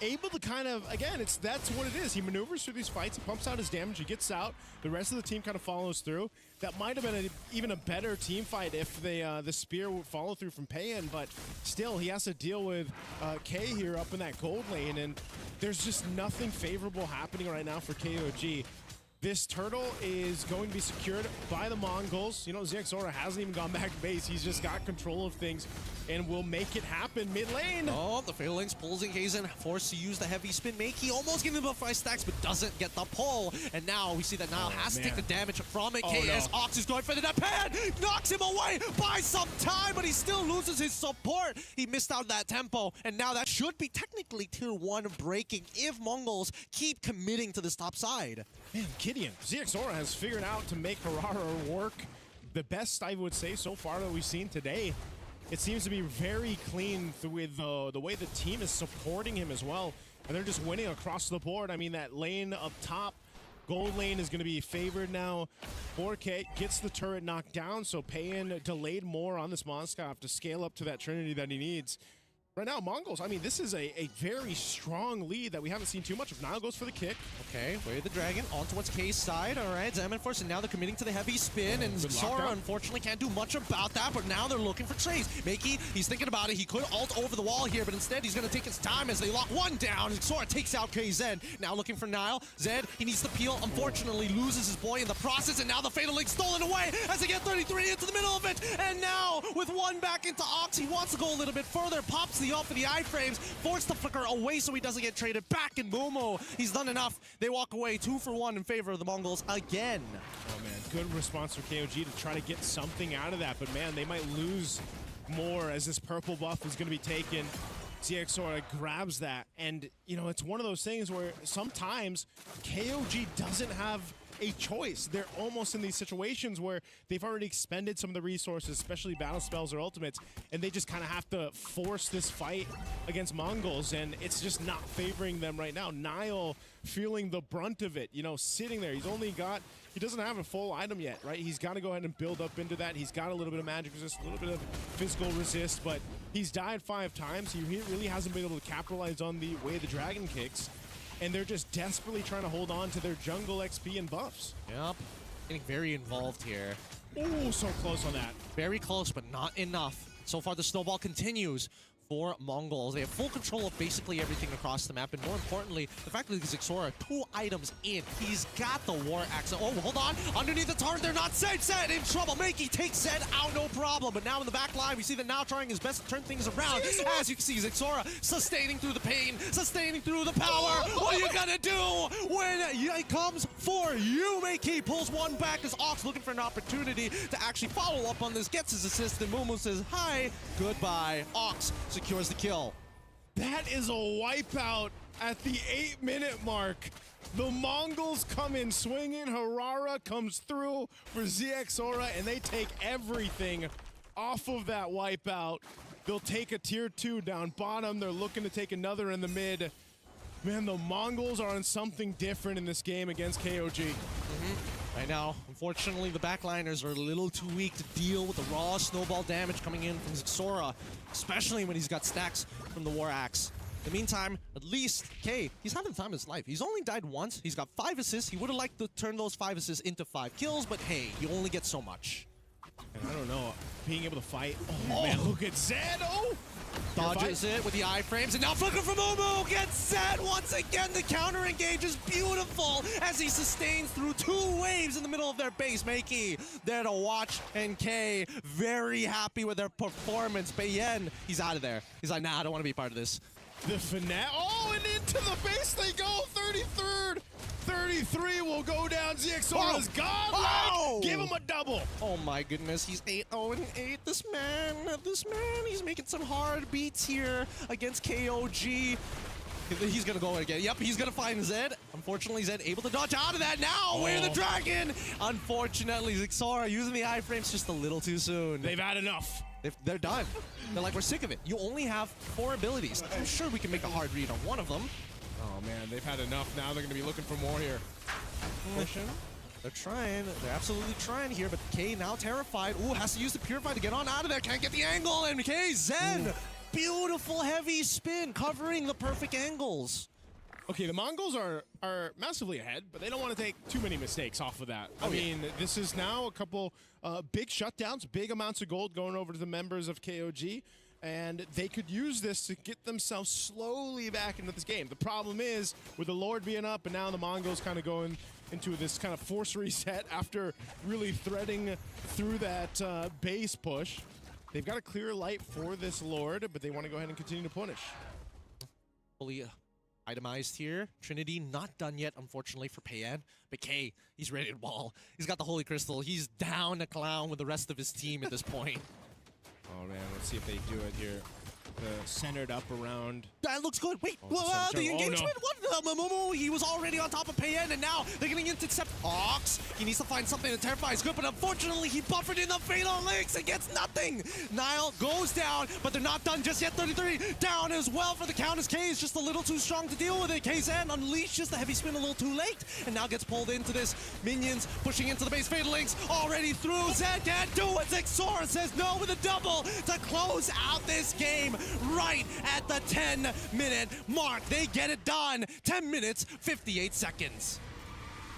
[SPEAKER 2] Able to kind of, again, that's what it is. He maneuvers through these fights, he pumps out his damage, he gets out. The rest of the team kind of follows through. That might have been even a better team fight if the spear would follow through from Payan, but still, he has to deal with K here up in that gold lane, and there's just nothing favorable happening right now for KOG. This turtle is going to be secured by the Mongols. ZXORA hasn't even gone back to base. He's just got control of things and will make it happen mid lane.
[SPEAKER 1] Oh, the Fatal Links pulls in Kaizen, forced to use the heavy spin. Makey almost getting the 5 stacks, but doesn't get the pull. And now we see that Nile has to take the damage from it. KS Ox is going for the deadpan, knocks him away by some time, but he still loses his support. He missed out that tempo, and now that should be technically tier 1 breaking if Mongols keep committing to this top side.
[SPEAKER 2] Man, Gideon, ZXORA has figured out to make Harara work the best, I would say, so far that we've seen today. It seems to be very clean with the way the team is supporting him as well. And they're just winning across the board. I mean, that lane up top, gold lane is going to be favored now. 4K gets the turret knocked down, so Payan delayed more on this Moskov to scale up to that Trinity that he needs. Right now, Mongols, I mean, this is a very strong lead that we haven't seen too much of. Nile goes for the kick.
[SPEAKER 1] Okay, Way of the Dragon on towards K's side. All right, Zaman Force, and now they're committing to the heavy spin, and Sora unfortunately can't do much about that, but now they're looking for trades. Makey, he's thinking about it. He could ult over the wall here, but instead he's going to take his time as they lock one down, and Sora takes out KZ. Now looking for Nile. Zed, he needs to peel, unfortunately loses his boy in the process, and now the Fatal Link stolen away as they get 33 into the middle of it, and now with 1 back into Ox, he wants to go a little bit further, pops the ult for the iframes, forced the flicker away so he doesn't get traded back, and Momo, he's done enough. They walk away 2-for-1 in favor of the Mongols again.
[SPEAKER 2] Oh man, good response from KOG to try to get something out of that, but man, they might lose more as this purple buff is going to be taken. ZXORA grabs that, and it's one of those things where sometimes KOG doesn't have a choice. They're almost in these situations where they've already expended some of the resources, especially battle spells or ultimates, and they just kind of have to force this fight against Mongols, and it's just not favoring them right now. Nile feeling the brunt of it, sitting there. He doesn't have a full item yet, right? He's got to go ahead and build up into that. He's got a little bit of magic resist, a little bit of physical resist, but he's died 5 times. He really hasn't been able to capitalize on the way the dragon kicks. And they're just desperately trying to hold on to their jungle XP and buffs.
[SPEAKER 1] Yep, getting very involved here.
[SPEAKER 2] Oh, so close on that.
[SPEAKER 1] Very close, but not enough. So far, the snowball continues for Mongols. They have full control of basically everything across the map, and more importantly, the fact that ZXORA 2 items in. He's got the War Axe. Oh, hold on. Underneath the turret, they're not safe. Zed in trouble. Makey takes Zed out, no problem. But now in the back line, we see that now trying his best to turn things around. As you can see, ZXORA sustaining through the pain, sustaining through the power. What are you gonna do when it comes for you? Makey pulls 1 back as Ox looking for an opportunity to actually follow up on this, gets his assist, and Momo says, hi, goodbye. Ox secures the kill.
[SPEAKER 2] That is a wipeout at the 8-minute mark. The Mongols come in swinging. Harara comes through for ZXORA, and they take everything off of that wipeout. They'll take a tier 2 down bottom. They're looking to take another in the mid. Man, the Mongols are on something different in this game against KOG.
[SPEAKER 1] Right now, unfortunately, the backliners are a little too weak to deal with the raw snowball damage coming in from Zixora, especially when he's got stacks from the War Axe. In the meantime, at least K, he's having the time of his life. He's only died once. He's got 5 assists. He would have liked to turn those 5 assists into 5 kills, but hey, you only get so much.
[SPEAKER 2] And I don't know, being able to fight. Oh, man, look at Zed. Oh!
[SPEAKER 1] Dodges it with the iframes, and now Flicker from Momo gets set once again. The counter engage is beautiful as he sustains through 2 waves in the middle of their base. Makey there to watch, and K very happy with their performance. Bayen, he's out of there. He's like, nah, I don't want to be part of this.
[SPEAKER 2] The finale. Oh, and into the base they go. 33rd. 33 will go down. ZXOra's godlike. Give him a double.
[SPEAKER 1] Oh my goodness, he's 8-0-8. This man, he's making some hard beats here against KOG. He's gonna go again. Yep, he's gonna find Zed. Unfortunately, Zed able to dodge out of that now. Where the dragon? Unfortunately, Zixora using the iframes just a little too soon.
[SPEAKER 2] They've had enough.
[SPEAKER 1] They're done. They're like, we're sick of it. You only have 4 abilities. I'm sure we can make a hard read on one of them.
[SPEAKER 2] Oh man, they've had enough. Now they're gonna be looking for more here.
[SPEAKER 1] Pushing. They're trying. They're absolutely trying here, but K now terrified. Ooh, has to use the Purify to get on out of there. Can't get the angle, and K Zen. Beautiful heavy spin, covering the perfect angles.
[SPEAKER 2] Okay, the Mongols are massively ahead, but they don't want to take too many mistakes off of that. I mean, this is now a couple big shutdowns, big amounts of gold going over to the members of KOG, and they could use this to get themselves slowly back into this game. The problem is, with the Lord being up, and now the Mongols kind of going into this kind of force reset after really threading through that base push. They've got a clear light for this Lord, but they want to go ahead and continue to punish.
[SPEAKER 1] Fully itemized here. Trinity not done yet, unfortunately, for Payan. But K, he's ready to ball. He's got the Holy Crystal. He's down a clown with the rest of his team at this point.
[SPEAKER 2] Oh man, let's see if they do it here. Centered up around.
[SPEAKER 1] That looks good. Wait, the
[SPEAKER 2] no.
[SPEAKER 1] engagement? What? Momo, he was already on top of Payan, and now they're getting intercept Ox. He needs to find something to terrify his good, but unfortunately, he buffered in the Fatal Links and gets nothing. Nile goes down, but they're not done just yet. 33 down as well for the count as K is just a little too strong to deal with it. KZN unleashes the heavy spin a little too late, and now gets pulled into this. Minions pushing into the base. Fatal Links already through. Zed can't do it. Zexora says no with a double to close out this game. Right at the 10-minute mark. They get it done. 10 minutes, 58 seconds.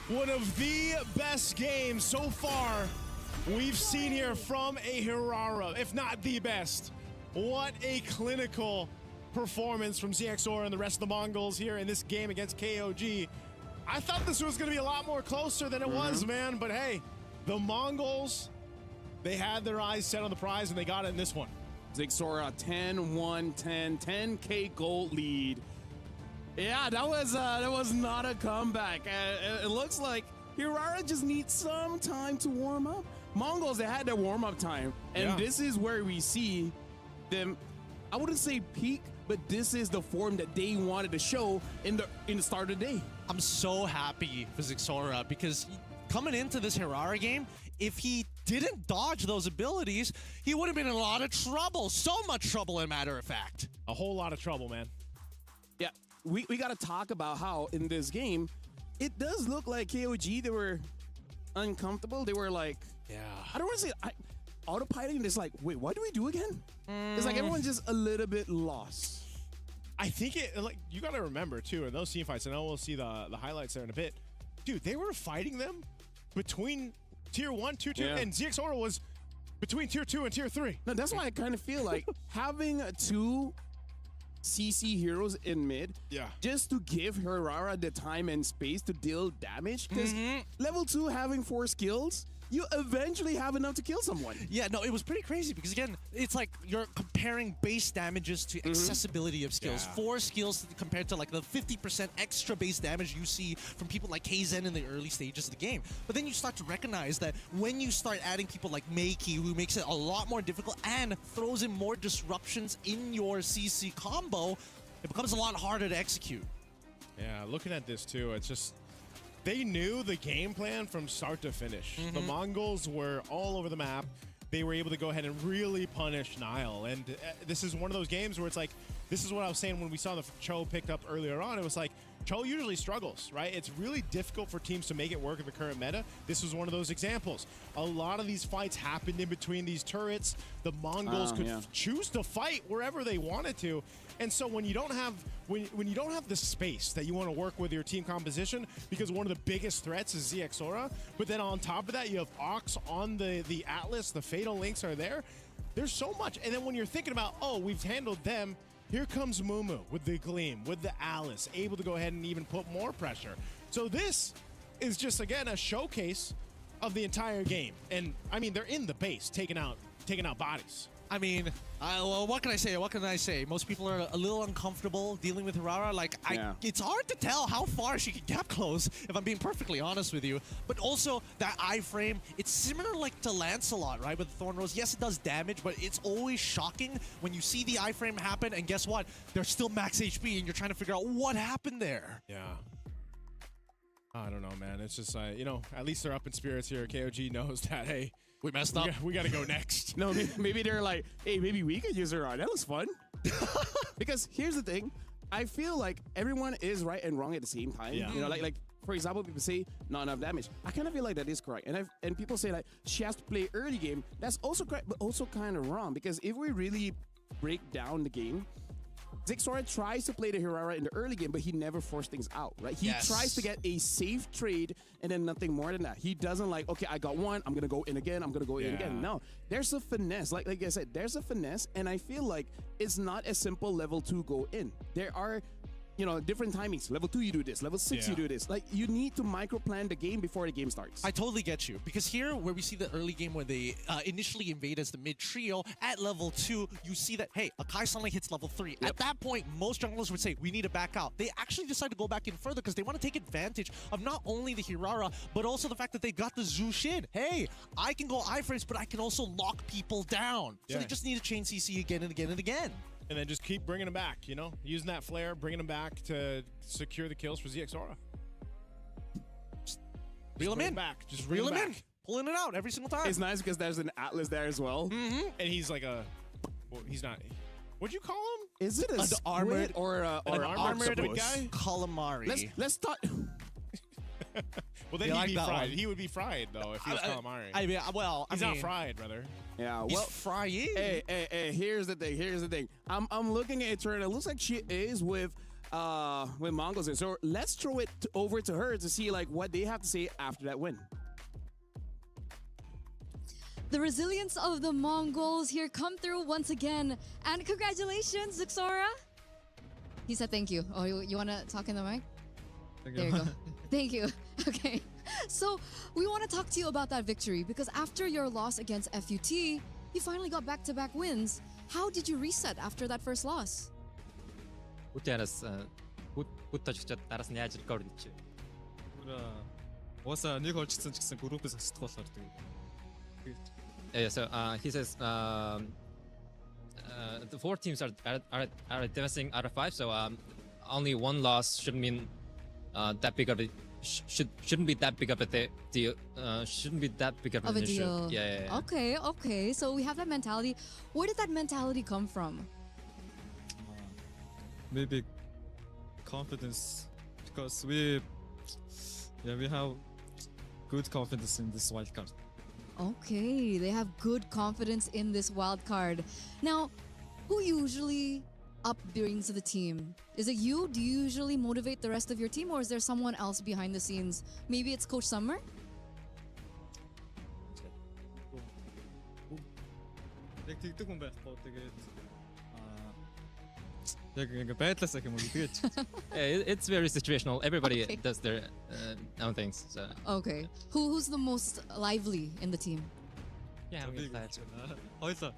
[SPEAKER 2] One of the best games so far we've seen here from a Hirara, if not the best. What a clinical performance from ZXOR and the rest of the Mongols here in this game against KOG. I thought this was going to be a lot more closer than it was, man. But hey, the Mongols, they had their eyes set on the prize and they got it in this one.
[SPEAKER 3] Zixora 10-1-10, 10K gold lead. Yeah, that was not a comeback. It looks like Hirara just needs some time to warm up. Mongols, they had their warm-up time, and this is where we see them. I wouldn't say peak, but this is the form that they wanted to show in the start of the day.
[SPEAKER 1] I'm so happy for Zixora because coming into this Hirara game, if he didn't dodge those abilities, he would have been in a lot of trouble. So much trouble, as a matter of fact.
[SPEAKER 2] A whole lot of trouble, man.
[SPEAKER 3] Yeah, we got to talk about how in this game, it does look like KOG, they were uncomfortable. They were like, I don't want to say autopiloting. It's like, wait, what do we do again? It's like everyone's just a little bit lost.
[SPEAKER 2] I think you got to remember too, in those team fights, I know we'll see the highlights there in a bit. Dude, they were fighting them between Tier 1, Tier 2, and ZXOR was between Tier 2 and Tier 3.
[SPEAKER 3] No, that's why I kind of feel like having 2 CC heroes in mid, just to give Hirara the time and space to deal damage, because level 2 having 4 skills, you eventually have enough to kill someone.
[SPEAKER 1] Yeah, no, it was pretty crazy because, again, it's like you're comparing base damages to accessibility of skills. 4 skills compared to like the 50% extra base damage you see from people like KZen in the early stages of the game. But then you start to recognize that when you start adding people like Makey, who makes it a lot more difficult and throws in more disruptions in your CC combo, it becomes a lot harder to execute.
[SPEAKER 2] Yeah, looking at this too, it's just, they knew the game plan from start to finish. The Mongols were all over the map. They were able to go ahead and really punish Nile. And this is one of those games where it's like, this is what I was saying when we saw the Cho picked up earlier on. It was like, Cho usually struggles, right? It's really difficult for teams to make it work in the current meta. This was one of those examples. A lot of these fights happened in between these turrets. The Mongols could choose to fight wherever they wanted to. And so when you don't have when you don't have the space that you want to work with your team composition, because one of the biggest threats is ZXora, but then on top of that you have Ox on the Atlas, the Fatal Links are there. There's so much. And then when you're thinking about, oh, we've handled them, here comes Mumu with the Gleam, with the Alice, able to go ahead and even put more pressure. So this is just, again, a showcase of the entire game. And, I mean, they're in the base, taking out bodies.
[SPEAKER 1] I mean, well, what can I say? What can I say? Most people are a little uncomfortable dealing with Hirara. Like, it's hard to tell how far she can gap close, if I'm being perfectly honest with you. But also, that iframe, it's similar like to Lancelot, right? With Thorn Rose. Yes, it does damage, but it's always shocking when you see the iframe happen, and guess what? They're still max HP, and you're trying to figure out what happened there.
[SPEAKER 2] Yeah. I don't know, man. It's just, you know, at least they're up in spirits here. KOG knows that, hey,
[SPEAKER 1] we messed up.
[SPEAKER 2] We got to go next.
[SPEAKER 3] No, maybe they're like, hey, maybe we could use her on. That was fun. Because here's the thing. I feel like everyone is right and wrong at the same time.
[SPEAKER 2] Yeah.
[SPEAKER 3] You know, like for example, people say not enough damage. I kind of feel like that is correct. And people say like she has to play early game. That's also correct, but also kind of wrong. Because if we really break down the game, ZXora tries to play the Hirara in the early game, but he never forces things out, right? He tries to get a safe trade and then nothing more than that. He doesn't like, okay, I got one, I'm going to go in again, I'm going to go in again. No, there's a finesse. Like I said, there's a finesse, and I feel like it's not as simple level 2 go in. There are, you know, different timings. Level 2, you do this. Level 6, you do this. Like, you need to micro-plan the game before the game starts.
[SPEAKER 1] I totally get you. Because here, where we see the early game where they initially invade as the mid-trio, at level 2, you see that, hey, Akai suddenly hits level 3. At that point, most junglers would say, we need to back out. They actually decide to go back in further because they want to take advantage of not only the Hirara, but also the fact that they got the Zushin. Hey, I can go iframes, but I can also lock people down. So they just need to chain CC again and again and again.
[SPEAKER 2] And then just keep bringing them back, you know? Using that flare, bringing them back to secure the kills for ZXora.
[SPEAKER 1] Reel him in.
[SPEAKER 2] Back. Just
[SPEAKER 1] reel him in. Pulling it out every single time.
[SPEAKER 3] It's nice because there's an Atlas there as well.
[SPEAKER 2] And he's like a... Well, he's not... What'd you call him?
[SPEAKER 3] Is it a
[SPEAKER 1] armored
[SPEAKER 3] or an
[SPEAKER 2] armored guy?
[SPEAKER 1] Calamari.
[SPEAKER 3] Let's talk...
[SPEAKER 2] Well, then he'd be fried. He would be fried, though, if he was calamari.
[SPEAKER 1] I mean, well,
[SPEAKER 2] he's not fried, brother.
[SPEAKER 3] Yeah, well,
[SPEAKER 1] he's frying.
[SPEAKER 3] Hey, here's the thing. I'm looking at her, and it looks like she is with Mongols. So let's throw it over to her to see like what they have to say after that win.
[SPEAKER 5] The resilience of the Mongols here come through once again. And congratulations, ZXora. He said thank you. Oh, you want to talk in the mic? There you go. Thank you. Okay. So we want to talk to you about that victory because after your loss against FUT, you finally got back-to-back wins. How did you reset after that first loss?
[SPEAKER 7] Дараас нь яаж recover хийчих.
[SPEAKER 6] Уусаа нэг олжсон ч гэсэн группээс хасдаг болохоор тэгээд.
[SPEAKER 7] Yeah, so he says the 4 teams are advancing out of 5, so only one loss shouldn't mean that big of a shouldn't be that big of a deal. Shouldn't be that big of an issue.
[SPEAKER 5] Deal.
[SPEAKER 7] Yeah.
[SPEAKER 5] Okay. So we have that mentality. Where did that mentality come from?
[SPEAKER 6] Maybe confidence, because we have good confidence in this wild card.
[SPEAKER 5] Okay, they have good confidence in this wild card. Now, who usually upbrings the team? Is it you? Do you usually motivate the rest of your team, or is there someone else behind the scenes? Maybe it's Coach Summer?
[SPEAKER 6] Яг тэгдэг хүн байхгүй тэгээд яг ингээ байдлаасаа юм уу тэгээд.
[SPEAKER 7] It's very situational. Everybody does their own things. So.
[SPEAKER 5] Okay. Who's the most lively in the team?
[SPEAKER 7] Yeah,
[SPEAKER 6] Хоёлоо.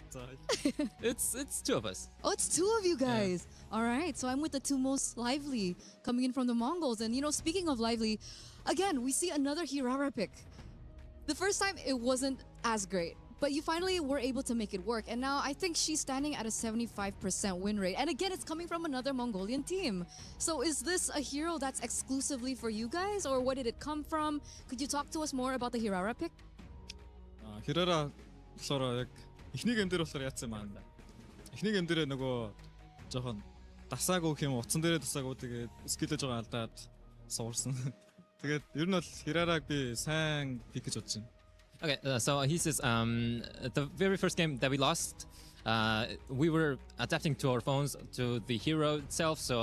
[SPEAKER 7] it's 2 of us.
[SPEAKER 5] Oh, it's 2 of you guys. All right. So I'm with the 2 most lively coming in from the Mongols. And, you know, speaking of lively, again, we see another Hirara pick. The first time, it wasn't as great. But you finally were able to make it work. And now I think she's standing at a 75% win rate. And again, it's coming from another Mongolian team. So is this a hero that's exclusively for you guys? Or where did it come from? Could you talk to us more about the Hirara pick?
[SPEAKER 6] Hirara болохоор яг эхний гейм дээр болохоор яатсан маань. Эхний гейм дээр нөгөө жоохон дасаагүй гэх юм утсан дээрээ дасаагүй тэгээд скиллээ жоо алдаад суурсан. Тэгээд ер нь бол Hirarag би сайн пик гэж бодож байна.
[SPEAKER 7] Okay, so he says the very first game that we lost, we were adapting to our phones to the hero itself. So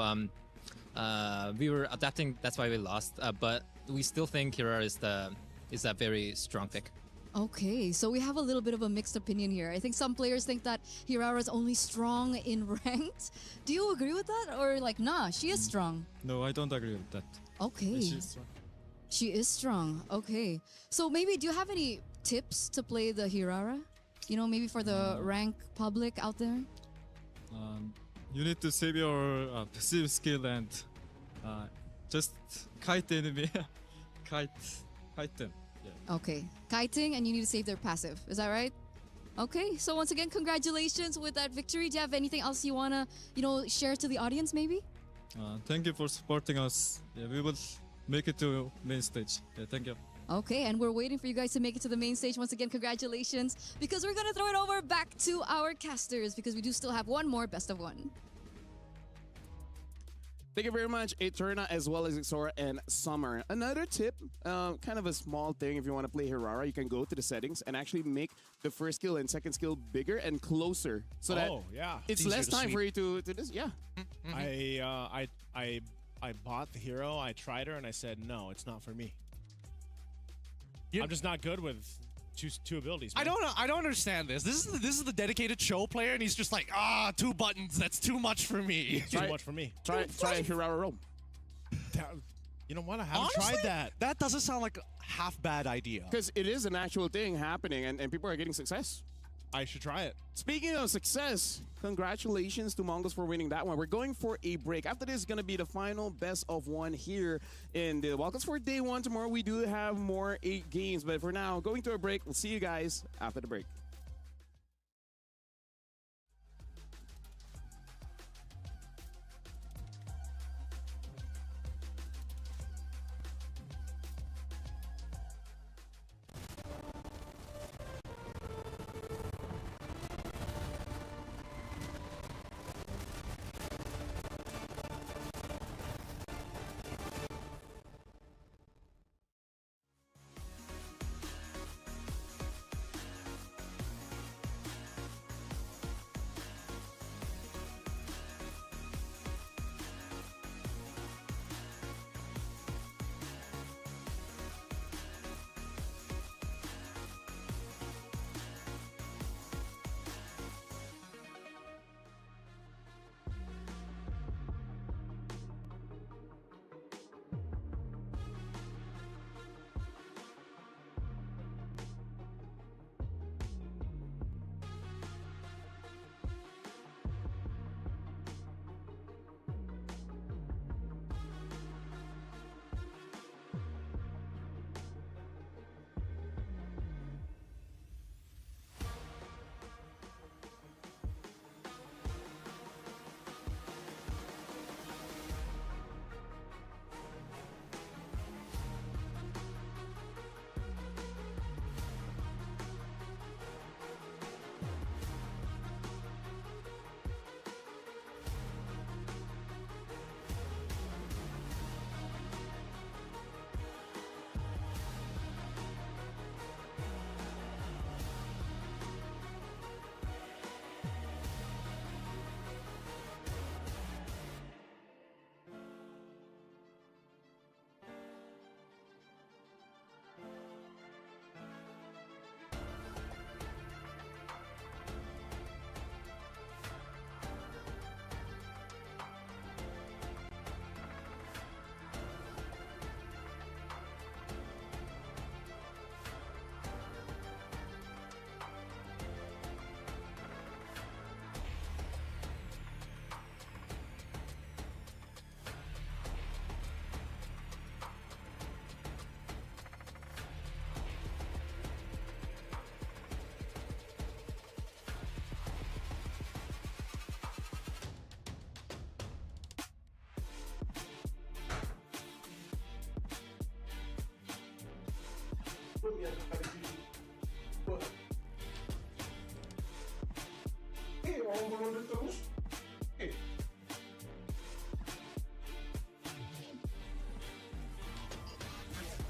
[SPEAKER 7] we were adapting. That's why we lost. But we still think Hirara is a very strong pick.
[SPEAKER 5] Okay, so we have a little bit of a mixed opinion here. I think some players think that Hirara is only strong in ranked. Do you agree with that, or like, nah, she is strong?
[SPEAKER 6] No, I don't agree with that.
[SPEAKER 5] Okay.
[SPEAKER 6] She's strong.
[SPEAKER 5] She is strong. Okay. So maybe do you have any tips to play the Hirara? You know, maybe for the rank public out there?
[SPEAKER 6] You need to save your passive skill and just kite the enemy. kite them. Yeah.
[SPEAKER 5] Okay. Kiting, and you need to save their passive. Is that right? Okay. So once again, congratulations with that victory. Do you have anything else you wanna, share to the audience maybe?
[SPEAKER 6] Thank you for supporting us. Yeah, we will make it to main stage. Yeah, thank you.
[SPEAKER 5] Okay, and we're waiting for you guys to make it to the main stage. Once again, congratulations, because we're going to throw it over back to our casters because we do still have one more best of one.
[SPEAKER 3] Thank you very much, Eterna, as well as Exora and Summer. Another tip, kind of a small thing, if you want to play Hirara, you can go to the settings and actually make the first skill and second skill bigger and closer, so that it's less time for you to this. Yeah.
[SPEAKER 2] I bought the hero. I tried her and I said no, it's not for me. I'm just not good with two abilities. Man.
[SPEAKER 1] I don't understand this. This is the dedicated show player, and he's just like, 2 buttons. That's too much for me.
[SPEAKER 2] Too much for me.
[SPEAKER 3] Try a Hirara roam.
[SPEAKER 2] You know what? I haven't
[SPEAKER 1] Honestly,
[SPEAKER 2] tried that.
[SPEAKER 1] That doesn't sound like a half bad idea.
[SPEAKER 3] Because it is an actual thing happening, and people are getting success.
[SPEAKER 2] I should try it.
[SPEAKER 3] Speaking of success, congratulations to Mongols for winning that one. We're going for a break. After this is going to be the final best of one here in the Welcomes for day one. Tomorrow we do have more 8 games, but for now, going to a break. We'll see you guys after the break.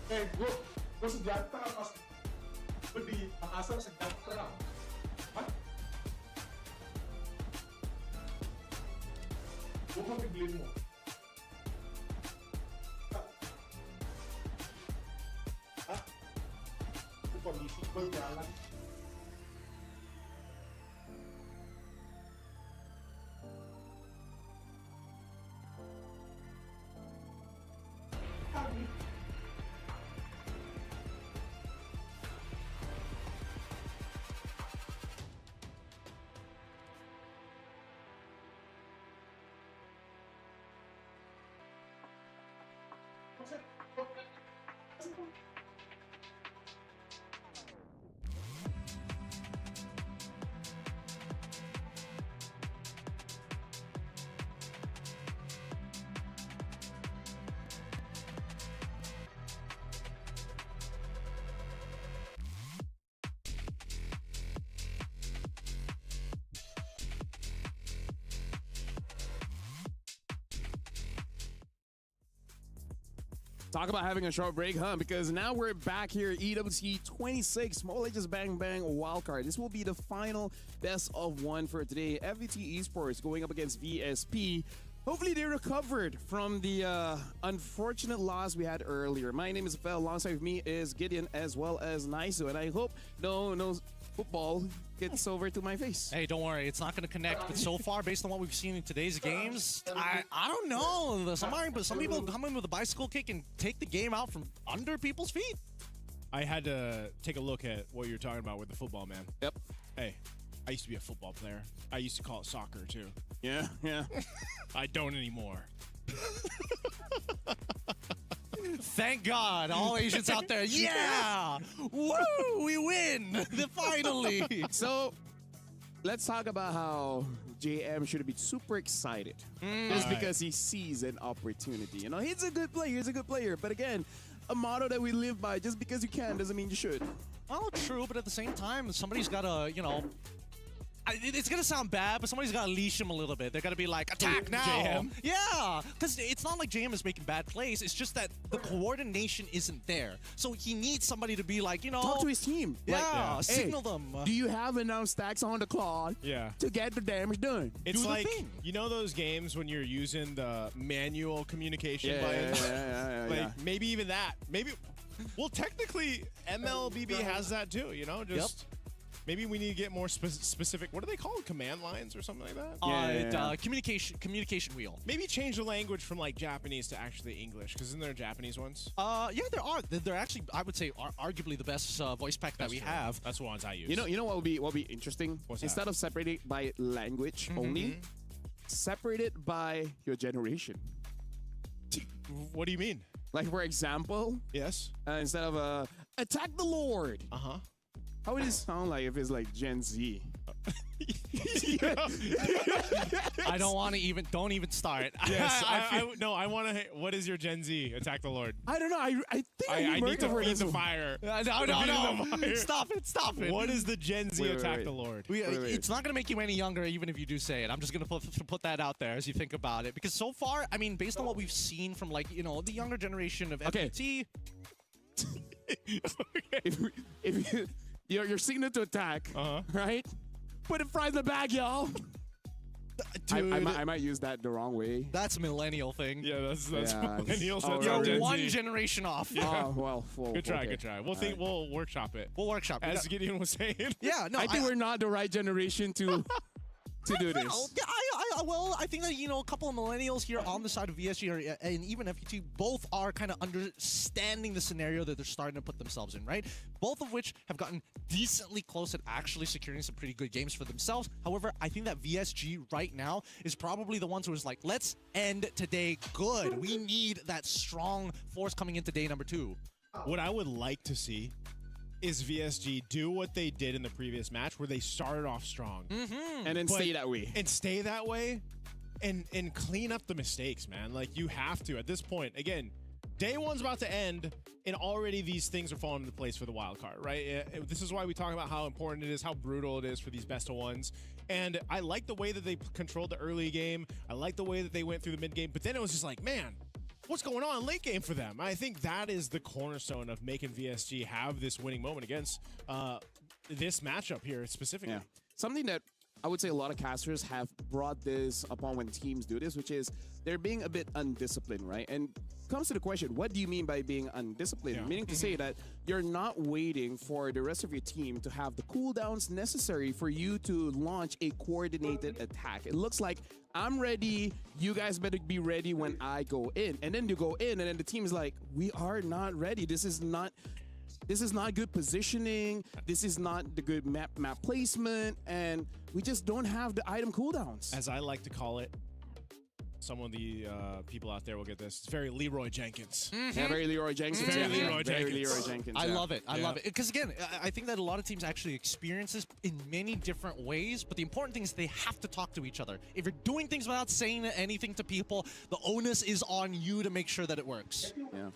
[SPEAKER 4] Gue senjata pas gue di Makassar senjata perang. Hah? Gue mau beliinmu. Hah? Itu kondisi berjalan.
[SPEAKER 3] Talk about having a short break, huh? Because now we're back here at EWC 26, Mobile Legends Bang Bang Wildcard. This will be the final best of one for today. FVT Esports going up against VSP. Hopefully they recovered from the unfortunate loss we had earlier. My name is Fel. Alongside me is Gideon as well as Naisu. And I hope no football gets over to my face.
[SPEAKER 1] Hey, don't worry, it's not going to connect. But so far, based on what we've seen in today's games, I don't know. Some people come in with a bicycle kick and take the game out from under people's feet.
[SPEAKER 2] I had to take a look at what you're talking about with the football, man.
[SPEAKER 3] Yep.
[SPEAKER 2] Hey, I used to be a football player. I used to call it soccer, too.
[SPEAKER 3] Yeah.
[SPEAKER 2] I don't anymore.
[SPEAKER 1] Thank God, all Asians out there. Yeah! Woo! We win! Finally!
[SPEAKER 3] So, let's talk about how JM should be super excited. Just because he sees an opportunity. You know, he's a good player. But again, a motto that we live by, just because you can doesn't mean you should.
[SPEAKER 1] Well, true, but at the same time, somebody's got to, you know... It's gonna sound bad, but somebody's gotta leash him a little bit. They're gonna be like, attack now!
[SPEAKER 2] JM?
[SPEAKER 1] Yeah! Because it's not like JM is making bad plays, it's just that the coordination isn't there. So he needs somebody to be like, you know...
[SPEAKER 3] Talk to his team.
[SPEAKER 1] Yeah,
[SPEAKER 3] Like,
[SPEAKER 1] signal them.
[SPEAKER 3] Do you have enough stacks on the clock to get the damage done?
[SPEAKER 2] It's
[SPEAKER 1] the
[SPEAKER 2] like,
[SPEAKER 1] thing.
[SPEAKER 2] you know those games when you're using the manual communication
[SPEAKER 3] Yeah,
[SPEAKER 2] buttons?
[SPEAKER 3] yeah.
[SPEAKER 2] Maybe even that. Maybe, well, technically, MLBB has that too, you know? Just... Maybe we need to get more specific. What do they call it? Command lines or something like that?
[SPEAKER 1] Communication wheel.
[SPEAKER 2] Maybe change the language from like Japanese to actually English, because isn't there Japanese ones?
[SPEAKER 1] Yeah, there are. They're actually, I would say, arguably the best voice pack that we have.
[SPEAKER 2] That's the ones I use.
[SPEAKER 3] You know what would be interesting?
[SPEAKER 2] What's that?
[SPEAKER 3] Instead of separating by language only, separate it by your generation.
[SPEAKER 2] What do you mean?
[SPEAKER 3] Like, for example,
[SPEAKER 2] Yes.
[SPEAKER 3] instead of attack the Lord,
[SPEAKER 2] Uh-huh.
[SPEAKER 3] how would it sound like if it's like Gen Z?
[SPEAKER 1] I don't want to even, don't even start.
[SPEAKER 2] Yes. I want to. What is your Gen Z? Attack the Lord.
[SPEAKER 3] I don't know. I think
[SPEAKER 2] I need to feed the
[SPEAKER 3] one.
[SPEAKER 2] fire.
[SPEAKER 1] No.
[SPEAKER 2] fire.
[SPEAKER 1] Stop it.
[SPEAKER 2] What is the Gen Z
[SPEAKER 3] Wait,
[SPEAKER 2] attack
[SPEAKER 3] wait.
[SPEAKER 2] the Lord?
[SPEAKER 3] Wait.
[SPEAKER 1] It's not going to make you any younger, even if you do say it. I'm just going to put that out there as you think about it. Because so far, I mean, based on what we've seen from, like, you know, the younger generation of
[SPEAKER 3] Okay.
[SPEAKER 1] FPT,
[SPEAKER 3] If you're signal to attack, right? Put it right in the bag, y'all.
[SPEAKER 1] dude,
[SPEAKER 3] I might use that the wrong way.
[SPEAKER 1] that's a millennial thing.
[SPEAKER 2] Yeah, that's
[SPEAKER 3] Yeah,
[SPEAKER 2] millennials.
[SPEAKER 3] just-
[SPEAKER 2] That's
[SPEAKER 3] oh,
[SPEAKER 2] our
[SPEAKER 3] right.
[SPEAKER 1] You're
[SPEAKER 2] Gen
[SPEAKER 1] one
[SPEAKER 2] Z.
[SPEAKER 1] generation off.
[SPEAKER 3] Oh, well.
[SPEAKER 2] Good try.
[SPEAKER 3] okay.
[SPEAKER 2] Good try. We'll workshop it.
[SPEAKER 1] We'll workshop.
[SPEAKER 2] As Gideon was saying.
[SPEAKER 1] Yeah, no,
[SPEAKER 3] I think we're not the right generation to do this.
[SPEAKER 1] Well, yeah, I think that, you know, a couple of millennials here on the side of VSG and even FPT both are kind of understanding the scenario that they're starting to put themselves in, right? Both of which have gotten decently close at actually securing some pretty good games for themselves. However, I think that VSG right now is probably the ones who is like, let's end today good. We need that strong force coming into day number 2.
[SPEAKER 2] What I would like to see is VSG do what they did in the previous match, where they started off strong
[SPEAKER 3] And then
[SPEAKER 2] But-
[SPEAKER 3] stay that way.
[SPEAKER 2] and stay that way, and clean up the mistakes, man. Like, you have to at this point. Again, day one's about to end, and already these things are falling into place for the wild card, right? This is why we talk about how important it is, how brutal it is for these best of ones. And I like the way that they controlled the early game. I like the way that they went through the mid game. But then it was just like, man, what's going on late game for them. I think that is the cornerstone of making VSG have this winning moment against this matchup here specifically.
[SPEAKER 3] Yeah. Something that I would say a lot of casters have brought this upon when teams do this, which is they're being a bit undisciplined, right? And comes to the question, what do you mean by being undisciplined?
[SPEAKER 2] Yeah.
[SPEAKER 3] Meaning to say that you're not waiting for the rest of your team to have the cooldowns necessary for you to launch a coordinated attack. It looks like I'm ready, you guys better be ready when I go in. And then you go in, and then the team is like, we are not ready. This is not good positioning. This is not the good map placement, and we just don't have the item cooldowns.
[SPEAKER 2] As I like to call it, some of the people out there will get this. It's very Leroy Jenkins.
[SPEAKER 3] Yeah, very Leroy Jenkins.
[SPEAKER 2] Very
[SPEAKER 3] Yeah,
[SPEAKER 2] Leroy
[SPEAKER 3] very
[SPEAKER 2] Jenkins.
[SPEAKER 3] Leroy Jenkins.
[SPEAKER 1] I
[SPEAKER 3] yeah.
[SPEAKER 1] love it. I
[SPEAKER 2] Yeah.
[SPEAKER 1] love it. Because again, I think that a lot of teams actually experience this in many different ways. But the important thing is they have to talk to each other. If you're doing things without saying anything to people, the onus is on you to make sure that it works.
[SPEAKER 3] Yeah.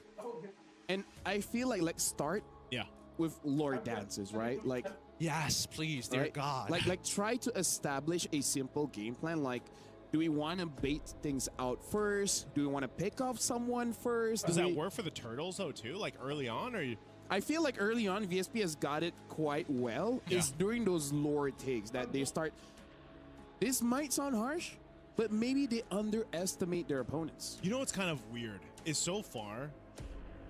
[SPEAKER 3] And I feel like let's start
[SPEAKER 2] Yeah.
[SPEAKER 3] with lore dances, right? Like,
[SPEAKER 1] Yes, please, dear
[SPEAKER 3] right?
[SPEAKER 1] God.
[SPEAKER 3] Like try to establish a simple game plan. Like, do we want to bait things out first? Do we want to pick off someone first?
[SPEAKER 2] Does
[SPEAKER 3] Do
[SPEAKER 2] that
[SPEAKER 3] we-
[SPEAKER 2] work for the Turtles though too? Like early on, or you?
[SPEAKER 3] I feel like early on, VSP has got it quite well.
[SPEAKER 2] Yeah.
[SPEAKER 3] It's during those lore takes that they start. This might sound harsh, but maybe they underestimate their opponents.
[SPEAKER 2] You know what's kind of weird is so far,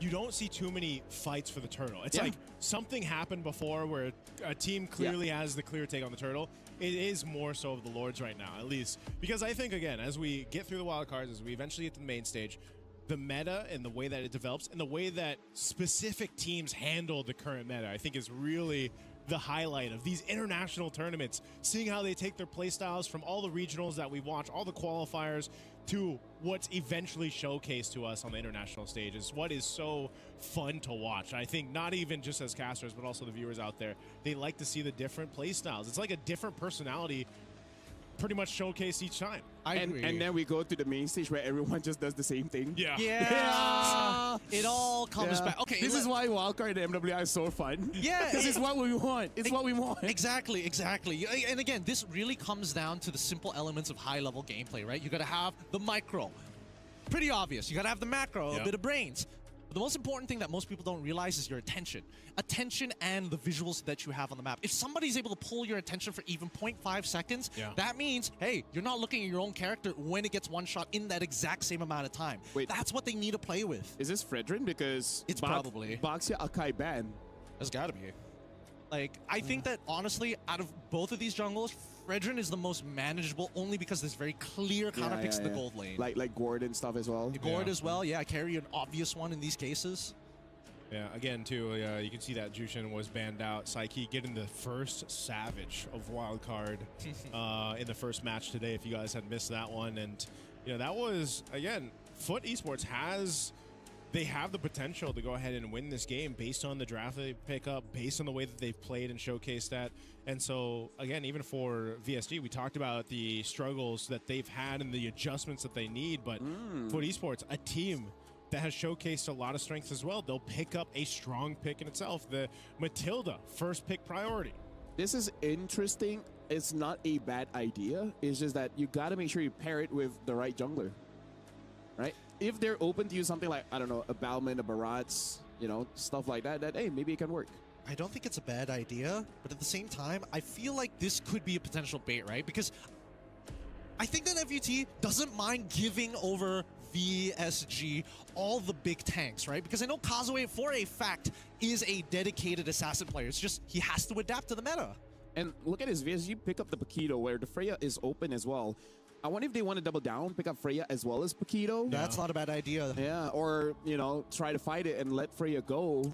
[SPEAKER 2] you don't see too many fights for the turtle. It's
[SPEAKER 3] Yeah.
[SPEAKER 2] like something happened before where a team clearly has the clear take on the turtle. It is more so of the Lords right now, at least. Because I think, again, as we get through the wild cards, as we eventually get to the main stage, the meta and the way that it develops and the way that specific teams handle the current meta, I think is really the highlight of these international tournaments. Seeing how they take their playstyles from all the regionals that we watch, all the qualifiers, to what's eventually showcased to us on the international stage is what is so fun to watch. I think not even just as casters, but also the viewers out there, they like to see the different playstyles. It's like a different personality pretty much showcased each time.
[SPEAKER 1] I
[SPEAKER 3] And
[SPEAKER 1] agree.
[SPEAKER 3] then we go to the main stage where everyone just does the same thing.
[SPEAKER 2] Yeah.
[SPEAKER 1] yeah, it all comes
[SPEAKER 3] Yeah.
[SPEAKER 1] back. Okay,
[SPEAKER 3] This is why wildcard and MWI is so fun.
[SPEAKER 1] Yeah,
[SPEAKER 3] Because it's what we want. It's what we want.
[SPEAKER 1] Exactly, exactly. And again, this really comes down to the simple elements of high-level gameplay, right? You gotta have the micro. Pretty obvious. You gotta have the macro,
[SPEAKER 2] Yeah.
[SPEAKER 1] a bit of brains. But the most important thing that most people don't realize is your attention. Attention and the visuals that you have on the map. If somebody's able to pull your attention for even 0.5 seconds,
[SPEAKER 2] Yeah.
[SPEAKER 1] that means, hey, you're not looking at your own character when it gets one shot in that exact same amount of time.
[SPEAKER 3] Wait.
[SPEAKER 1] That's what they need to play with.
[SPEAKER 3] Is this Fredrin? Because
[SPEAKER 1] It's probably.
[SPEAKER 3] Baxia Akai ban.
[SPEAKER 1] There's gotta be. Like, I think that, honestly, out of both of these jungles, Fredrin is the most manageable only because there's very clear counter picks in the gold lane.
[SPEAKER 3] Like Gordon stuff as well.
[SPEAKER 1] Gord
[SPEAKER 2] Yeah.
[SPEAKER 1] as well, yeah, carry an obvious one in these cases.
[SPEAKER 2] Yeah, again, too, you can see that Jushin was banned out. Psyche getting the first Savage of Wildcard in the first match today, if you guys had missed that one. And, you know, that was, again, Foot Esports they have the potential to go ahead and win this game based on the draft they pick up, based on the way that they've played and showcased that. And so, again, even for VSG, we talked about the struggles that they've had and the adjustments that they need. But Foot Esports, a team that has showcased a lot of strengths as well. They'll pick up a strong pick in itself. The Matilda, first pick priority.
[SPEAKER 3] This is interesting. It's not a bad idea. It's just that you got to make sure you pair it with the right jungler, right? If they're open to use something like, I don't know, a Balman, a Barats, you know, stuff like that, hey, maybe it can work.
[SPEAKER 1] I don't think it's a bad idea, but at the same time, I feel like this could be a potential bait, right? Because I think that FUT doesn't mind giving over VSG all the big tanks, right? Because I know Kazue, for a fact, is a dedicated assassin player. It's just he has to adapt to the meta.
[SPEAKER 3] And look at his VSG pick up the Paquito where the Freya is open as well. I wonder if they want to double down, pick up Freya as well as Paquito.
[SPEAKER 1] That's not a bad idea.
[SPEAKER 3] Yeah, or, you know, try to fight it and let Freya go.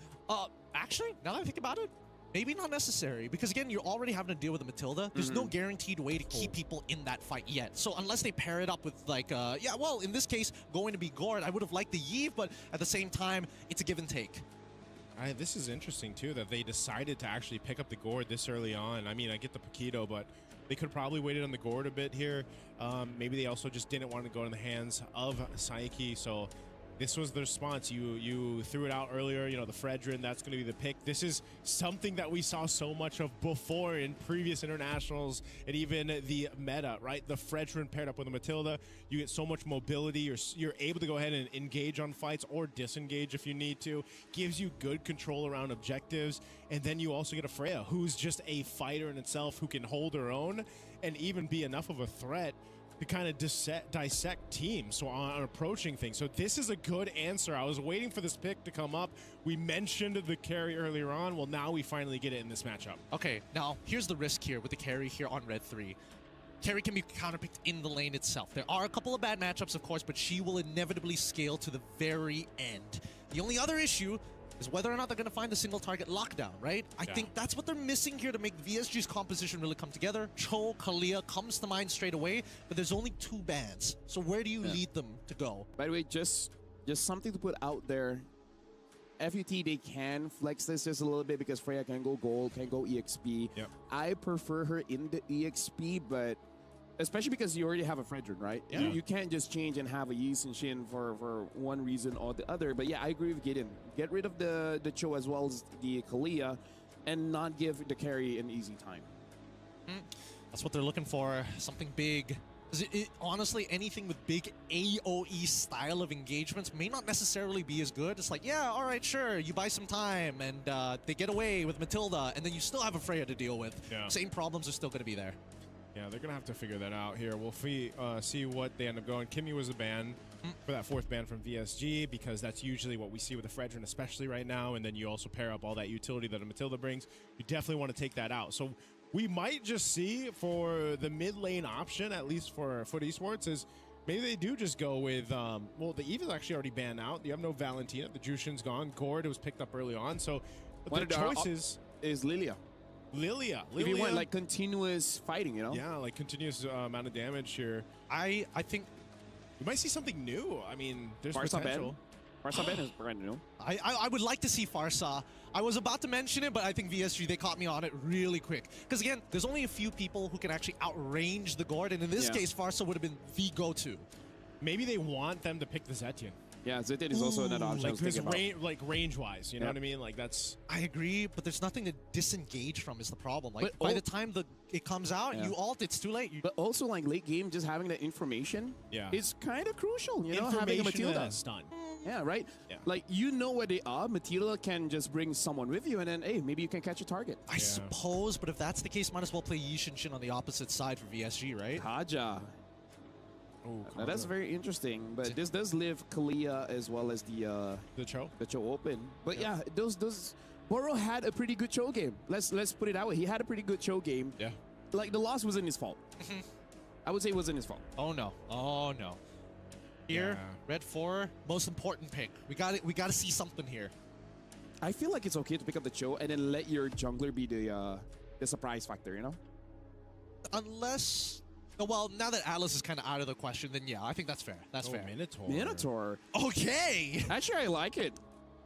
[SPEAKER 1] Actually, now that I think about it, maybe not necessary. Because again, you're already having to deal with a Matilda. There's no guaranteed way to keep people in that fight yet. So unless they pair it up with like, yeah, well, in this case, going to be Gord, I would have liked the Yeve, but at the same time, it's a give and take.
[SPEAKER 2] This is interesting, too, that they decided to actually pick up the Gord this early on. I mean, I get the Paquito, but they could have probably waited on the Gord a bit here. Maybe they also just didn't want to go in the hands of Saiki. So this was the response. You threw it out earlier, you know, the Fredrin, that's going to be the pick. This is something that we saw so much of before in previous internationals and even the meta, right? The Fredrin paired up with a Matilda, you get so much mobility. You're able to go ahead and engage on fights or disengage if you need to. Gives you good control around objectives. And then you also get a Freya, who's just a fighter in itself, who can hold her own and even be enough of a threat to kind of dissect teams so on approaching things. So this is a good answer. I was waiting for this pick to come up. We mentioned the carry earlier on. Well, now we finally get it in this matchup.
[SPEAKER 1] Okay, now here's the risk here with the carry here on red 3. Carry can be counterpicked in the lane itself. There are a couple of bad matchups, of course, but she will inevitably scale to the very end. The only other issue is whether or not they're going to find a single target lockdown, right? I think that's what they're missing here to make VSG's composition really come together. Cho, Kalia comes to mind straight away, but there's only 2 bans. So where do you lead them to go?
[SPEAKER 3] By the way, just something to put out there. FUT, they can flex this just a little bit because Freya can go gold, can go EXP.
[SPEAKER 2] Yep.
[SPEAKER 3] I prefer her in the EXP, but especially because you already have a Fredrin, right?
[SPEAKER 1] Yeah.
[SPEAKER 3] You can't just change and have a Yeast and Shin for one reason or the other. But yeah, I agree with Gideon. Get rid of the Cho as well as the Kalia and not give the carry an easy time.
[SPEAKER 1] That's what they're looking for, something big. 'Cause honestly, anything with big AoE style of engagements may not necessarily be as good. It's like, yeah, all right, sure, you buy some time, and they get away with Matilda, and then you still have a Freya to deal with.
[SPEAKER 2] Yeah.
[SPEAKER 1] Same problems are still going to be there.
[SPEAKER 2] Yeah, they're going to have to figure that out here. We'll see what they end up going. Kimmy was a ban for that 4th ban from VSG because that's usually what we see with the Fredrin, especially right now. And then you also pair up all that utility that a Matilda brings. You definitely want to take that out. So we might just see for the mid lane option, at least for Foot Esports, is maybe they do just go with, well, the Eve is actually already banned out. You have no Valentina. The Jushin's gone. Gord was picked up early on. So the choices
[SPEAKER 3] is Lilia.
[SPEAKER 2] Lilia.
[SPEAKER 3] If you want like continuous fighting, you know?
[SPEAKER 2] Yeah, like continuous amount of damage here.
[SPEAKER 1] I think
[SPEAKER 2] we might see something new. I mean, there's
[SPEAKER 3] Farsa
[SPEAKER 2] potential.
[SPEAKER 3] Farsa Ben is brand new.
[SPEAKER 1] I would like to see Farsa. I was about to mention it, but I think VSG, they caught me on it really quick. Because again, there's only a few people who can actually outrange the Gord, and in this case, Farsa would have been the go-to.
[SPEAKER 2] Maybe they want them to pick the Zetian.
[SPEAKER 3] Yeah, Zetian is also another option.
[SPEAKER 2] Like range-wise, you know what I mean? Like that's.
[SPEAKER 1] I agree, but there's nothing to disengage from is the problem. Like by the time it comes out, you ult, it's too late.
[SPEAKER 3] But also like late game, just having that information is kind of crucial. You know, having a Matilda.
[SPEAKER 2] Stun.
[SPEAKER 3] Yeah, right?
[SPEAKER 2] Yeah.
[SPEAKER 3] Like, you know where they are. Matilda can just bring someone with you, and then, hey, maybe you can catch a target.
[SPEAKER 1] I suppose, but if that's the case, might as well play Yishin Shin on the opposite side for VSG, right?
[SPEAKER 3] Kaja. Now that's very interesting, but this does live Kalia as well as the
[SPEAKER 2] Cho
[SPEAKER 3] open. But yeah, those Boro had a pretty good Cho game. Let's put it that way. He had a pretty good Cho game.
[SPEAKER 2] Yeah.
[SPEAKER 3] Like the loss wasn't his fault. I would say it wasn't his fault.
[SPEAKER 1] Oh no. Oh no. Here, red 4, most important pick. We got it. We got to see something here.
[SPEAKER 3] I feel like it's okay to pick up the Cho and then let your jungler be the surprise factor, you know?
[SPEAKER 1] Unless, well, now that Atlas is kind of out of the question, then yeah, I think that's fair. That's fair.
[SPEAKER 3] Minotaur.
[SPEAKER 1] Okay.
[SPEAKER 3] Actually, I like it.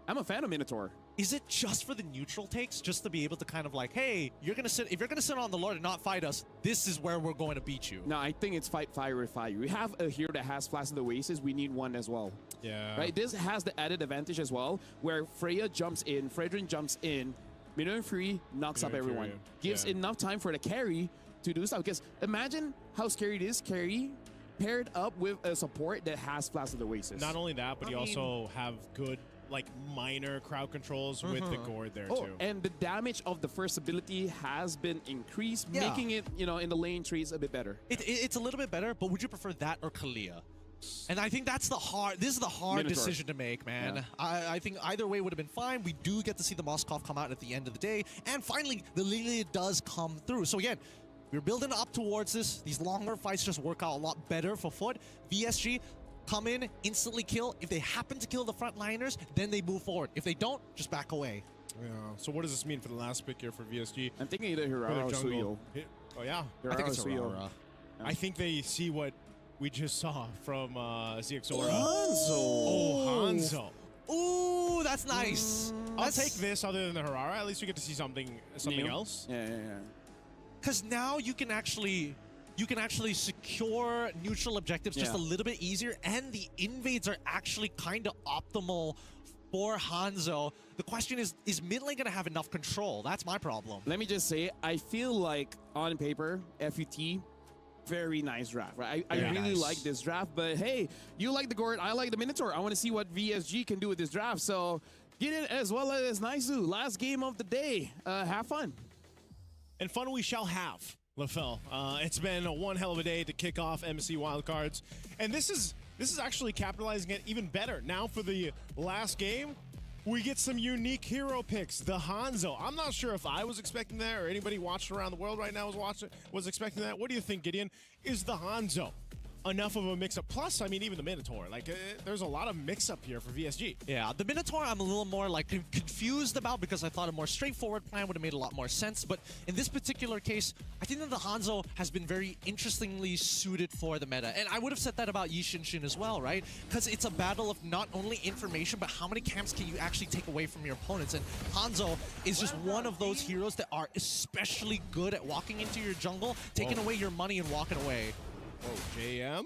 [SPEAKER 3] I'm a fan of Minotaur.
[SPEAKER 1] Is it just for the neutral takes, just to be able to kind of like, hey, you're gonna sit. If you're gonna sit on the Lord and not fight us, this is where we're going to beat you.
[SPEAKER 3] No, I think it's fight fire with fire. We have a hero that has Flash of the Oasis. We need one as well.
[SPEAKER 2] Yeah.
[SPEAKER 3] Right. This has the added advantage as well, where Freya jumps in, Fredrin jumps in, Minion free knocks up everyone. Gives enough time for the carry to do stuff. Because imagine how scary it is, carry paired up with a support that has Flash of the Oasis.
[SPEAKER 2] Not only that, but you also have good, like, minor crowd controls with the Gord there too.
[SPEAKER 3] And the damage of the first ability has been increased, making it, you know, in the lane trees a bit better.
[SPEAKER 1] It's a little bit better, but would you prefer that or Kalia? And I think that's this is the hard decision to make, man.
[SPEAKER 3] Yeah.
[SPEAKER 1] I think either way would have been fine. We do get to see the Moskov come out at the end of the day. And finally, the Lilia does come through. So again, we're building up towards this. These longer fights just work out a lot better for Foot. VSG, come in, instantly kill. If they happen to kill the frontliners, then they move forward. If they don't, just back away.
[SPEAKER 2] Yeah. So what does this mean for the last pick here for VSG?
[SPEAKER 3] I'm thinking either Hirara or Suyo.
[SPEAKER 2] Oh yeah.
[SPEAKER 1] I think it's Aurora.
[SPEAKER 2] I think they see what we just saw from ZXORA.
[SPEAKER 3] Hanzo.
[SPEAKER 2] Oh, Hanzo.
[SPEAKER 1] Ooh, that's nice.
[SPEAKER 2] I'll take this other than the Hirara. At least we get to see something else.
[SPEAKER 3] Yeah.
[SPEAKER 1] Because now you can actually you can actually secure neutral objectives just a
[SPEAKER 3] Yeah.
[SPEAKER 1] little bit easier, and the invades are actually kind of optimal for Hanzo. The question is mid lane gonna have enough control? That's my problem.
[SPEAKER 3] Let me just say, I feel like on paper, FUT, very nice draft, right? I
[SPEAKER 2] Very
[SPEAKER 3] really
[SPEAKER 2] nice.
[SPEAKER 3] like this draft, but hey, you like the Gord, I like the Minotaur. I want to see what VSG can do with this draft. So get in as well as Naisu. Last game of the day. Have fun.
[SPEAKER 2] And fun we shall have, LaFell. It's been one hell of a day to kick off MSC Wildcards. And this is actually capitalizing it even better. Now for the last game, we get some unique hero picks. The Hanzo. I'm not sure if I was expecting that or anybody watching around the world right now was expecting that. What do you think, Gideon? Is the Hanzo enough of a mix-up? Plus, I mean, even the Minotaur. Like, there's a lot of mix-up here for VSG.
[SPEAKER 1] Yeah, the Minotaur I'm a little more like confused about because I thought a more straightforward plan would have made a lot more sense. But in this particular case, I think that the Hanzo has been very interestingly suited for the meta. And I would have said that about Yi Shin as well, right? Because it's a battle of not only information, but how many camps can you actually take away from your opponents. And Hanzo is just one of those heroes that are especially good at walking into your jungle, taking away your money and walking away.
[SPEAKER 2] Whoa, JM?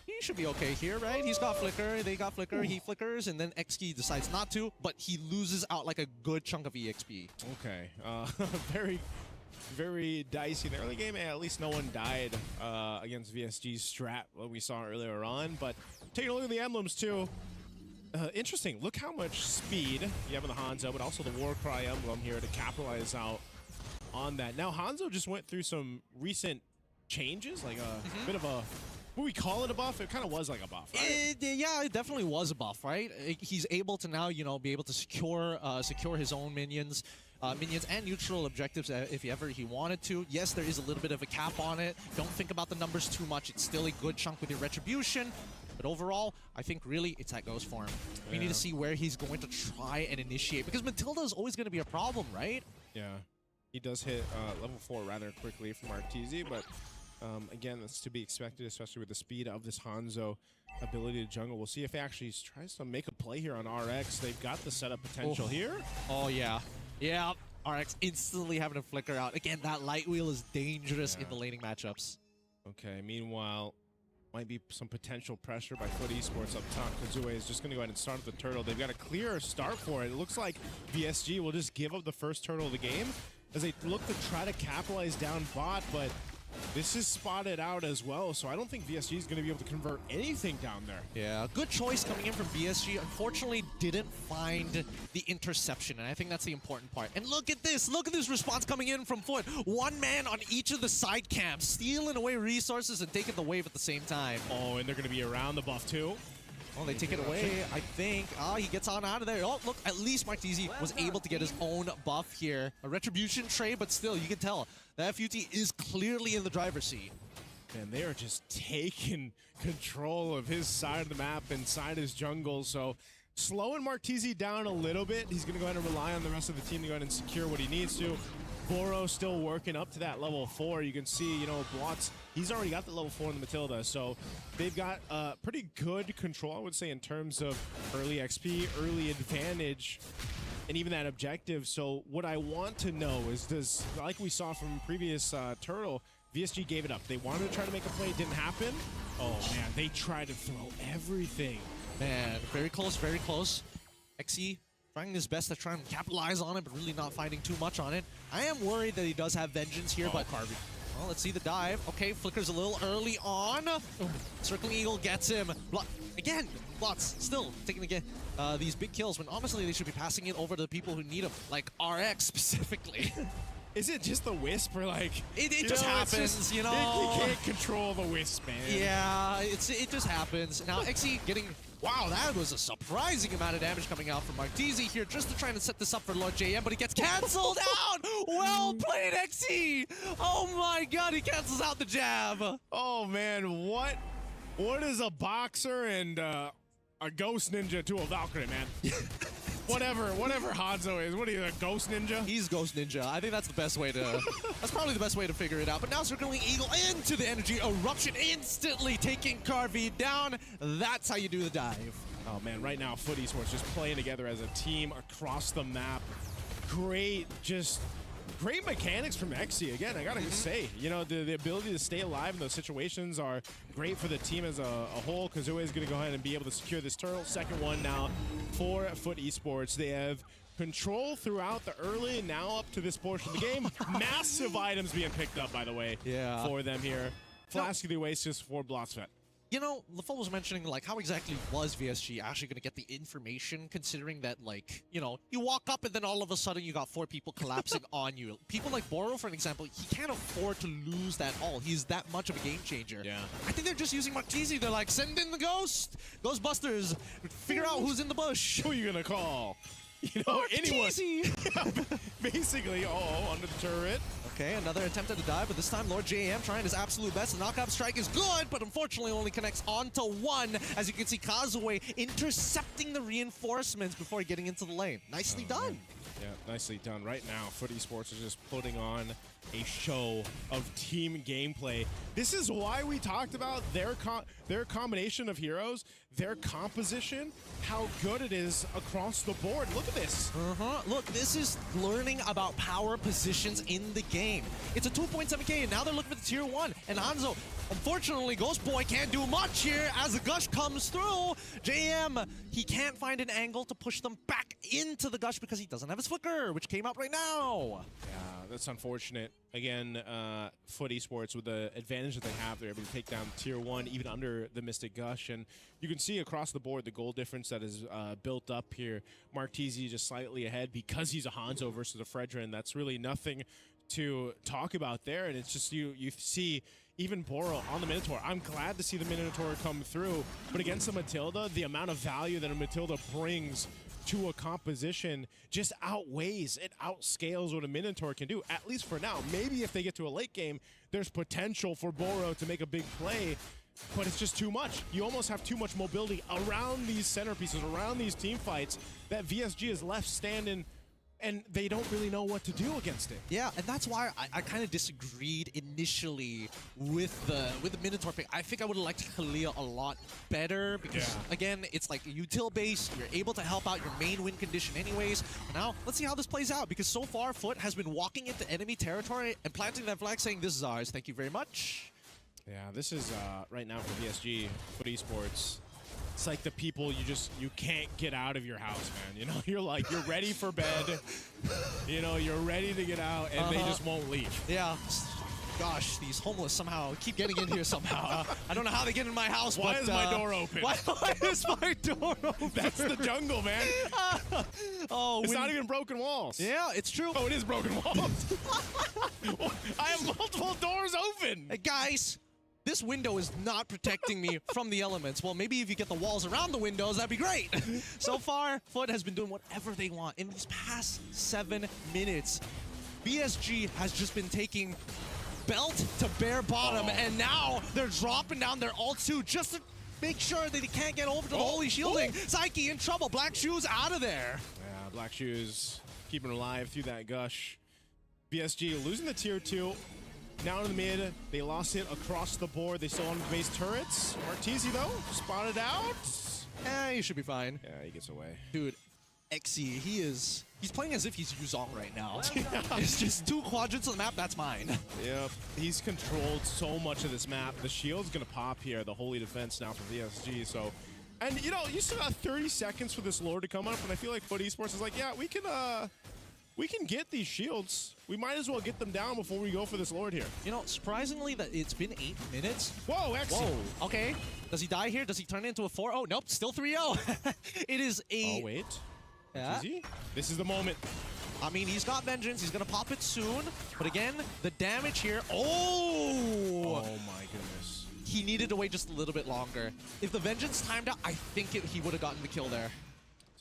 [SPEAKER 1] He should be okay here, right? He's got Flicker, they got Flicker, he flickers, and then XG decides not to, but he loses out like a good chunk of EXP.
[SPEAKER 2] Okay. Very, very dicey in the early game. At least no one died against VSG's strat, what we saw earlier on. But taking a look at the emblems, too. Interesting. Look how much speed you have in the Hanzo, but also the Warcry emblem here to capitalize out on that. Now, Hanzo just went through some recent changes, like a bit of a, would we call it a buff? It kind of was like a buff, right?
[SPEAKER 1] Yeah, it definitely was a buff, right? He's able to now, you know, be able to secure his own minions and neutral objectives if ever he wanted to. Yes, there is a little bit of a cap on it. Don't think about the numbers too much. It's still a good chunk with your retribution. But overall, I think really it's that goes for him. We need to see where he's going to try and initiate, because Matilda is always going to be a problem, right?
[SPEAKER 2] Yeah. He does hit level 4 rather quickly from Arteezy, but again, that's to be expected, especially with the speed of this Hanzo ability to jungle. We'll see if he actually tries to make a play here on RX. They've got the setup potential here.
[SPEAKER 1] Oh, yeah. Yeah, RX instantly having a flicker out. Again, that light wheel is dangerous in the laning matchups.
[SPEAKER 2] Okay, meanwhile, might be some potential pressure by Foot Esports up top. Kazue is just going to go ahead and start the turtle. They've got a clear start for it. It looks like VSG will just give up the first turtle of the game as they look to try to capitalize down bot, but this is spotted out as well, so I don't think VSG is going to be able to convert anything down there.
[SPEAKER 1] Yeah, good choice coming in from VSG. Unfortunately, didn't find the interception, and I think that's the important part. And look at this response coming in from Foot. One man on each of the side camps, stealing away resources and taking the wave at the same time.
[SPEAKER 2] Oh, and they're going to be around the buff too.
[SPEAKER 1] Oh, they take it away, I think. He gets on out of there. Oh, look, at least Marteezy was able to get his own buff here. A retribution trade, but still, you can tell that FUT is clearly in the driver's seat.
[SPEAKER 2] And they are just taking control of his side of the map inside his jungle. So slowing Marteezy down a little bit. He's going to go ahead and rely on the rest of the team to go ahead and secure what he needs to. Boro still working up to that level 4. You can see, you know, Blotz, he's already got the level 4 in the Matilda. So they've got pretty good control, I would say, in terms of early XP, early advantage, and even that objective. So what I want to know is, like we saw from previous Turtle, VSG gave it up. They wanted to try to make a play, it didn't happen. Oh man, they tried to throw everything.
[SPEAKER 1] Man, very close, very close. XE trying his best to try and capitalize on it, but really not finding too much on it. I am worried that he does have Vengeance here, but
[SPEAKER 2] Carvey.
[SPEAKER 1] Well, let's see the dive. Okay, flickers a little early on. Circling Eagle gets him. Again, Blotz still taking these big kills when honestly they should be passing it over to the people who need them, like RX specifically.
[SPEAKER 2] Is it just the Wisp, or like
[SPEAKER 1] it just happens, you know?
[SPEAKER 2] You can't control the Wisp, man.
[SPEAKER 1] Yeah, it just happens. Now XE getting, wow, that was a surprising amount of damage coming out from Marteezy here just to try to set this up for Lord JM, but he gets canceled out. Well played, XE. Oh my God, he cancels out the jab.
[SPEAKER 2] Oh man, what is a boxer and a ghost ninja to a Valkyrie, man? Whatever Hanzo is, what are you, a ghost ninja?
[SPEAKER 1] He's Ghost Ninja. I think that's the best way to, that's probably the best way to figure it out. But now circling Eagle into the energy eruption, instantly taking Carvey down. That's how you do the dive.
[SPEAKER 2] Oh man, right now Foot Esports just playing together as a team across the map. Great, just great mechanics from Exy. Again, I gotta say, you know, the ability to stay alive in those situations are great for the team as a whole, because Kazue is gonna go ahead and be able to secure this turtle. Second one now for Foot Esports. They have control throughout the early, now up to this portion of the game. Massive items being picked up, by the way, for them here. Flask of the Oasis for Blossfett.
[SPEAKER 1] You know, LaFell was mentioning, like, how exactly was VSG actually going to get the information, considering that, like, you know, you walk up and then all of a sudden you got 4 people collapsing on you. People like Boro, for an example, he can't afford to lose that all. He's that much of a game changer.
[SPEAKER 2] Yeah.
[SPEAKER 1] I think they're just using Marquise. They're like, send in the ghost! Ghostbusters! Figure out who's in the bush!
[SPEAKER 2] Who are you gonna call? You know, anyone. Basically, on the turret.
[SPEAKER 1] Okay, another attempt at a dive, but this time Lord JM trying his absolute best. The knockout strike is good, but unfortunately only connects onto 1. As you can see, Kazue intercepting the reinforcements before getting into the lane. Nicely done.
[SPEAKER 2] Yeah, nicely done. Right now, Foot Esports is just putting on a show of team gameplay. This is why we talked about their combination of heroes, their composition, how good it is across the board. Look at this.
[SPEAKER 1] Look, this is learning about power positions in the game. It's a 2.7k, and now they're looking for the tier 1. And Hanzo, unfortunately, Ghost Boy can't do much here as the gush comes through. JM, he can't find an angle to push them back into the gush because he doesn't have his flicker, which came out right now.
[SPEAKER 2] Yeah, that's unfortunate. Again, Foot Esports, with the advantage that they have, they're able to take down tier 1 even under the Mystic Gush. And you can see across the board the goal difference that is built up here. Martese just slightly ahead because he's a Hanzo versus a Fredrin. That's really nothing to talk about there. And it's just you see even Boro on the Minotaur. I'm glad to see the Minotaur come through. But against the Matilda, the amount of value that a Matilda brings to a composition just outweighs, it outscales what a Minotaur can do, at least for now. Maybe if they get to a late game, there's potential for Boro to make a big play, but it's just too much. You almost have too much mobility around these centerpieces, around these team fights, that VSG is left standing, and they don't really know what to do against it.
[SPEAKER 1] Yeah, and that's why I kind of disagreed initially with the Minotaur pick. I think I would have liked Kalia a lot better because, again, it's like a util base. You're able to help out your main win condition anyways. But now, let's see how this plays out, because so far, Foot has been walking into enemy territory and planting that flag saying, this is ours, thank you very much.
[SPEAKER 2] Yeah, this is, right now for VSG, Foot Esports, it's like the people you can't get out of your house, man. You know, you're ready for bed. You know, you're ready to get out, and they just won't leave.
[SPEAKER 1] Yeah. Gosh, these homeless somehow keep getting in here somehow. I don't know how they get in my house.
[SPEAKER 2] Why is my door open?
[SPEAKER 1] Why is my door open?
[SPEAKER 2] That's the jungle, man. It's not even broken walls.
[SPEAKER 1] Yeah, it's true.
[SPEAKER 2] Oh, it is broken walls. I have multiple doors open.
[SPEAKER 1] Hey, guys. This window is not protecting me from the elements. Well, maybe if you get the walls around the windows, that'd be great. So far, Foot has been doing whatever they want. In these past 7 minutes, BSG has just been taking belt to bare bottom, and now they're dropping down their ult too, just to make sure that he can't get over to the holy shielding. Psyche in trouble. Black Shoes out of there.
[SPEAKER 2] Yeah, Black Shoes keeping alive through that gush. BSG losing the tier 2. Down in the mid, they lost it across the board. They still on base turrets. Martese, though, spotted out.
[SPEAKER 1] He should be fine.
[SPEAKER 2] Yeah, he gets away.
[SPEAKER 1] Dude, Exy, he's playing as if he's Yuzong right now. It's just 2 quadrants of the map, that's mine.
[SPEAKER 2] Yep, he's controlled so much of this map. The shield's gonna pop here, the holy defense now for VSG, so. And, you know, you still got 30 seconds for this Lord to come up, and I feel like Foot Esports is like, yeah, we can get these shields. We might as well get them down before we go for this Lord here.
[SPEAKER 1] You know, surprisingly that it's been 8 minutes.
[SPEAKER 2] Whoa, excellent.
[SPEAKER 1] Whoa, okay. Does he die here? Does he turn into a 4? Oh, nope, still 3-0. It is a...
[SPEAKER 2] Oh, wait.
[SPEAKER 1] Yeah.
[SPEAKER 2] This is the moment.
[SPEAKER 1] I mean, he's got Vengeance. He's going to pop it soon. But again, the damage here... Oh!
[SPEAKER 2] Oh, my goodness.
[SPEAKER 1] He needed to wait just a little bit longer. If the Vengeance timed out, I think he would have gotten the kill there.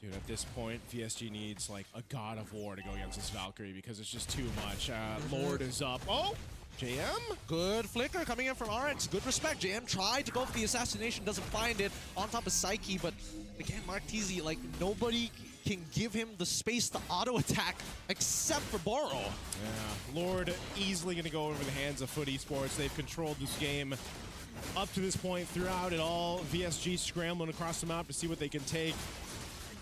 [SPEAKER 2] Dude, at this point, VSG needs like a God of War to go against this Valkyrie because it's just too much. Lord is up. Oh, JM.
[SPEAKER 1] Good flicker coming in from RX. Good respect. JM tried to go for the assassination, doesn't find it. On top of Psyche, but again, Martese, like nobody can give him the space to auto-attack except for Boro.
[SPEAKER 2] Yeah, Lord easily going to go over the hands of Foot Esports. They've controlled this game up to this point throughout it all. VSG scrambling across the map to see what they can take.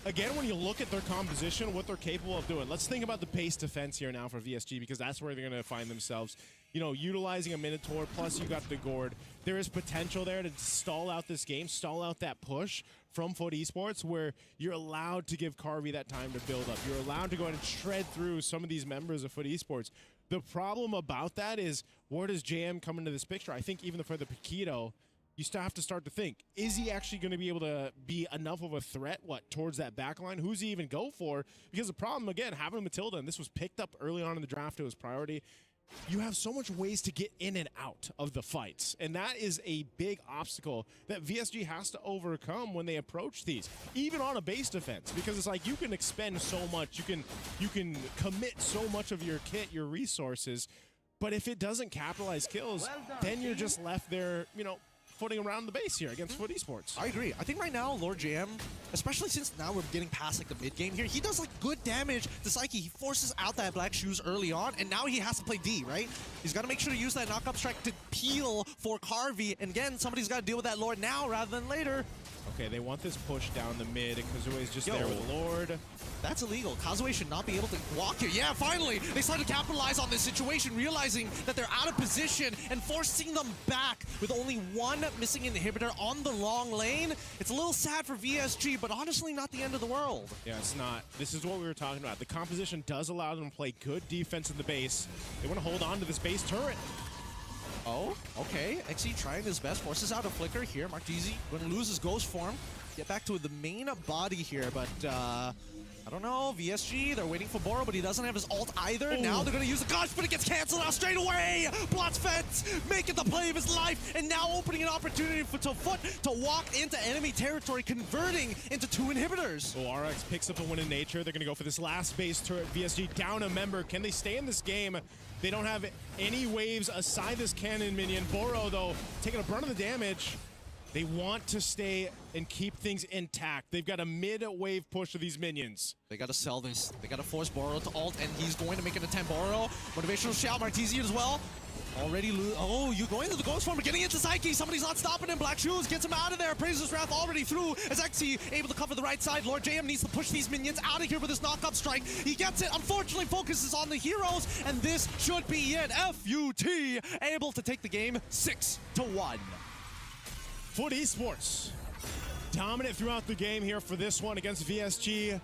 [SPEAKER 2] again, when you look at their composition, what they're capable of doing, let's think about the base defense here now for VSG, because that's where they're going to find themselves. You know, utilizing a Minotaur, plus you got the Gourd. There is potential there to stall out this game, stall out that push from Foot Esports, where you're allowed to give Carvey that time to build up. You're allowed to go ahead and shred through some of these members of Foot Esports. The problem about that is, where does JM come into this picture? I think even for the Paquito, you still have to start to think, is he actually going to be able to be enough of a threat, towards that backline? Who's he even go for? Because the problem, again, having Matilda, and this was picked up early on in the draft, it was priority. You have so much ways to get in and out of the fights, and that is a big obstacle that VSG has to overcome when they approach these, even on a base defense, because it's like you can expend so much, you can commit so much of your kit, your resources, but if it doesn't capitalize kills, then you're just left there, you know, footing around the base here against Foot Esports.
[SPEAKER 1] I agree. I think right now, Lord JM, especially since now we're getting past like the mid game here, he does like good damage to Psyche. He forces out that Black Shoes early on, and now he has to play D, right? He's got to make sure to use that knock-up strike to peel for Carvey. And again, somebody's got to deal with that Lord now rather than later.
[SPEAKER 2] Okay, they want this push down the mid. Kazue's just there with Lord.
[SPEAKER 1] That's illegal. Kazue should not be able to walk here. Yeah, finally, they started to capitalize on this situation, realizing that they're out of position and forcing them back with only one missing inhibitor on the long lane. It's a little sad for VSG, but honestly, not the end of the world.
[SPEAKER 2] Yeah, it's not. This is what we were talking about. The composition does allow them to play good defense in the base. They want to hold on to this base turret.
[SPEAKER 1] Oh, okay. XE trying his best, forces out a flicker here. Martizi going to lose his ghost form. Get back to the main body here, but I don't know. VSG, they're waiting for Boro, but he doesn't have his ult either. Ooh. Now they're going to use the Gosh, but it gets canceled out straight away. Blots Fence making the play of his life, and now opening an opportunity for Foot to walk into enemy territory, converting into 2 inhibitors.
[SPEAKER 2] Oh, RX picks up a win in nature. They're going to go for this last base turret. VSG down a member. Can they stay in this game? They don't have any waves aside this cannon minion. Boro, though, taking a brunt of the damage. They want to stay and keep things intact. They've got a mid-wave push of these minions.
[SPEAKER 1] They got to sell this. They got to force Boro to ult, and he's going to make an attempt. Boro, motivational shout, Martizian as well. Already oh, you going to the ghost form, but getting into Psyche. Somebody's not stopping him. Black Shoes gets him out of there. Praises Wrath already through as XE able to cover the right side. Lord JM needs to push these minions out of here with his knock-up strike. He gets it. Unfortunately, focuses on the heroes, and this should be it. FUT able to take the game 6-1.
[SPEAKER 2] Foot Esports dominant throughout the game here for this one against VSG.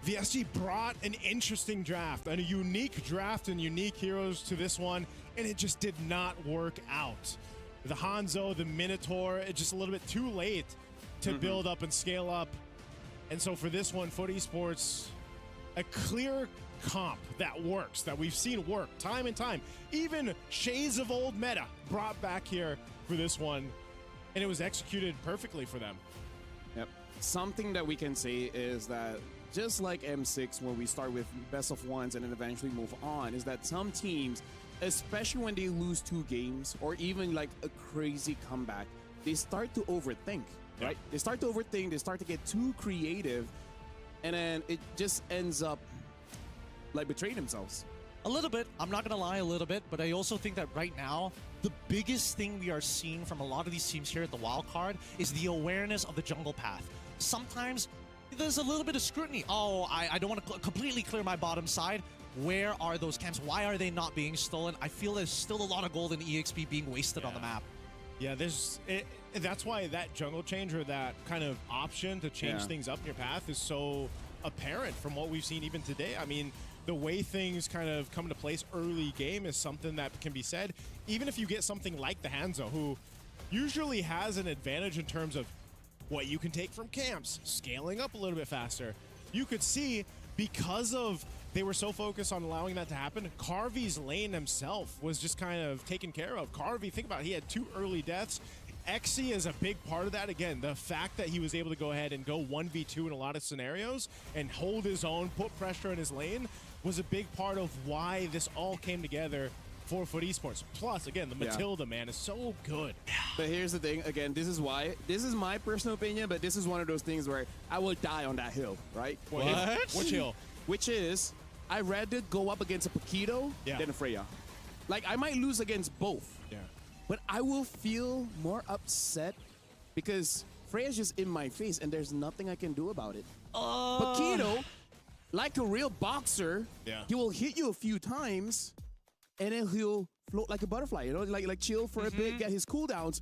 [SPEAKER 2] VSG brought an interesting draft, a unique draft and unique heroes to this one, and it just did not work out. The Hanzo, the Minotaur, it's just a little bit too late to build up and scale up. And so for this one, Foot Esports, a clear comp that works, that we've seen work time and time. Even shades of old meta brought back here for this one, and it was executed perfectly for them.
[SPEAKER 3] Yep. Something that we can say is that just like M6, where we start with best of ones and then eventually move on, is that some teams, especially when they lose 2 games or even like a crazy comeback, they start to overthink, right? They start to overthink, they start to get too creative, and then it just ends up like betraying themselves.
[SPEAKER 1] A little bit. I'm not going to lie, a little bit, but I also think that right now, the biggest thing we are seeing from a lot of these teams here at the wild card is the awareness of the jungle path. Sometimes there's a little bit of scrutiny. Oh, I don't want to completely clear my bottom side. Where are those camps? Why are they not being stolen? I feel there's still a lot of gold in EXP being wasted on the map.
[SPEAKER 2] Yeah, that's why that jungle change, or that kind of option to change things up in your path, is so apparent from what we've seen even today. I mean, the way things kind of come into place early game is something that can be said. Even if you get something like the Hanzo, who usually has an advantage in terms of what you can take from camps, scaling up a little bit faster. You could see, because of they were so focused on allowing that to happen, Carvey's lane himself was just kind of taken care of. Carvey, think about it, he had 2 early deaths. XE is a big part of that. Again, the fact that he was able to go ahead and go 1v2 in a lot of scenarios and hold his own, put pressure in his lane, was a big part of why this all came together for Foot Esports. Plus, again, the Matilda, man, is so good.
[SPEAKER 3] But here's the thing, again, this is my personal opinion, but this is one of those things where I will die on that hill, right?
[SPEAKER 2] What? Which hill?
[SPEAKER 3] Which is, I'd rather go up against a Paquito than a Freya. Like, I might lose against both.
[SPEAKER 2] Yeah.
[SPEAKER 3] But I will feel more upset because Freya's just in my face and there's nothing I can do about it. But Keto, like a real boxer,
[SPEAKER 2] Yeah.
[SPEAKER 3] he will hit you a few times, and then he'll float like a butterfly. You know, like chill for a bit, get his cooldowns.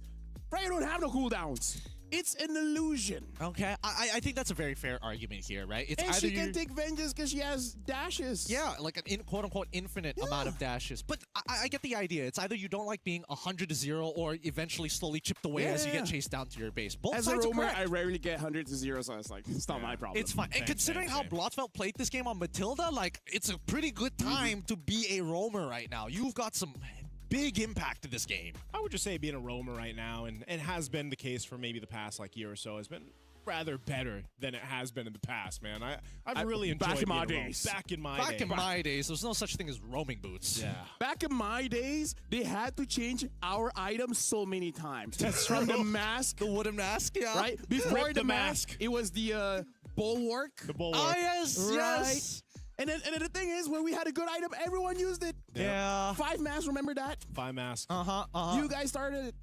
[SPEAKER 3] Fryer don't have no cooldowns. It's an illusion.
[SPEAKER 1] Okay, I think that's a very fair argument here, right? It's
[SPEAKER 3] And
[SPEAKER 1] either
[SPEAKER 3] she can
[SPEAKER 1] you-
[SPEAKER 3] take vengeance because she has dashes.
[SPEAKER 1] Yeah, like an quote unquote infinite amount of dashes. But I get the idea. It's either you don't like being 100-0 or eventually slowly chipped away as you get
[SPEAKER 3] Yeah.
[SPEAKER 1] chased down to your base. Both
[SPEAKER 3] As a
[SPEAKER 1] sides are
[SPEAKER 3] roamer,
[SPEAKER 1] correct.
[SPEAKER 3] I rarely get 100-0, so it's like, it's not my problem.
[SPEAKER 1] It's fine. And considering how
[SPEAKER 2] same.
[SPEAKER 1] Blotsfeld played this game on Matilda, like, it's a pretty good time to be a roamer right now. You've got some big impact to this game.
[SPEAKER 2] I would just say being a roamer right now, and it has been the case for maybe the past like year or so, has been rather better than it has been in the past, man. I've really enjoyed
[SPEAKER 3] back in my
[SPEAKER 2] being a roamer.
[SPEAKER 3] days.
[SPEAKER 2] Back in my
[SPEAKER 1] Back
[SPEAKER 2] days.
[SPEAKER 1] in my days, there's no such thing as roaming boots.
[SPEAKER 2] Yeah.
[SPEAKER 3] Back in my days, they had to change our items so many times.
[SPEAKER 2] That's
[SPEAKER 3] From the
[SPEAKER 2] true.
[SPEAKER 3] mask,
[SPEAKER 1] The wooden mask, yeah.
[SPEAKER 3] right? Before
[SPEAKER 2] Rip
[SPEAKER 3] the
[SPEAKER 2] the
[SPEAKER 3] mask,
[SPEAKER 2] mask.
[SPEAKER 3] it was the bulwark.
[SPEAKER 2] The bulwark.
[SPEAKER 1] Ah, yes,
[SPEAKER 3] Right.
[SPEAKER 1] yes.
[SPEAKER 3] And then the thing is, when we had a good item, everyone used it.
[SPEAKER 1] Yeah.
[SPEAKER 3] 5 masks, remember that?
[SPEAKER 2] Five mask.
[SPEAKER 3] You guys started it.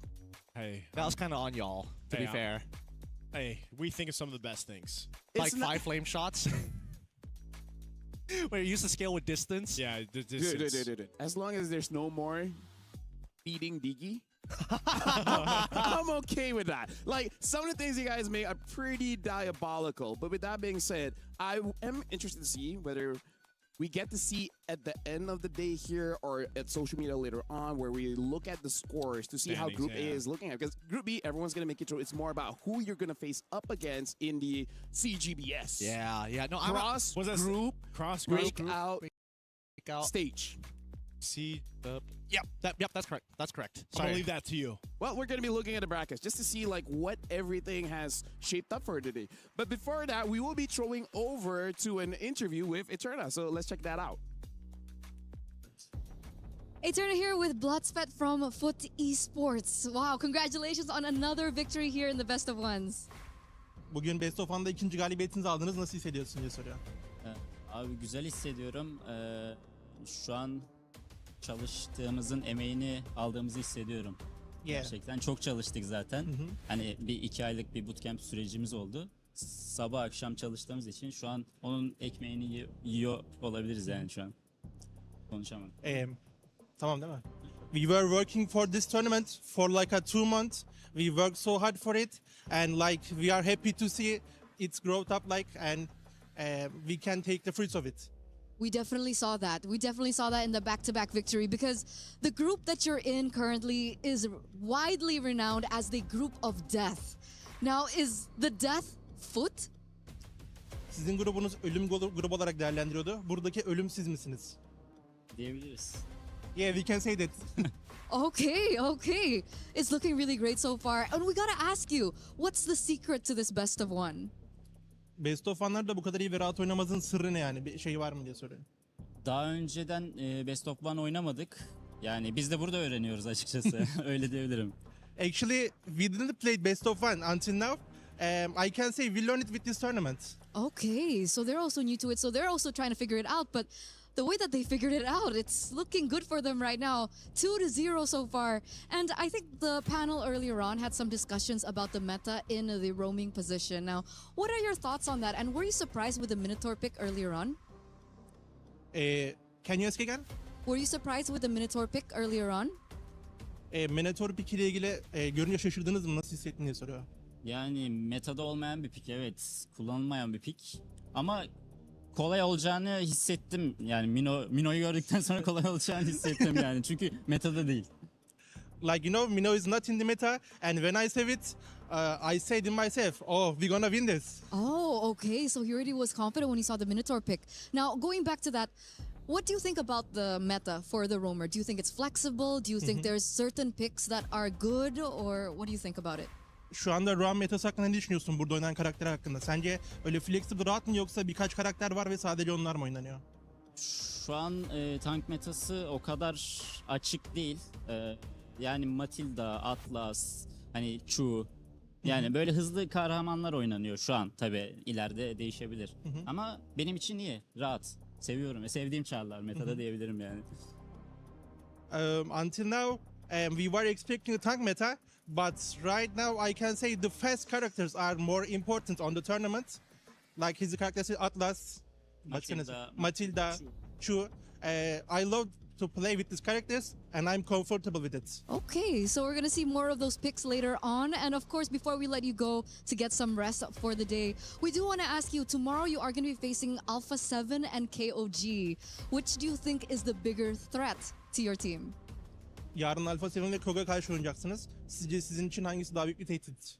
[SPEAKER 2] Hey,
[SPEAKER 1] That was kind of on y'all, to be
[SPEAKER 2] Hey,
[SPEAKER 1] fair.
[SPEAKER 2] hey, we think of some of the best things.
[SPEAKER 1] Like
[SPEAKER 3] It's not-
[SPEAKER 1] 5 flame shots. Where you used to scale with distance.
[SPEAKER 2] Yeah, the distance.
[SPEAKER 3] Dude. As long as there's no more beating Diggy, I'm okay with that. Like, some of the things you guys make are pretty diabolical. But with that being said, I am interested to see whether we get to see at the end of the day here or at social media later on where we look at the scores to see how
[SPEAKER 2] Standings,
[SPEAKER 3] Group A
[SPEAKER 2] yeah.
[SPEAKER 3] is looking at. Because Group B, everyone's going to make it through. It's more about who you're going to face up against in the CGBS.
[SPEAKER 1] Yeah. No, I'm
[SPEAKER 3] Cross,
[SPEAKER 2] Was that
[SPEAKER 3] group,
[SPEAKER 2] cross group?
[SPEAKER 3] breakout,
[SPEAKER 1] out.
[SPEAKER 3] stage.
[SPEAKER 2] See,
[SPEAKER 1] Yep, that's correct. That's correct.
[SPEAKER 2] I'm gonna
[SPEAKER 1] Sorry.
[SPEAKER 2] leave that to you.
[SPEAKER 3] Well, we're going to be looking at the brackets just to see like what everything has shaped up for today. But before that, we will be throwing over to an interview with Eterna. So let's check that out.
[SPEAKER 5] Eterna here with Blotsfet from Foot Esports. Wow, congratulations on another victory here in the best of ones.
[SPEAKER 8] Bugün Best of One'da ikinci galibiyetinizi aldınız. Nasıl hissediyorsun diye soruyor.
[SPEAKER 9] Abi güzel hissediyorum. Şu an çalıştığımızın emeğini aldığımızı hissediyorum.
[SPEAKER 8] Yeah.
[SPEAKER 9] Gerçekten çok çalıştık zaten. Hani bir 2 aylık bir bootcamp sürecimiz oldu. Sabah akşam çalıştığımız için şu an onun ekmeğini yiyor olabiliriz yani şu an. Konuşamadım.
[SPEAKER 8] Tamam değil mi? We were working for this tournament for like a 2 months. We worked so hard for it, and like we are happy to see it's growth up like, and we can take the fruits of it.
[SPEAKER 5] We definitely saw that. We definitely saw that in the back-to-back victory because the group that you're in currently is widely renowned as the group of death. Now, is the death Foot?
[SPEAKER 8] Sizin grubunuz ölüm grubu olarak değerlendiriyordu. Buradaki ölüm siz misiniz?
[SPEAKER 9] Diyebiliriz.
[SPEAKER 8] Yeah, we can say that.
[SPEAKER 5] Okay. It's looking really great so far. And we gotta ask you, what's the secret to this best of one?
[SPEAKER 8] Best of One'lar da bu kadar iyi ve rahat oynamamızın sırrı ne yani? Bir şey var mı diye soruyor.
[SPEAKER 9] Daha önceden Best of One oynamadık. Yani biz de burada öğreniyoruz açıkçası. Öyle diyebilirim.
[SPEAKER 8] Actually, we didn't play Best of One until now. I can say we learned it with this tournament.
[SPEAKER 5] Okay, so they're also new to it, so they're also trying to figure it out, but the way that they figured it out, it's looking good for them right now. 2-0 so far. And I think the panel earlier on had some discussions about the meta in the roaming position. Now, what are your thoughts on that? And were you surprised with the Minotaur pick earlier on?
[SPEAKER 8] Can you ask again?
[SPEAKER 5] Were you surprised with the Minotaur pick earlier on?
[SPEAKER 8] Minotaur pick ile ilgili görünce şaşırdınız mı? Nasıl hissettiniz diye soruyor.
[SPEAKER 9] Yani metada olmayan bir pick, evet. Kullanılmayan bir pick. Ama kolay olacağını hissettim. Yani Mino'yu gördükten sonra kolay olacağını hissettim yani. Çünkü metada değil.
[SPEAKER 8] Like, you know, Mino is not in the meta, and when I say it, I said to myself, oh, we're gonna win this.
[SPEAKER 5] Oh, okay. So he already was confident when he saw the Minotaur pick. Now, going back to that, what do you think about the meta for the roamer? Do you think it's flexible? Do you think there's certain picks that are good? Or what do you think about it?
[SPEAKER 8] Şu anda Roam metası hakkında ne düşünüyorsun burada oynanan karakter hakkında? Sence öyle flexible rahat mı yoksa birkaç karakter var ve sadece onlar mı oynanıyor?
[SPEAKER 9] Şu an tank metası o kadar açık değil. Yani Matilda, Atlas, hani Chu. Yani böyle hızlı kahramanlar oynanıyor şu an. Tabii ileride değişebilir. Ama benim için iyi, rahat. Seviyorum ve sevdiğim çarlar metada diyebilirim yani.
[SPEAKER 8] Until now, we were expecting a tank meta, but right now I can say the fast characters are more important on the tournament. like his characters Atlas,
[SPEAKER 9] Matilda,
[SPEAKER 8] Matilda, Chu. I love to play with these characters, and I'm comfortable with it.
[SPEAKER 5] Okay, so we're gonna see more of those picks later on. And of course, before we let you go to get some rest for the day, we do want to ask you, tomorrow you are gonna be facing Alpha 7 and KOG. Which do you think is the bigger threat to your team?
[SPEAKER 8] Yarın Alpha 7 ve Koga karşı oynayacaksınız. Sizce sizin için hangisi daha büyük bir tehdit?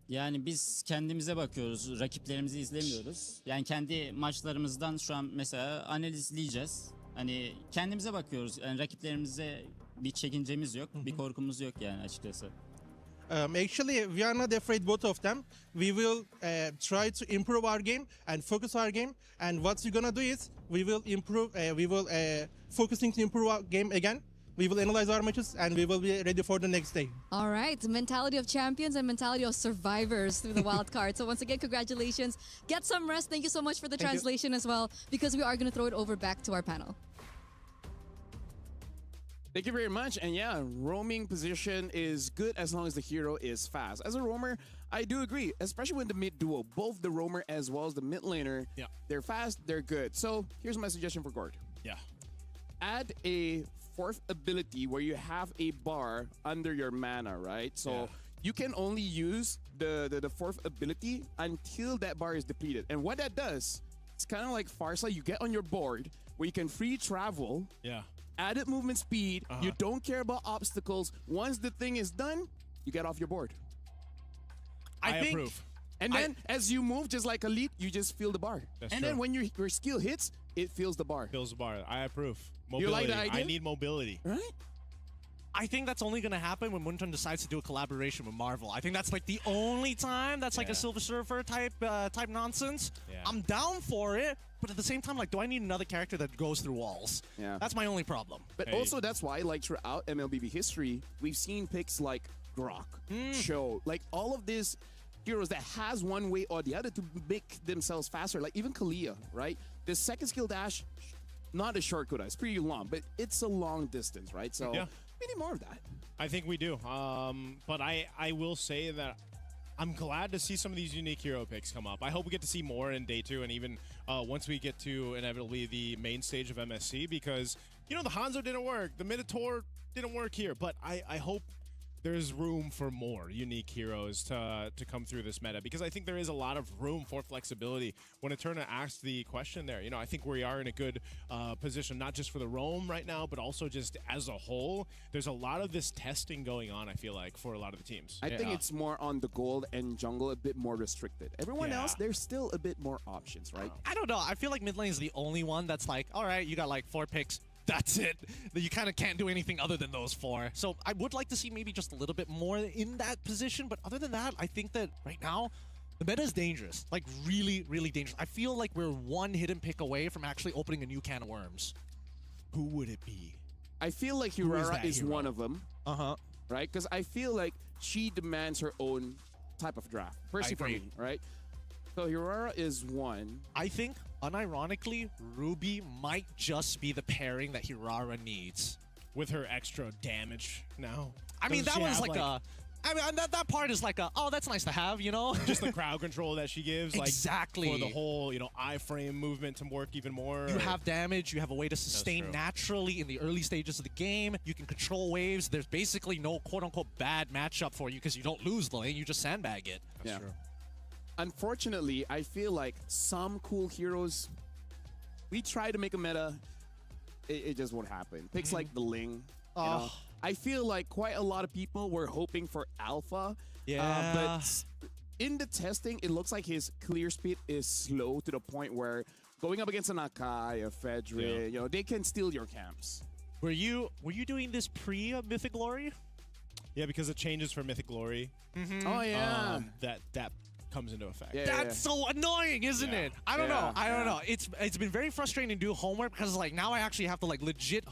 [SPEAKER 9] Yani biz kendimize bakıyoruz, rakiplerimizi izlemiyoruz. Yani kendi maçlarımızdan şu an mesela analizleyeceğiz. Hani kendimize bakıyoruz. Yani rakiplerimize bir çekincemiz yok, bir korkumuz yok yani açıkçası.
[SPEAKER 8] Actually, we are not afraid both of them. We will try to improve our game and focus our game. And what we're gonna do is we will improve. We will focusing to improve our game again. We will analyze our matches and we will be ready for the next day.
[SPEAKER 5] All right, mentality of champions and mentality of survivors through the wild card. So once again, congratulations. Get some rest. Thank you so much for the translation as well, because we are going to throw it over back to our panel.
[SPEAKER 3] Thank you very much. And yeah, roaming position is good as long as the hero is fast. As a roamer, I do agree, especially when the mid duo, both the roamer as well as the mid laner, they're fast, they're good. So here's my suggestion for Gord.
[SPEAKER 2] Yeah.
[SPEAKER 3] Add a fourth ability where you have a bar under your mana, right? So you can only use the fourth ability until that bar is depleted. And what that does, it's kind of like Farsa. You get on your board where you can free travel.
[SPEAKER 2] Yeah.
[SPEAKER 3] Added movement speed. You don't care about obstacles. Once the thing is done, you get off your board.
[SPEAKER 2] I approve.
[SPEAKER 3] And then as you move, just like Elite, you just feel the bar.
[SPEAKER 2] That's
[SPEAKER 3] and
[SPEAKER 2] true.
[SPEAKER 3] then when your skill hits, it feels the bar.
[SPEAKER 2] Fills the bar. I approve.
[SPEAKER 3] You like
[SPEAKER 2] Mobility.
[SPEAKER 3] the idea?
[SPEAKER 2] I need mobility.
[SPEAKER 3] Right?
[SPEAKER 1] I think that's only going to happen when Moonton decides to do a collaboration with Marvel. I think that's like the only time that's like a Silver Surfer type nonsense.
[SPEAKER 2] Yeah.
[SPEAKER 1] I'm down for it, but at the same time, like, do I need another character that goes through walls?
[SPEAKER 3] Yeah.
[SPEAKER 1] That's my only problem.
[SPEAKER 3] But also that's why, like, throughout MLBB history, we've seen picks like Grok, Cho, like all of these heroes that has one way or the other to make themselves faster. Like even Kalia, right? The second skill dash, not a short cooldown. It's pretty long, but it's a long distance, right? So we need more of that.
[SPEAKER 2] I think we do. But I will say that I'm glad to see some of these unique hero picks come up. I hope we get to see more in day 2 and even once we get to inevitably the main stage of MSC, because, you know, the Hanzo didn't work. The Minotaur didn't work here, but I hope there's room for more unique heroes to come through this meta, because I think there is a lot of room for flexibility. When Eterna asked the question there, you know, I think we are in a good position, not just for the roam right now, but also just as a whole. There's a lot of this testing going on, I feel like, for a lot of the teams.
[SPEAKER 3] I think it's more on the gold and jungle, a bit more restricted. Everyone else, there's still a bit more options, right?
[SPEAKER 1] I don't know. I feel like mid lane is the only one that's like, all right, you got like 4 picks. That's it. You kind of can't do anything other than those 4. So I would like to see maybe just a little bit more in that position. But other than that, I think that right now, the meta is dangerous. Like really, really dangerous. I feel like we're one hidden pick away from actually opening a new can of worms. Who would it be?
[SPEAKER 3] I feel like Hirara is one of them. Right? Because I feel like she demands her own type of draft. Personally for me, right? So Hirara is one.
[SPEAKER 1] I think, unironically, Ruby might just be the pairing that Hirara needs.
[SPEAKER 2] With her extra damage now.
[SPEAKER 1] I mean, that was like a... I mean, that part is like a, oh, that's nice to have, you know?
[SPEAKER 2] Just the crowd control that she gives.
[SPEAKER 1] Exactly.
[SPEAKER 2] Like, for the whole, you know, iframe movement to work even more.
[SPEAKER 1] You have damage. You have a way to sustain naturally in the early stages of the game. You can control waves. There's basically no quote-unquote bad matchup for you because you don't lose the lane. You just sandbag it.
[SPEAKER 2] That's true.
[SPEAKER 3] Unfortunately, I feel like some cool heroes, we try to make a meta, it just won't happen. Picks like the Ling. You know? I feel like quite a lot of people were hoping for Alpha. But in the testing, it looks like his clear speed is slow to the point where going up against an Akai, a Fedrin, you know, they can steal your camps.
[SPEAKER 1] Were you doing this pre-Mythic Glory?
[SPEAKER 2] Yeah, because it changes for Mythic Glory.
[SPEAKER 3] Oh, yeah.
[SPEAKER 2] That comes into effect.
[SPEAKER 1] That's so annoying, isn't it? I don't know. I don't know. It's been very frustrating to do homework because like now I actually have to like legit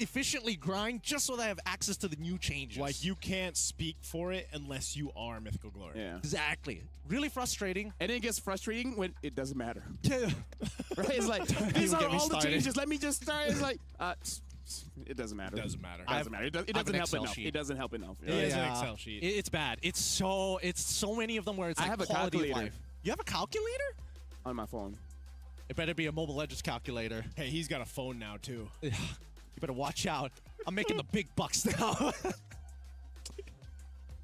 [SPEAKER 1] efficiently grind just so that I have access to the new changes.
[SPEAKER 2] Like you can't speak for it unless you are Mythical Glory.
[SPEAKER 3] Yeah.
[SPEAKER 1] Exactly. Really frustrating.
[SPEAKER 3] And it gets frustrating when it doesn't matter.
[SPEAKER 1] Yeah.
[SPEAKER 3] Right? It's like, these are all the changes. Let me just start. It's like, it doesn't matter.
[SPEAKER 2] It doesn't matter.
[SPEAKER 3] It doesn't matter. It doesn't help enough. It doesn't help enough.
[SPEAKER 2] It is an Excel sheet.
[SPEAKER 1] It's bad. It's so many of them where it's like
[SPEAKER 3] I have a
[SPEAKER 1] quality of
[SPEAKER 3] calculator.
[SPEAKER 1] life. You have a calculator?
[SPEAKER 3] on my phone.
[SPEAKER 1] It better be a Mobile Legends calculator.
[SPEAKER 2] Hey, he's got a phone now too.
[SPEAKER 1] You better watch out. I'm making the big bucks now.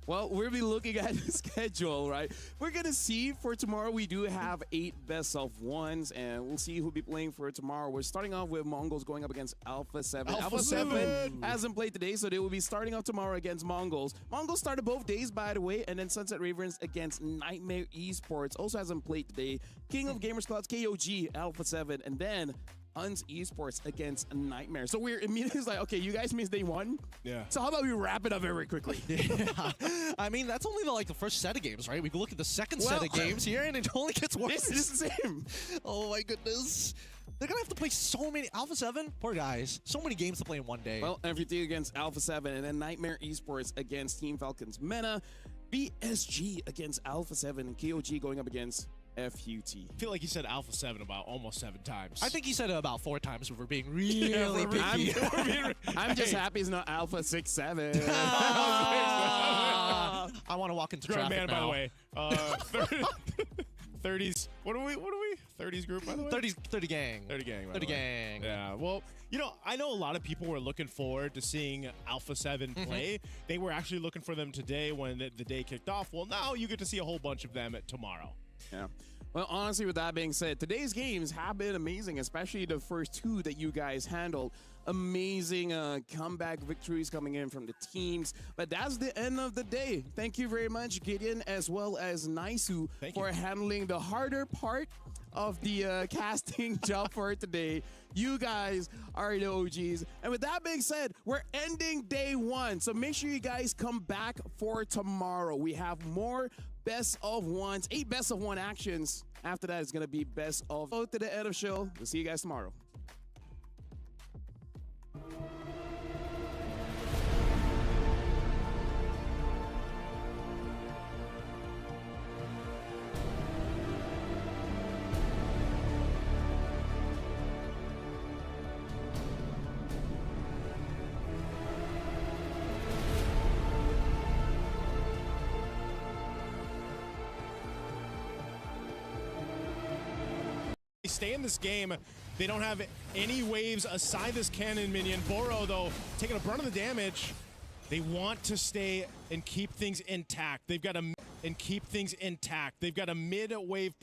[SPEAKER 3] Well, we'll be looking at the schedule, right? We're going to see for tomorrow. We do have 8 best of ones, and we'll see who'll be playing for tomorrow. We're starting off with Mongols going up against Alpha 7.
[SPEAKER 2] Alpha
[SPEAKER 3] Alpha 7
[SPEAKER 2] 7
[SPEAKER 3] hasn't played today, so they will be starting off tomorrow against Mongols. Mongols started both days, by the way, and then Sunset Ravens against Nightmare Esports. Also hasn't played today. King of Gamers Clouds, KOG, Alpha 7, and then Uns Esports against Nightmare. So we're immediately like, okay, you guys missed day 1.
[SPEAKER 2] Yeah.
[SPEAKER 3] So how about we wrap it up very quickly?
[SPEAKER 1] Yeah. I mean, that's only the first set of games, right? We can look at the second set of games here, and it only gets worse.
[SPEAKER 3] It's the same.
[SPEAKER 1] Oh my goodness. They're gonna have to play so many Alpha 7. Poor guys. So many games to play in one day.
[SPEAKER 3] Well, everything against Alpha 7, and then Nightmare Esports against Team Falcons Mena, BSG against Alpha 7, and KOG going up against FUT.
[SPEAKER 2] I feel like he said Alpha 7 about almost 7 times.
[SPEAKER 1] I think he said it about 4 times if we're being really picky.
[SPEAKER 3] I'm just happy it's not Alpha 6, 7.
[SPEAKER 1] I want to walk into
[SPEAKER 2] Grown
[SPEAKER 1] traffic
[SPEAKER 2] man,
[SPEAKER 1] now.
[SPEAKER 2] by the way. 30s. What are we? 30s group, by the way?
[SPEAKER 1] 30 gang.
[SPEAKER 2] 30 gang. by
[SPEAKER 1] 30
[SPEAKER 2] the way.
[SPEAKER 1] gang.
[SPEAKER 2] Yeah. Well, I know a lot of people were looking forward to seeing Alpha 7 play. They were actually looking for them today when the day kicked off. Well, now you get to see a whole bunch of them tomorrow.
[SPEAKER 3] Yeah. Well, honestly, with that being said, today's games have been amazing, especially the first 2 that you guys handled. Amazing comeback victories coming in from the teams. But that's the end of the day. Thank you very much, Gideon, as well as Naisu, for handling the harder part of the casting job for today. You guys are the OGs. And with that being said, we're ending day 1. So make sure you guys come back for tomorrow. We have more best of ones, 8 best of 1 actions. After that, it's going to be best of. Go to the end of the show. We'll see you guys tomorrow.
[SPEAKER 2] They stay in this game. They don't have any waves aside this cannon minion. Boro, though, taking a brunt of the damage. They want to stay and keep things intact. They've got a mid-wave